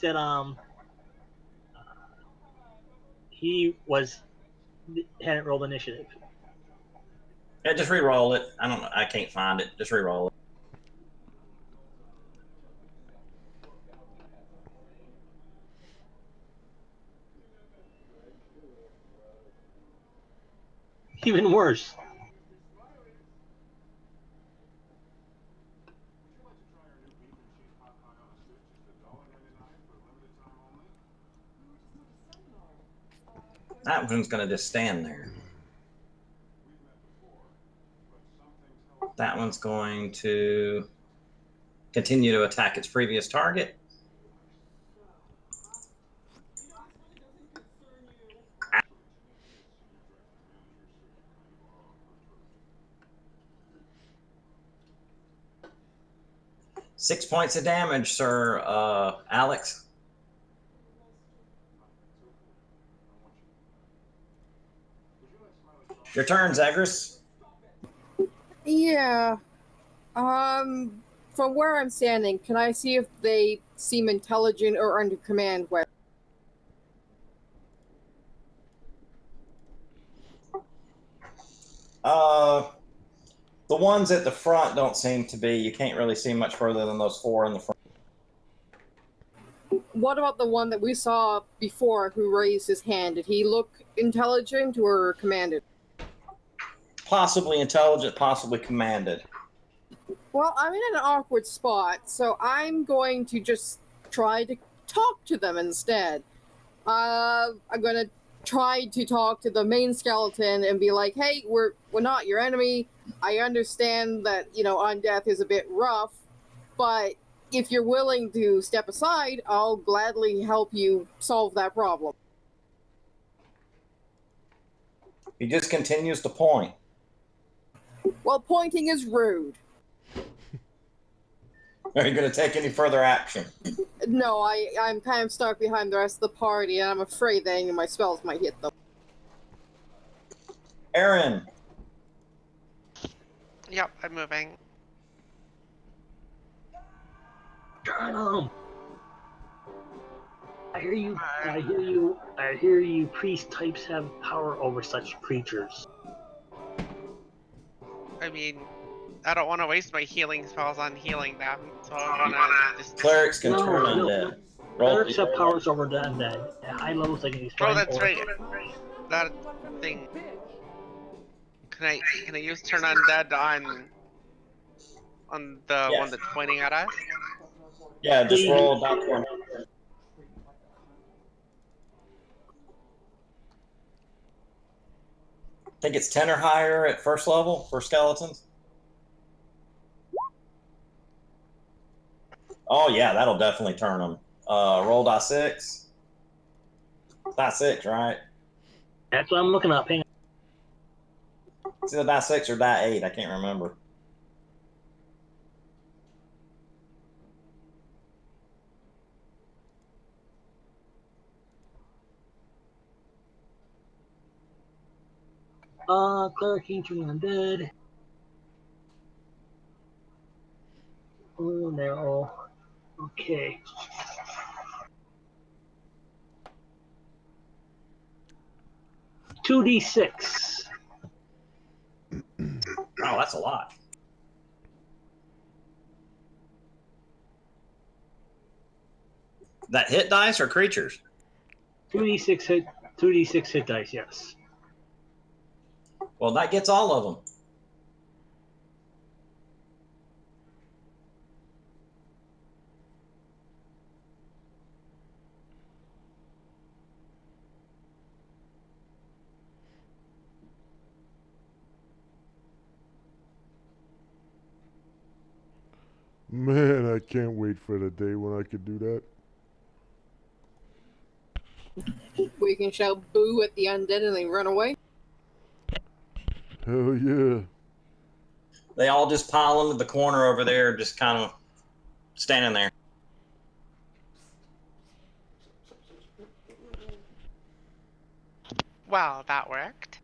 that he hadn't rolled initiative. Yeah, just re-roll it. I don't know. I can't find it. Just re-roll it. Even worse. That one's going to just stand there. That one's going to continue to attack its previous target. Six points of damage, sir, Alex. Your turn, Zagreus. Yeah. From where I'm standing, can I see if they seem intelligent or under command? Where? The ones at the front don't seem to be. You can't really see much further than those 4 in the front. What about the one that we saw before who raised his hand? Did he look intelligent or commanded? Possibly intelligent, possibly commanded. Well, I'm in an awkward spot, so I'm going to just try to talk to them instead. I'm gonna try to talk to the main skeleton and be like, hey, we're not your enemy. I understand that, undeath is a bit rough, but if you're willing to step aside, I'll gladly help you solve that problem. He just continues to point. Well, pointing is rude. Are you going to take any further action? No, I'm kind of stuck behind the rest of the party, and I'm afraid that any of my spells might hit them. Aaron. Yep, I'm moving. Turn them. I hear you. I hear you. I hear you. Priest types have power over such creatures. I mean, I don't want to waste my healing spells on healing them, so I want to just. Clerics can No, turn no. undead. Roll. Clerics have powers over the undead. At high levels, they can be Oh, strength that's or right. That thing. Can I use turn undead on the Yes. one that's pointing at us? Yeah, just roll back one. I think it's 10 or higher at first level for skeletons. Oh yeah, that'll definitely turn them. Roll die 6. Die 6, right? That's what I'm looking up. Hang on. It's either die 6 or die 8. I can't remember. Cleric can turn undead. Oh, they're all okay. Two D6. Oh, that's a lot. That hit dice or creatures? 2d6 hit. 2d6 hit dice. Yes. Well, that gets all of them. Man, I can't wait for the day when I could do that. We can shout boo at the undead and they run away. Hell yeah. They all just pile into the corner over there, just kind of standing there. Well, that worked.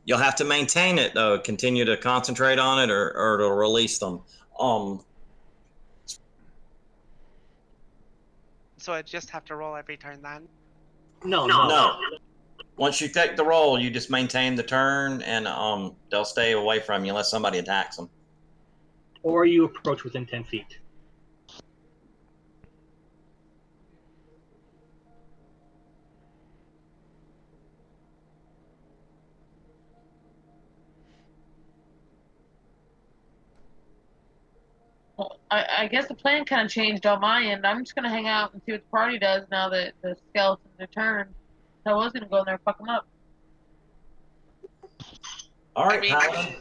You'll have to maintain it though. Continue to concentrate on it, or it'll release them. So I just have to roll every turn then? No. Once you take the roll, you just maintain the turn, and they'll stay away from you unless somebody attacks them. Or you approach within 10 feet. Well, I guess the plan kind of changed on my end. I'm just gonna hang out and see what the party does now that the skeletons are turned. I was gonna go in there and fuck them up. All right, I mean, Paladin.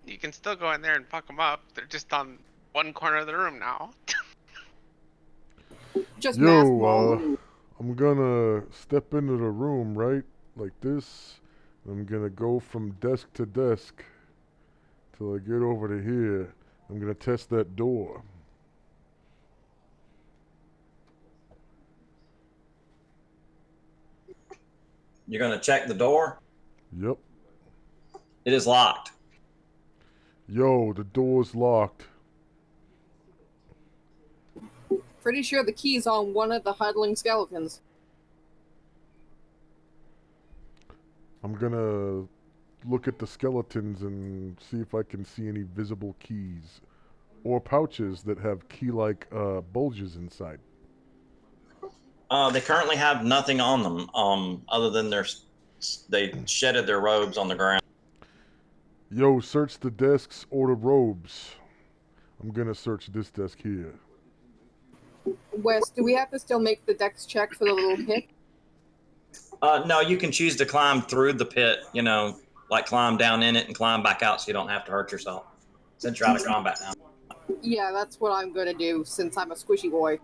you can still go in there and fuck them up. They're just on one corner of the room now. Just mass Yo, ball. I'm gonna step into the room, right? Like this. I'm gonna go from desk to desk till I get over to here. I'm gonna test that door. You're going to check the door. Yep. It is locked. Yo, the door's locked. Pretty sure the key's on one of the huddling skeletons. I'm gonna look at the skeletons and see if I can see any visible keys or pouches that have key-like bulges inside. They currently have nothing on them, other than they shedded their robes on the ground. Yo, search the desks or the robes. I'm gonna search this desk here. Wes, do we have to still make the dex check for the little pit? No, you can choose to climb through the pit, like climb down in it and climb back out so you don't have to hurt yourself. Since you're out of combat now. Yeah, that's what I'm gonna do since I'm a squishy boy.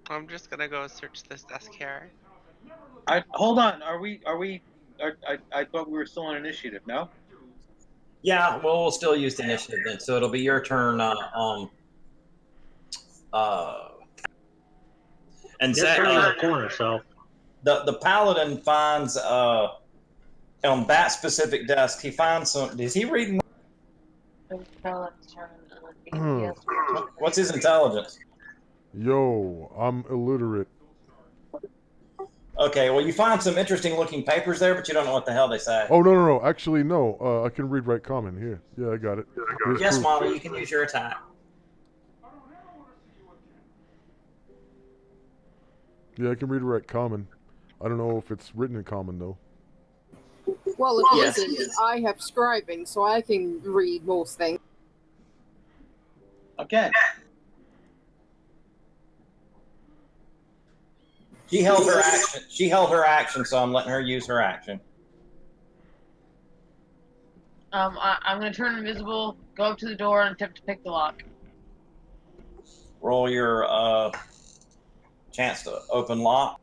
I'm just gonna go search this desk here. Hold on. I thought we were still on initiative. No. Yeah, well, we'll still use the initiative then. So it'll be your turn. And They're turning in the corner, so the paladin finds on that specific desk, he finds some. Is he reading? What's his intelligence? Yo, I'm illiterate. Okay, well, you find some interesting looking papers there, but you don't know what the hell they say. Oh, no. Actually, no. I can read Write Common. Here. Yeah, I got it. Here's Yes, proof. Molly, you can use your attack. Yeah, I can read Write Common. I don't know if it's written in Common, though. Well, it Yes. isn't. I have scribing, so I can read most things. Okay. She held her action. She held her action, so I'm letting her use her action. I'm gonna turn invisible, go up to the door, and attempt to pick the lock. Roll your chance to open lock.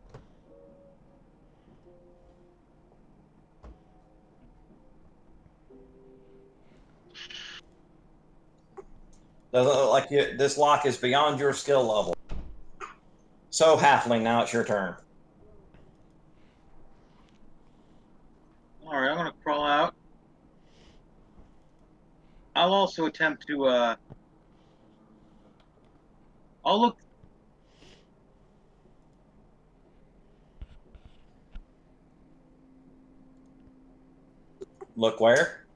Doesn't look like this lock is beyond your skill level. So, Halfling, now it's your turn. All right, I'm gonna crawl out. I'll also attempt to. I'll look. Look where?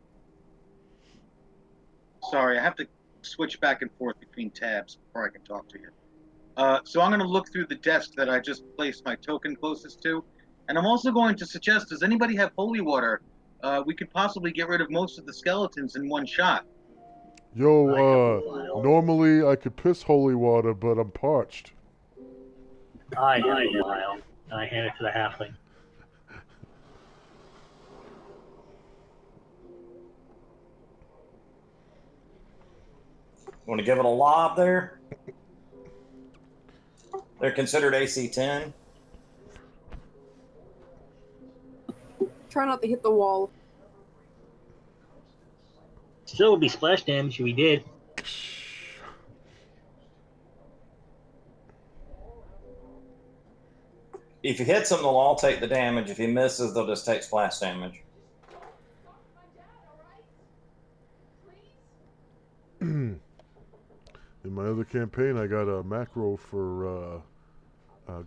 Sorry, I have to switch back and forth between tabs before I can talk to you. So I'm going to look through the desk that I just placed my token closest to, and I'm also going to suggest: does anybody have holy water? We could possibly get rid of most of the skeletons in one shot. Yo, normally I could piss holy water, but I'm parched. I have a vial, and I hand it to the halfling. Want to give it a lob there? They're considered AC 10. Try not to hit the wall. Still would be splash damage if we did. If he hits them, they'll all take the damage. If he misses, they'll just take splash damage. In my other campaign, I got a macro for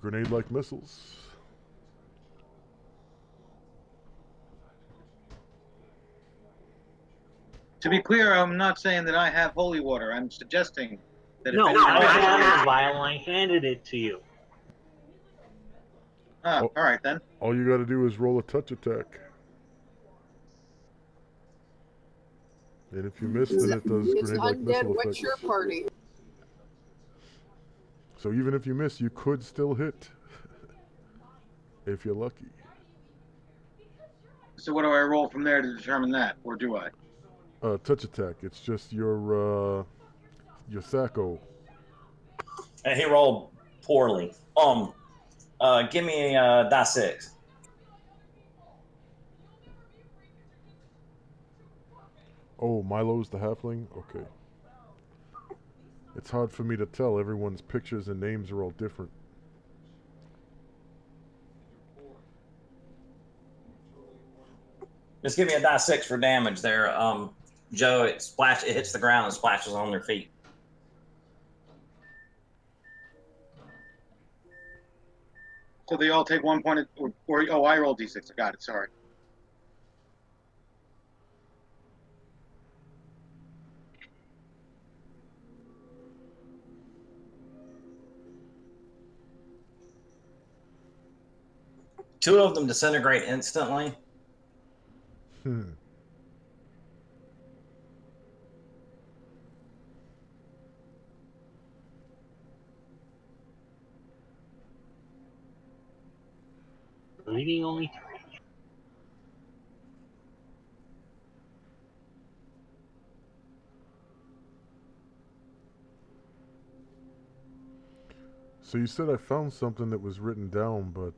grenade-like missiles. To be clear, I'm not saying that I have holy water. I'm suggesting that No, if I anyone have a vial, and I handed it to you. all right then. All you gotta do is roll a touch attack. And if you miss, then it does It's grenade-like undead missile wet effects. your party. So even if you miss, you could still hit. If you're lucky. So what do I roll from there to determine that, or do I? Touch attack. It's just your Sacco. And he rolled poorly. Give me a die 6. Oh, Milo's the halfling? Okay. It's hard for me to tell. Everyone's pictures and names are all different. Just give me a die 6 for damage there. Joe, it hits the ground and splashes on their feet. So they all take 1 point, or I rolled d6. I got it. Sorry. Two of them disintegrate instantly. Leaving only 3. So you said I found something that was written down, but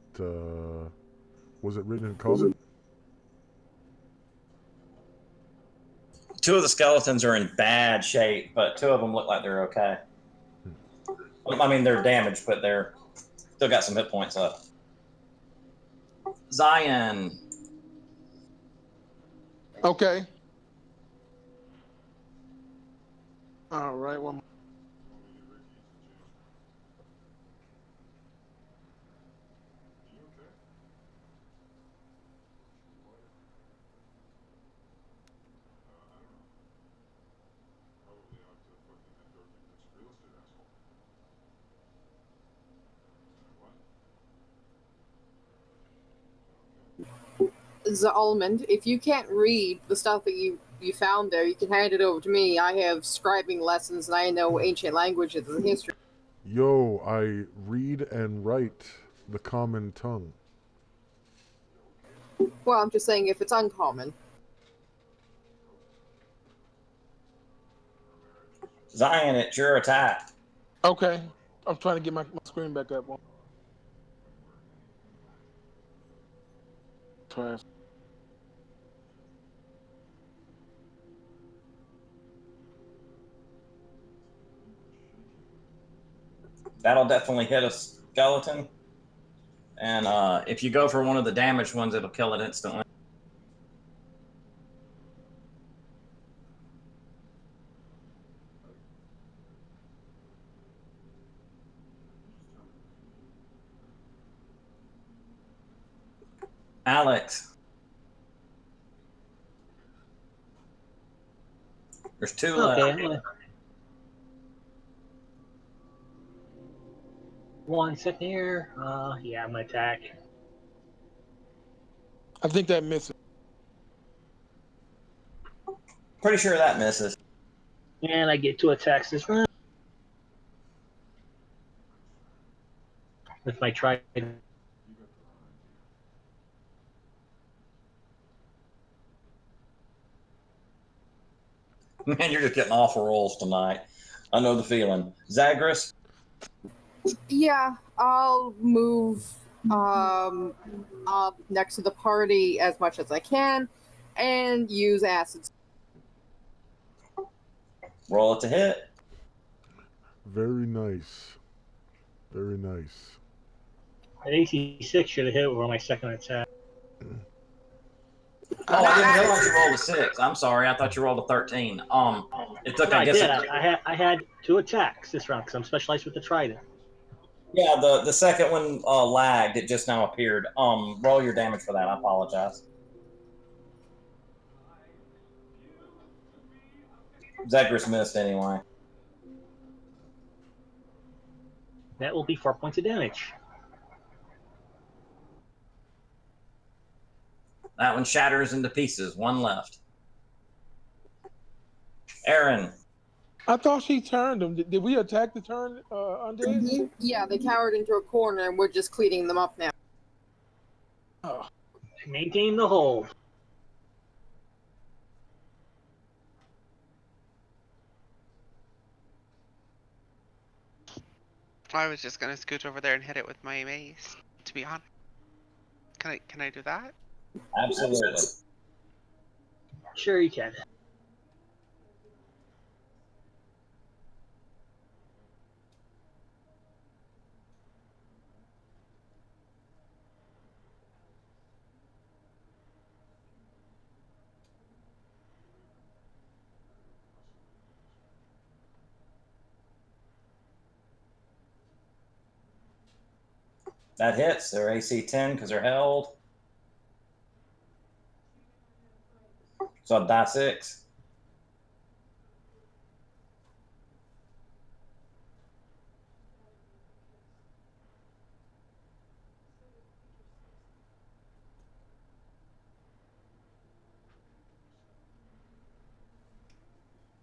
was it written in common? Two of the skeletons are in bad shape, but two of them look like they're okay. I mean, they're damaged, but they're still got some hit points up. Zion. Okay. All right. Well, The almond. If you can't read the stuff that you found there, you can hand it over to me. I have scribing lessons and I know ancient languages and history. Yo, I read and write the common tongue. Well, I'm just saying if it's uncommon. Zion, it's your attack. okay. I'm trying to get my screen back up. Try. That'll definitely hit a skeleton. And if you go for one of the damaged ones, it'll kill it instantly. Alex. There's 2 left. Okay. 1 second here. Yeah, I'm gonna attack. I think that misses. Pretty sure that misses. And I get 2 attacks this round. With my trident. Man, you're just getting awful rolls tonight. I know the feeling. Zagreus? Yeah, I'll move up next to the party as much as I can and use acids. Roll it to hit. Very nice. Very nice. At AC 6 should have hit over my second attack. Oh, I didn't realize you rolled a 6. I'm sorry. I thought you rolled a 13. It took, No, I guess. I had 2 attacks this round because I'm specialized with the trident. Yeah, the second one lagged. It just now appeared. Roll your damage for that. I apologize. Zagreus missed anyway. That will be 4 points of damage. That one shatters into pieces. 1 left. Aaron. I thought she turned them. Did we attack the turn undead? Mm-hmm. Yeah, they cowered into a corner and we're just cleaning them up now. Oh. Maintain the hold. I was just gonna scoot over there and hit it with my mace, to be honest. Can I do that? Absolutely. Sure you can. That hits. They're AC 10 because they're held. So die 6.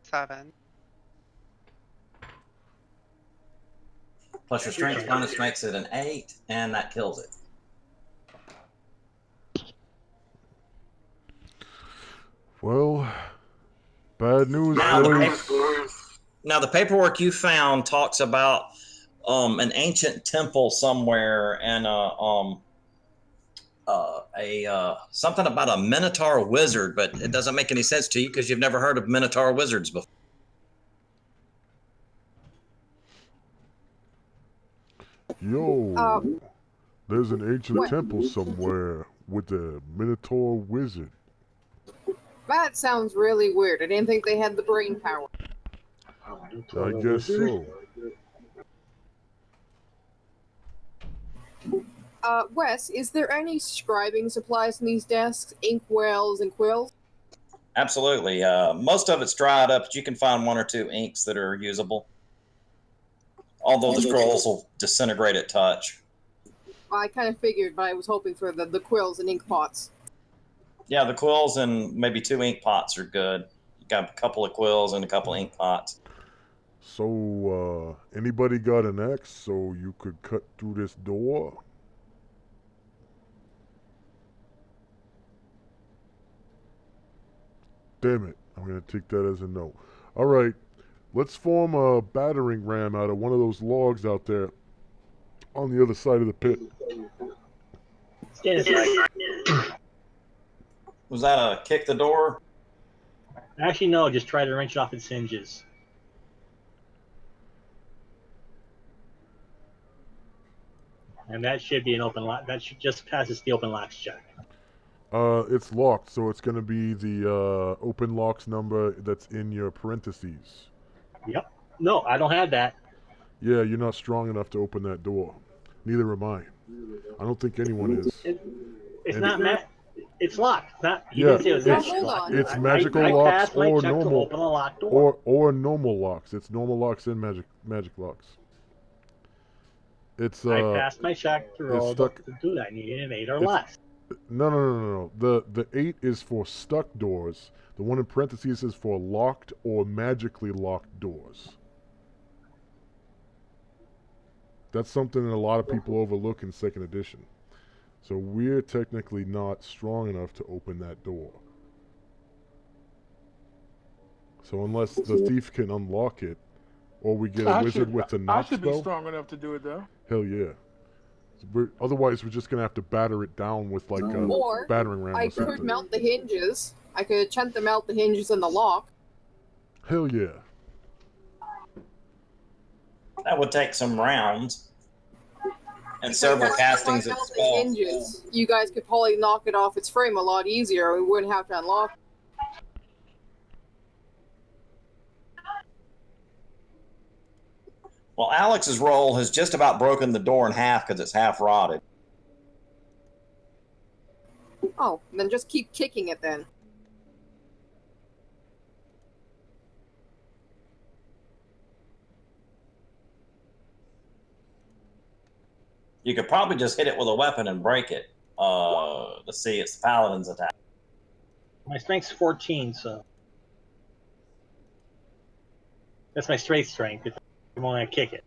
Seven. Plus your strength bonus makes it an 8, and that kills it. Well, bad news, Now boys. Now the paperwork you found talks about an ancient temple somewhere and something about a Minotaur wizard, but it doesn't make any sense to you because you've never heard of Minotaur wizards before. Yo, there's an ancient temple somewhere with a Minotaur wizard. That sounds really weird. I didn't think they had the brain power. I guess so. Wes, is there any scribing supplies in these desks? Ink wells and quills? Absolutely. Most of it's dried up, but you can find 1 or 2 inks that are usable. Although the scrolls will disintegrate at touch. I kind of figured, but I was hoping for the quills and ink pots. Yeah, the quills and maybe 2 ink pots are good. You got a couple of quills and a couple of ink pots. So, anybody got an axe so you could cut through this door? Damn it. I'm going to take that as a no. Alright. Let's form a battering ram out of one of those logs out there on the other side of the pit. Stand aside. Was that a kick the door? Actually, no. Just try to wrench off its hinges. And that should be an open lock. That should just passes the open locks check. It's locked, so it's going to be the open locks number that's in your parentheses. Yep. No, I don't have that. Yeah, you're not strong enough to open that door. Neither am I. I don't think anyone is. It's not it's locked. Not, Yeah, didn't say it was locked. it's I- magical I locks passed my or check to normal open a locked door. or normal locks. It's normal locks and magic locks. It's I passed my check to roll to do that. I needed an 8 or less. No. The 8 is for stuck doors. The one in parentheses is for locked or magically locked doors. That's something that a lot of people overlook in 2nd edition. So we're technically not strong enough to open that door. So unless the thief can unlock it, or we get a wizard with a I knock should be spell, strong enough to do it though. hell yeah. Otherwise, we're just gonna have to batter it down with like a Or battering ram I or could something. melt the hinges. I could enchant to melt the hinges in the lock. Hell yeah. That would take some rounds. And Because several if I castings of melt the spells. hinges, you guys could probably knock it off its frame a lot easier. We wouldn't have to unlock it. Well, Alex's roll has just about broken the door in half because it's half rotted. Oh, then just keep kicking it then. You could probably just hit it with a weapon and break it. Let's see, it's the paladin's attack. My strength's 14, so that's my straight strength. If I want to kick it.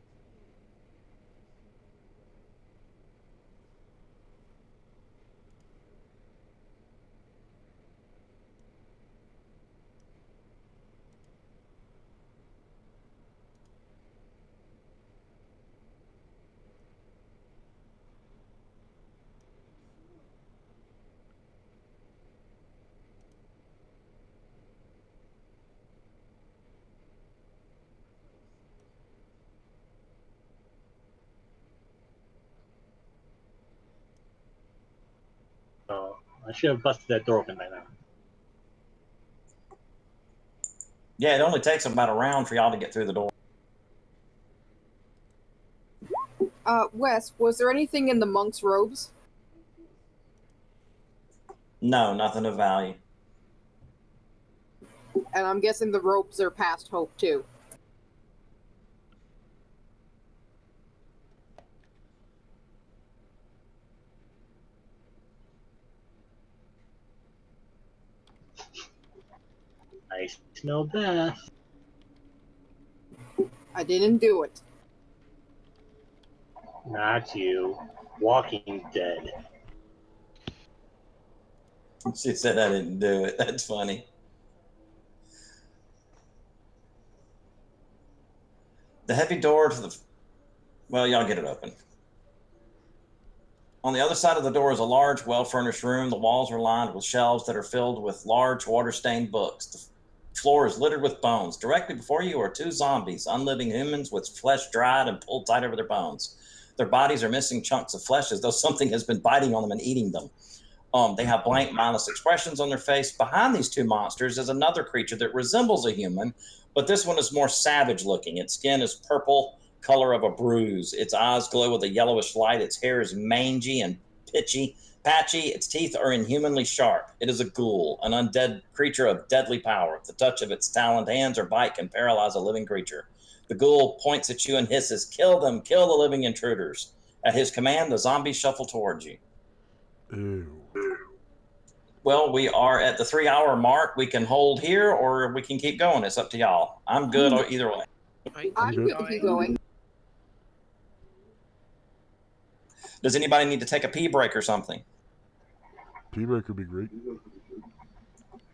So I should have busted that door open by now. Yeah, it only takes about a round for y'all to get through the door. Wes, was there anything in the monk's robes? No, nothing of value. And I'm guessing the robes are past hope too. I smell death. I didn't do it. Not you. Walking Dead. She said I didn't do it. That's funny. The heavy door to the... Well, y'all get it open. On the other side of the door is a large, well-furnished room. The walls are lined with shelves that are filled with large, water-stained books. The floor is littered with bones. Directly before you are 2 zombies, unliving humans with flesh dried and pulled tight over their bones. Their bodies are missing chunks of flesh as though something has been biting on them and eating them. They have blank, mindless expressions on their face. Behind these two monsters is another creature that resembles a human, but this one is more savage looking. Its skin is purple, color of a bruise. Its eyes glow with a yellowish light. Its hair is mangy and patchy. Its teeth are inhumanly sharp. It is a ghoul, an undead creature of deadly power. The touch of its taloned hands or bite can paralyze a living creature. The ghoul points at you and hisses, "Kill them, kill the living intruders." At his command, the zombies shuffle towards you. Ew. Well, we are at the 3 hour mark. We can hold here or we can keep going. It's up to y'all. I'm good either way. I'm good to keep going. Does anybody need to take a pee break or something? Pee break would be great.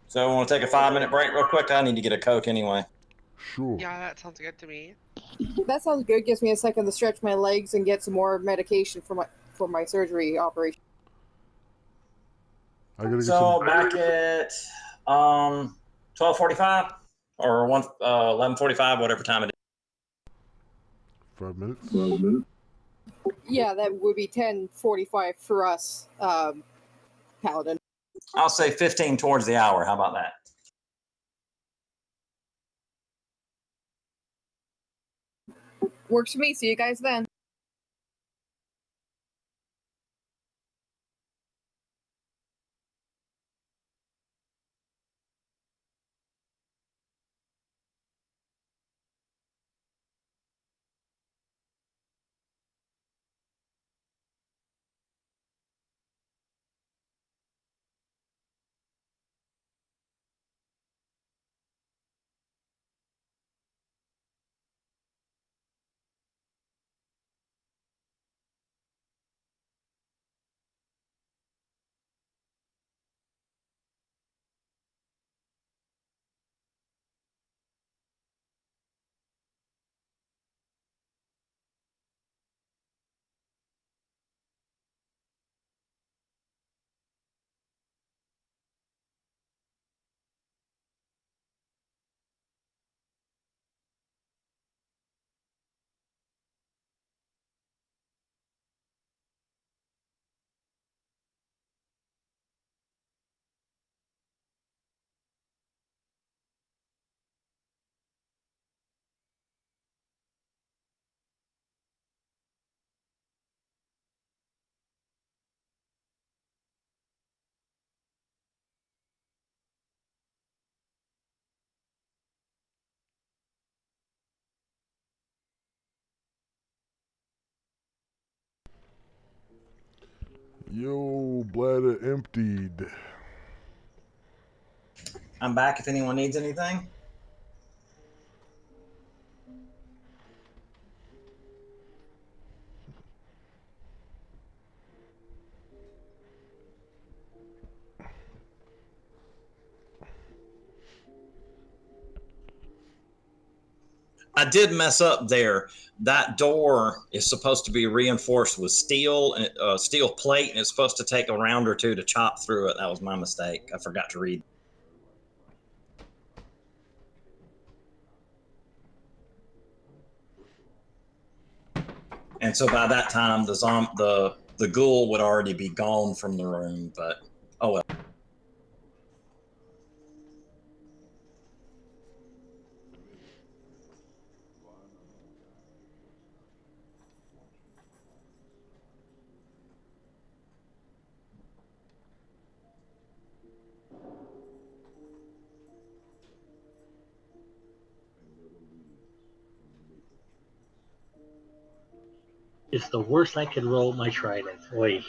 So I want to take a 5 minute break real quick. I need to get a Coke anyway. Sure. Yeah, that sounds good to me. That sounds good. Gives me a second to stretch my legs and get some more medication for my surgery operation. I gotta get So some. back at 12:45 or 11:45, whatever time it is. 5 minutes. Yeah, that would be 10:45 for us, Paladin. I'll say 15 towards the hour. How about that? Works for me. See you guys then. Yo, bladder emptied. I'm back if anyone needs anything. I did mess up there. That door is supposed to be reinforced with steel and steel plate, and it's supposed to take a round or two to chop through it. That was my mistake. I forgot to read. And so by that time, the ghoul would already be gone from the room. But oh well. It's the worst I could roll my trident. Wait.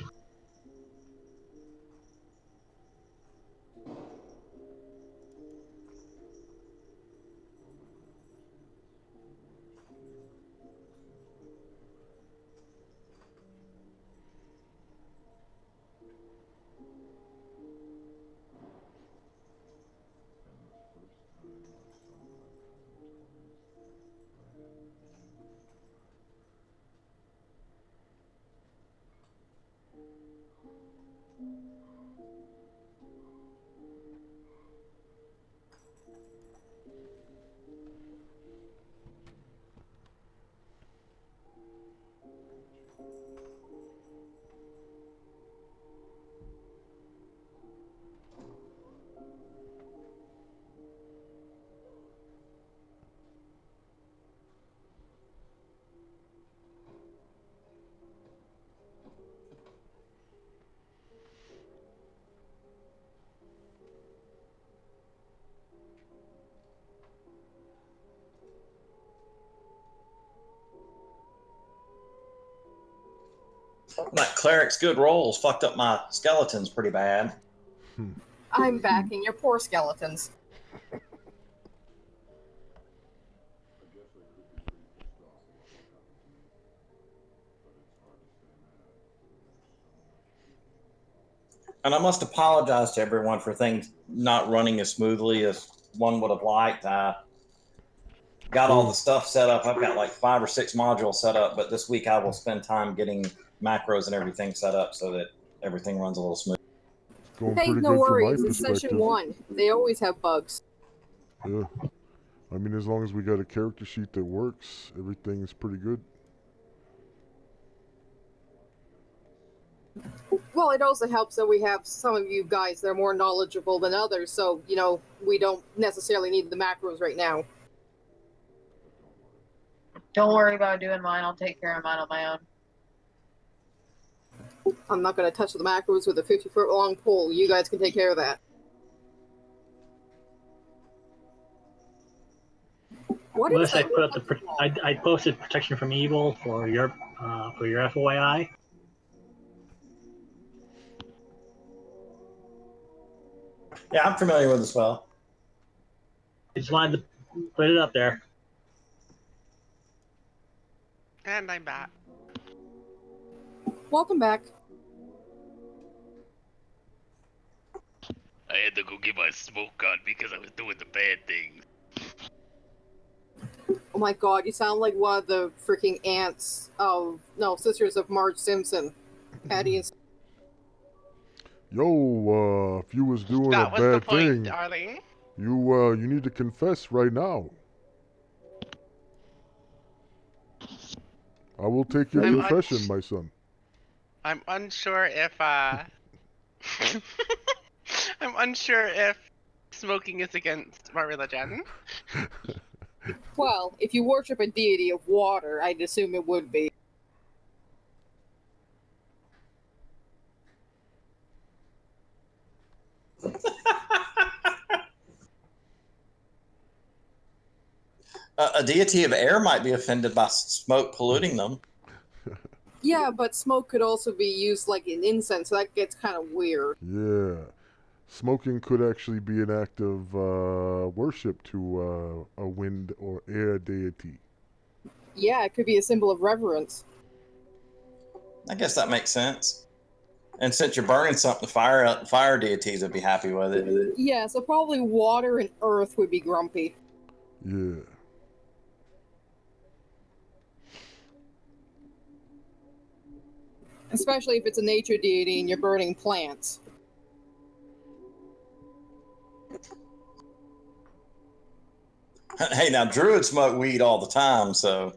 That cleric's good rolls fucked up my skeletons pretty bad. I'm backing your poor skeletons. And I must apologize to everyone for things not running as smoothly as one would have liked. I got all the stuff set up. I've got like 5 or 6 modules set up, but this week I will spend time getting macros and everything set up so that everything runs a little smooth. Going Hey, pretty no good worries. from my It's perspective. session 1. They always have bugs. Yeah. I mean, as long as we got a character sheet that works, everything's pretty good. Well, it also helps that we have some of you guys that are more knowledgeable than others, so, you know, we don't necessarily need the macros right now. Don't worry about doing mine. I'll take care of mine on my own. I'm not going to touch the macros with a 50-foot long pole. You guys can take care of that. What Unless is I that? put up I posted protection from evil for your FYI. Yeah, I'm familiar with the spell. I just wanted to put it up there. And I'm back. Welcome back. I had to go get my smoke gun because I was doing the bad things. Oh my god, you sound like one of the freaking aunts of, no, sisters of Marge Simpson. Patty and... Yo, if you was doing That a was the bad point, thing, darling. you need to confess right now. I will take your confession, my son. I'm unsure if I'm unsure if smoking is against my religion. Well, if you worship a deity of water, I'd assume it would be. A deity of air might be offended by smoke polluting them. Yeah, but smoke could also be used like in incense, so that gets kind of weird. Yeah. Smoking could actually be an act of worship to a wind or air deity. Yeah, it could be a symbol of reverence. I guess that makes sense. And since you're burning something, fire deities would be happy with it. Yeah, so probably water and earth would be grumpy. Yeah. Especially if it's a nature deity and you're burning plants. Hey, now druids smoke weed all the time, so.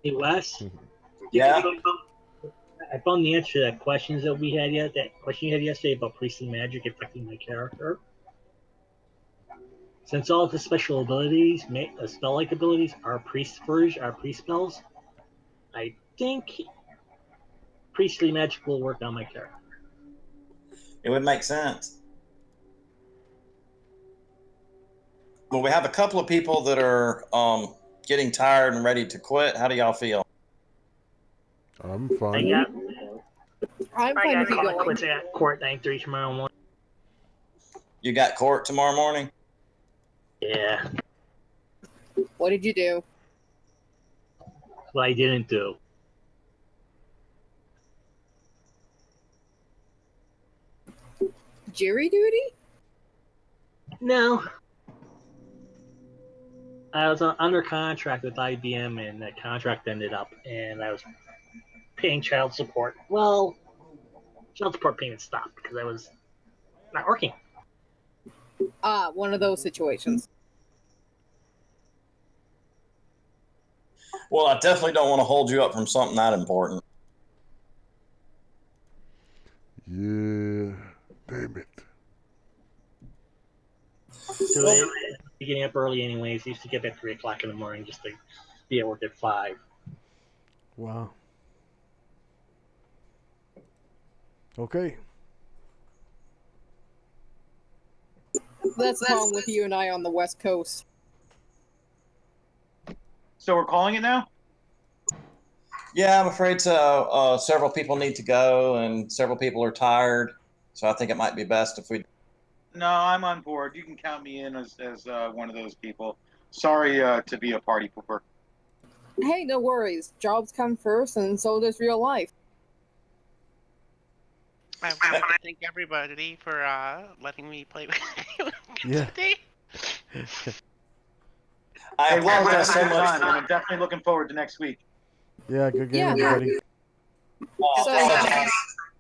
Hey Wes, Yeah. I found the answer to that question that question you had yesterday about priestly magic affecting my character. Since all of his special abilities, spell-like abilities, are priest spells, I think priestly magic will work on my character. It would make sense. Well, we have a couple of people that are getting tired and ready to quit. How do y'all feel? I'm I fine. got I'm fine with you call it going. quits at court 9:30 tomorrow morning. You got court tomorrow morning? Yeah, What did you do? what I didn't do. Jury duty? No. I was under contract with IBM, and that contract ended up, and I was paying child support. Well, child support payments stopped because I was not working. Ah, one of those situations. Well, I definitely don't want to hold you up from something that important. Yeah. Damn it. So I getting up early anyways. I used to get up at 3 o'clock in the morning just to be at work at 5. Wow. Okay. That's the problem with you and I on the West Coast. So we're calling it now? Yeah, I'm afraid so. Several people need to go, and several people are tired. So I think it might be best if we. No, I'm on board. You can count me in as one of those people. Sorry to be a party pooper. Hey, no worries. Jobs come first, and so does real life. I want to thank everybody for letting me play with you Yeah. today. I Hey, well, apologize so have a good much. time, and I'm definitely looking forward to next week. Yeah, good game, Yeah. everybody.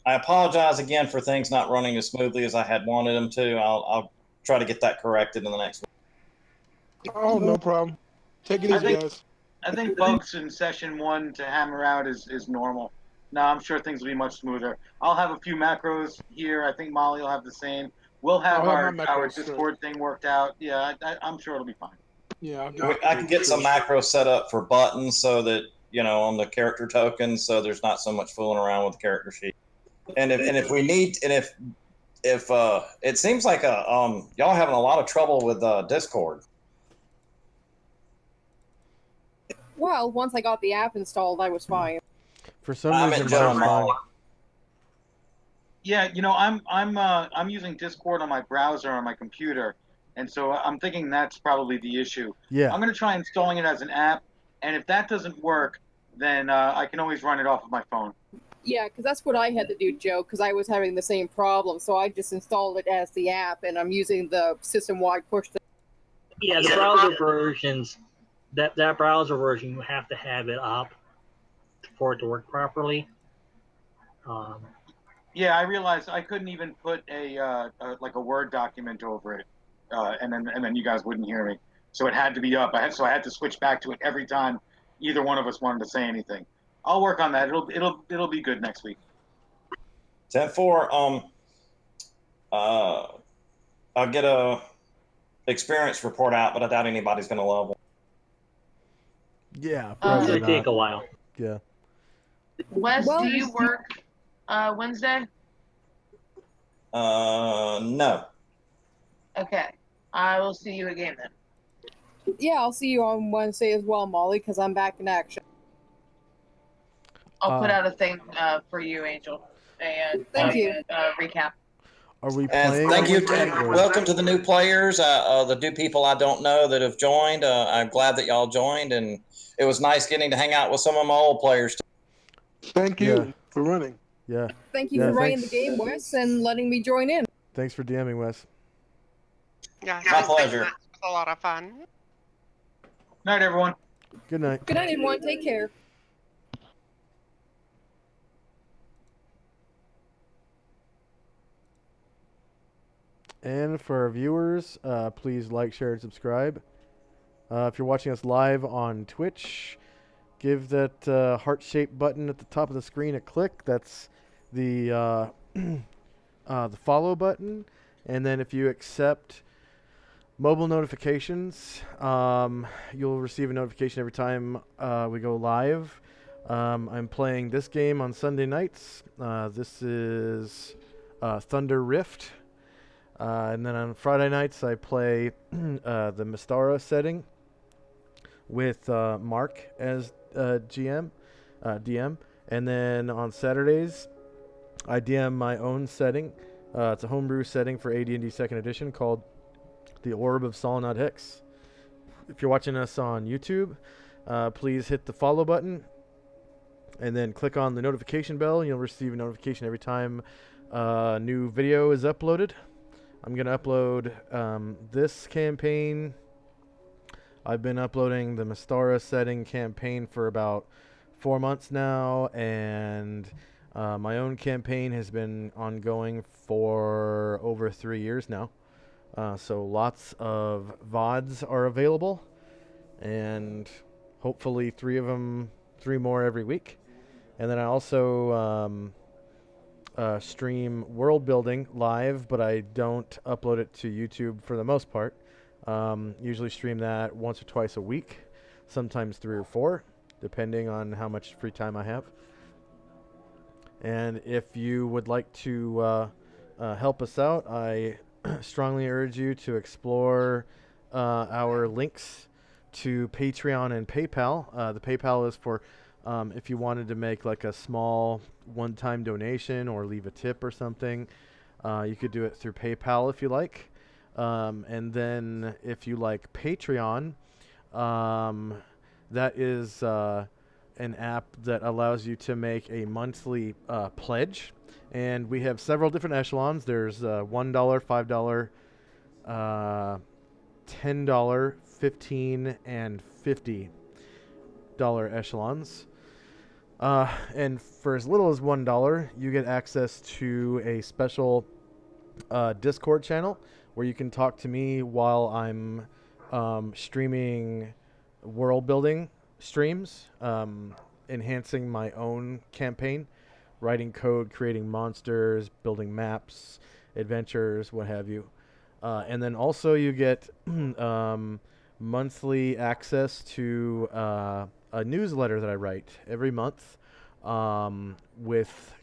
I apologize again for things not running as smoothly as I had wanted them to. I'll try to get that corrected in the next week. Oh, no problem. Take it easy, guys. I think bugs in session 1 to hammer out is normal. No, I'm sure things will be much smoother. I'll have a few macros here. I think Molly will have the same. We'll have I'll have our my macros, Discord thing worked out. Yeah, I'm sure it'll be fine. Yeah, I can get some macros set up for buttons so that, on the character tokens, so there's not so much fooling around with the character sheet. And if we need, and if it seems like y'all having a lot of trouble with Discord. Well, once I got the app installed, I was fine. For some I'm reason, enjoying mine's fine. Yeah, I'm using Discord on my browser on my computer, and so I'm thinking that's probably the issue. Yeah. I'm gonna try installing it as an app, and if that doesn't work, then I can always run it off of my phone. Yeah, because that's what I had to do, Joe, because I was having the same problem. So I just installed it as the app, and I'm using the system-wide push. Yeah, the browser versions, that browser version, you have to have it up for it to work properly. Yeah, I realized I couldn't even put a Word document over it, and then you guys wouldn't hear me. So it had to be up. I had to switch back to it every time either one of us wanted to say anything. I'll work on that. It'll be good next week. 10-4. I'll get a experience report out, but I doubt anybody's going to level. Yeah, It's probably gonna not. take a while. Yeah. Wes, Well, do you work Wednesday? No. Okay. I will see you again then. Yeah, I'll see you on Wednesday as well, Molly, because I'm back in action. I'll put out a thing for you, Angel, and Thank you. Recap. Are we And playing? thank on you, Wednesday, and or- welcome to the new players, the new people I don't know that have joined. I'm glad that y'all joined, and it was nice getting to hang out with some of my old players. Thank you for running. Yeah. Thank you Yeah, for running the thanks. game, Wes, and letting me join in. Thanks for DMing, Wes. Yeah, My pleasure. It was a lot of fun. Night, everyone. Good night. Good night, everyone. Take care. And for our viewers, please like, share, and subscribe. If you're watching us live on Twitch, give that heart-shaped button at the top of the screen a click. That's the the follow button. And then if you accept mobile notifications, you'll receive a notification every time we go live. I'm playing this game on Sunday nights. This is Thunder Rift. And then on Friday nights, I play the Mystara setting with Mark as DM. And then on Saturdays, I DM my own setting. It's a homebrew setting for AD&D 2nd Edition called The Orb of Solnod Hicks. If you're watching us on YouTube, please hit the follow button and then click on the notification bell, and you'll receive a notification every time a new video is uploaded. I'm going to upload this campaign. I've been uploading the Mystara setting campaign for about 4 months now, and my own campaign has been ongoing for over 3 years now. So lots of VODs are available, and hopefully 3 more every week. And then I also stream world building live, but I don't upload it to YouTube for the most part. Usually stream that once or twice a week, sometimes 3 or 4, depending on how much free time I have. And if you would like to help us out, I strongly urge you to explore our links to Patreon and PayPal. The PayPal is for If you wanted to make like a small one-time donation or leave a tip or something, you could do it through PayPal if you like. And then if you like Patreon, that is an app that allows you to make a monthly pledge. And we have several different echelons. There's $1, $5, $10, $15, and $50 echelons. And for as little as $1, you get access to a special Discord channel where you can talk to me while I'm streaming world building streams, enhancing my own campaign, writing code, creating monsters, building maps, adventures, what have you. And then also you get monthly access to a newsletter that I write every month with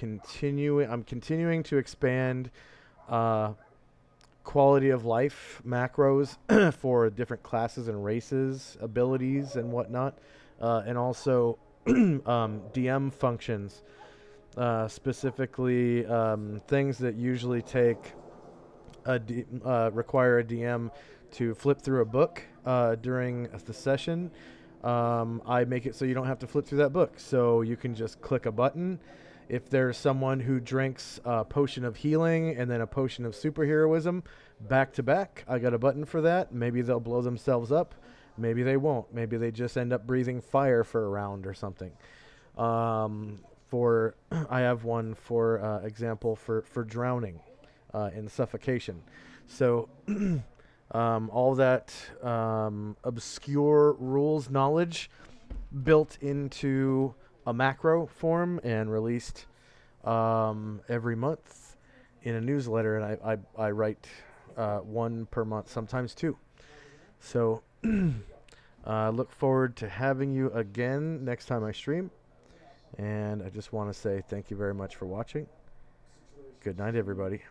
I'm continuing to expand quality of life macros for different classes and races, abilities and whatnot, and also DM functions, specifically things that usually take require a DM to flip through a book during the session. I make it so you don't have to flip through that book, so you can just click a button. If there's someone who drinks a potion of healing and then a potion of superheroism back to back, I got a button for that. Maybe they'll blow themselves up. Maybe they won't. Maybe they just end up breathing fire for a round or something. I have one for example for drowning and suffocation. So all that obscure rules knowledge built into a macro form and released every month in a newsletter, and I write one per month, sometimes two. So look forward to having you again next time I stream, and I just want to say thank you very much for watching. Good night, everybody.